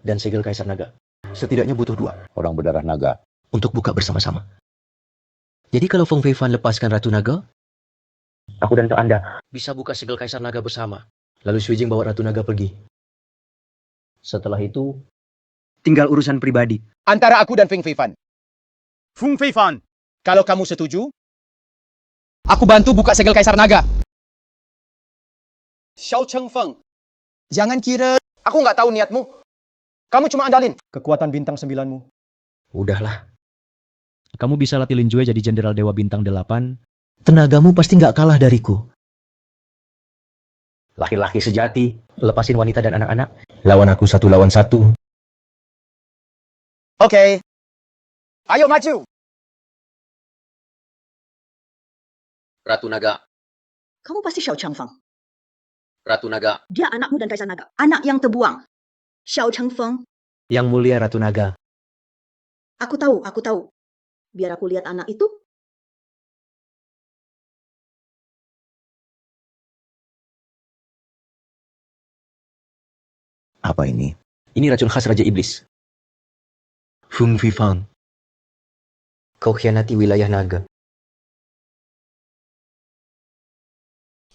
Dan segel Kaisar Naga. Setidaknya butuh 2 orang berdarah naga untuk buka bersama-sama. Jadi kalau Feng Feifan lepaskan Ratu Naga, aku dan Anda bisa buka segel Kaisar Naga bersama. Lalu Xue Jing bawa Ratu Naga pergi. Setelah itu, tinggal urusan pribadi. Antara aku dan Feng Feifan. Feng Feifan. Kalau kamu setuju, aku bantu buka segel Kaisar Naga. Xiao Chengfeng, jangan kira aku nggak tahu niatmu. Kamu cuma andalin kekuatan bintang 9-mu. udahlah. Kamu bisa latih Lin Jue jadi Jenderal Dewa Bintang 8. Tenagamu pasti nggak kalah dariku. Laki-laki sejati, lepasin wanita dan anak-anak. Lawan aku 1 lawan 1. Oke. Ayo maju. Ratu Naga, Kamu pasti Xiao Chengfeng. Ratu Naga. Dia anakmu dan Kaisar Naga. Anak yang terbuang. Xiao Chengfeng. Yang mulia Ratu Naga. Aku tahu. Biar aku lihat anak itu. Apa ini? Ini racun khas Raja Iblis. Feng Feifan, kau khianati wilayah naga.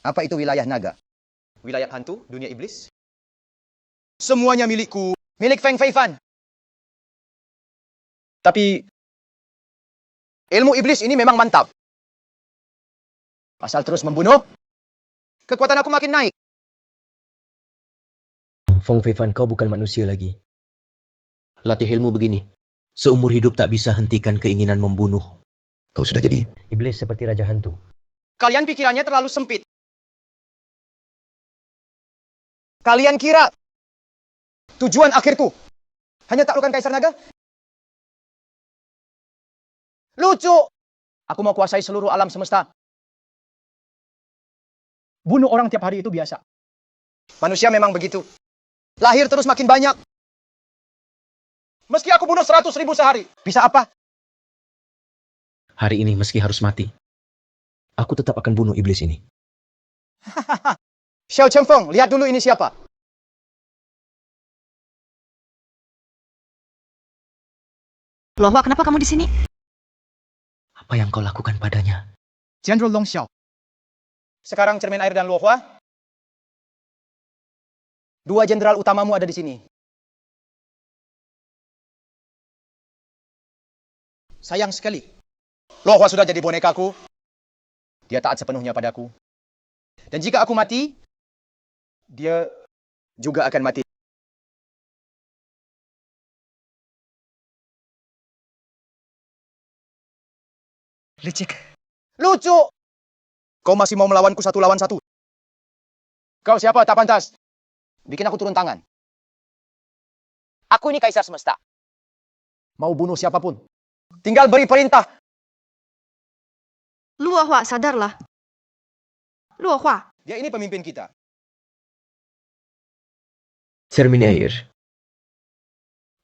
Apa itu wilayah naga? wilayah hantu, dunia iblis. Semuanya milikku, milik Feng Feifan. Tapi ilmu iblis ini memang mantap. Asal terus membunuh, kekuatan aku makin naik. Feng Feifan, kau bukan manusia lagi. Latih ilmu begini. Seumur hidup tak bisa hentikan keinginan membunuh. Kau sudah jadi Iblis seperti raja hantu. Kalian pikirannya terlalu sempit. Kalian kira tujuan akhirku hanya taklukkan Kaisar Naga? Lucu! Aku mau kuasai seluruh alam semesta. Bunuh orang tiap hari itu biasa. Manusia memang begitu. Lahir terus makin banyak. Meski aku bunuh 100.000 sehari, bisa apa? Hari ini meski harus mati, aku tetap akan bunuh iblis ini. Xiao Chengfeng, lihat dulu ini siapa. Luohua, kenapa kamu di sini? Apa yang kau lakukan padanya? Jenderal Long Xiao. Sekarang cermin air dan Luohua. Dua jenderal utamamu ada di sini. Sayang sekali. Luohua sudah jadi bonekaku. Dia taat sepenuhnya padaku. Dan jika aku mati, dia juga akan mati. Licik. Lucu! Kau masih mau melawanku 1 lawan 1? Kau siapa? Tak pantas. Bikin aku turun tangan. Aku ini kaisar semesta. Mau bunuh siapapun. Tinggal beri perintah. Luohua, sadarlah. Luohua. Dia ini pemimpin kita. Cermin air.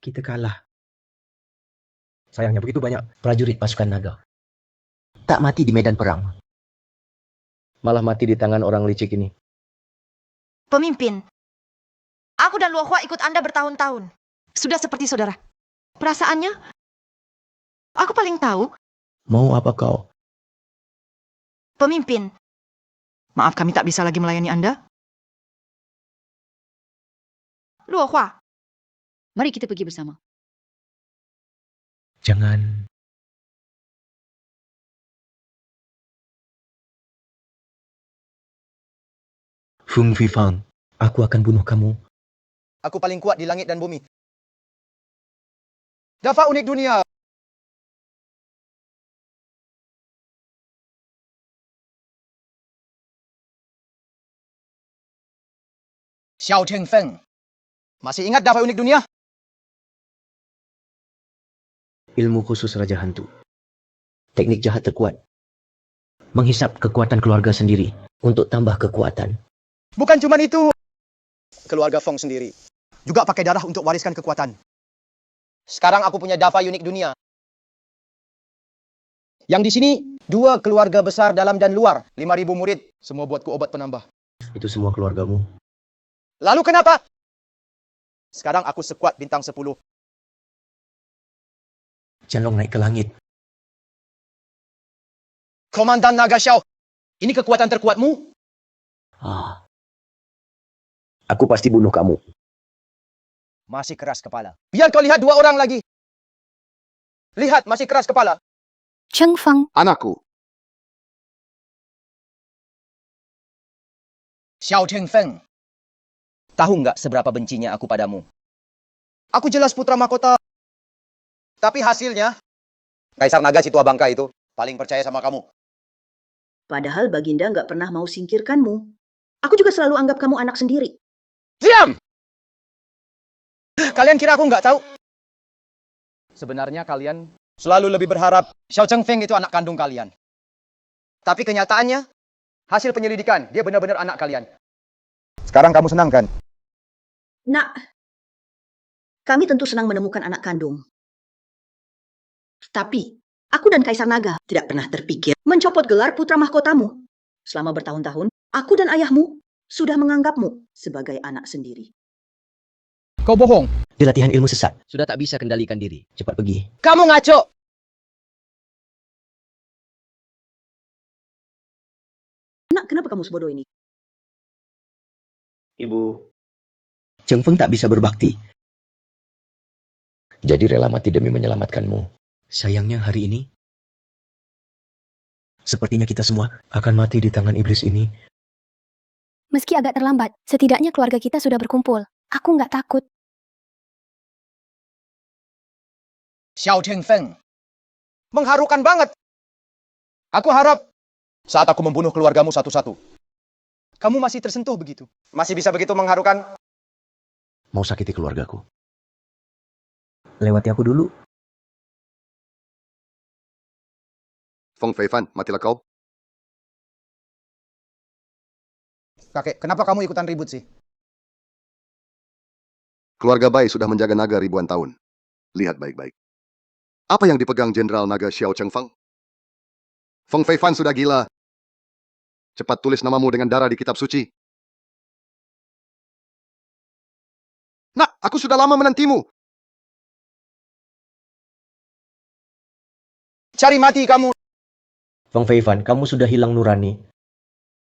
Kita kalah. Sayangnya begitu banyak prajurit pasukan naga. Tak mati di medan perang. Malah mati di tangan orang licik ini. Pemimpin. Aku dan Luohua ikut Anda bertahun-tahun. Sudah seperti saudara. Perasaannya, aku paling tahu. Mau apa kau? Pemimpin. Maaf, kami tak bisa lagi melayani Anda. Luohua. Mari kita pergi bersama. Jangan. Feng Feifan, aku akan bunuh kamu. Aku paling kuat di langit dan bumi. Dafa unik dunia. Xiao Chengfeng. Masih ingat Dafa unik dunia? Ilmu khusus Raja Hantu. Teknik jahat terkuat. Menghisap kekuatan keluarga sendiri untuk tambah kekuatan. Bukan cuma itu. Keluarga Feng sendiri juga pakai darah untuk wariskan kekuatan. Sekarang aku punya Dafa unik dunia. Yang di sini 2 keluarga besar dalam dan luar, 5.000 murid, semua buatku obat penambah. Itu semua keluargamu. Lalu kenapa? Sekarang aku sekuat bintang 10. Qianlong naik ke langit. Komandan Naga Xiao, ini kekuatan terkuatmu? Aku pasti bunuh kamu. Masih keras kepala. Biar kau lihat 2 orang lagi. Lihat, masih keras kepala. Chengfeng. Anakku. Xiao Chengfeng. Tahu nggak seberapa bencinya aku padamu? Aku jelas putra mahkota. Tapi hasilnya, Kaisar Naga si tua bangka itu paling percaya sama kamu. Padahal Baginda nggak pernah mau singkirkanmu. Aku juga selalu anggap kamu anak sendiri. Diam! Kalian kira aku nggak tahu? Sebenarnya kalian selalu lebih berharap Xiao Chengfeng itu anak kandung kalian. Tapi kenyataannya, hasil penyelidikan, dia benar-benar anak kalian. Sekarang kamu senang kan? Nak, kami tentu senang menemukan anak kandung. Tapi, aku dan Kaisar Naga tidak pernah terpikir mencopot gelar putra mahkotamu. Selama bertahun-tahun, aku dan ayahmu sudah menganggapmu sebagai anak sendiri. Kau bohong. Di latihan ilmu sesat, sudah tak bisa kendalikan diri. Cepat pergi. Kamu ngaco. Nak, kenapa kamu sebodoh ini? Ibu, Cheng Feng tak bisa berbakti. Jadi rela mati demi menyelamatkanmu. Sayangnya hari ini, sepertinya kita semua akan mati di tangan iblis ini. Meski agak terlambat, setidaknya keluarga kita sudah berkumpul. Aku nggak takut. Xiao Chengfeng. Mengharukan banget. Aku harap saat aku membunuh keluargamu satu-satu, kamu masih tersentuh begitu. Masih bisa begitu mengharukan. Mau sakiti keluargaku. Lewati aku dulu. Feng Feifan, matilah kau. Kakek, kenapa kamu ikutan ribut sih? Keluarga Bai sudah menjaga naga ribuan tahun. Lihat baik-baik. Apa yang dipegang Jenderal Naga Xiao Chengfeng? Feng Feifan sudah gila. Cepat tulis namamu dengan darah di kitab suci. Nak, aku sudah lama menantimu. Cari mati kamu. Feng Feifan, kamu sudah hilang nurani.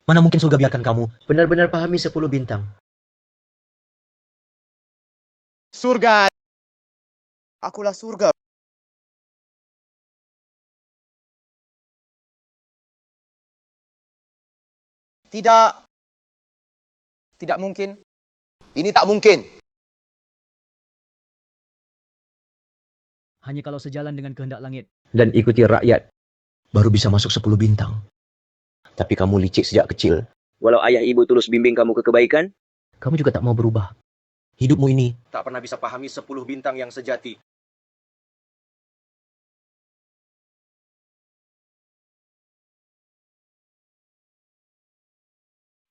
Mana mungkin surga biarkan kamu benar-benar pahami 10 bintang. Surga. Akulah surga. Tidak. Tidak mungkin. Ini tak mungkin. Hanya kalau sejalan dengan kehendak langit. Dan ikuti rakyat, baru bisa masuk 10 bintang. Tapi kamu licik sejak kecil. Walau ayah ibu tulus bimbing kamu ke kebaikan, Kamu juga tak mau berubah. Hidupmu ini Tak pernah bisa pahami 10 bintang yang sejati.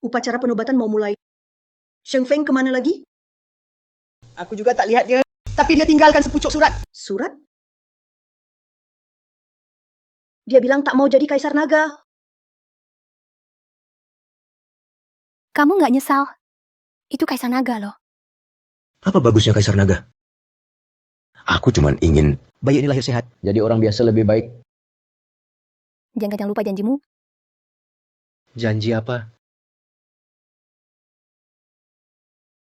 Upacara penobatan mau mulai. Sheng Feng kemana lagi? Aku juga tak lihat dia. Tapi dia tinggalkan sepucuk surat. Surat? Dia bilang tak mau jadi kaisar naga. Kamu nggak nyesal? Itu kaisar naga loh. Apa bagusnya kaisar naga? Aku cuma ingin Bayi ini lahir sehat. jadi orang biasa lebih baik. Jangan lupa janjimu. Janji apa?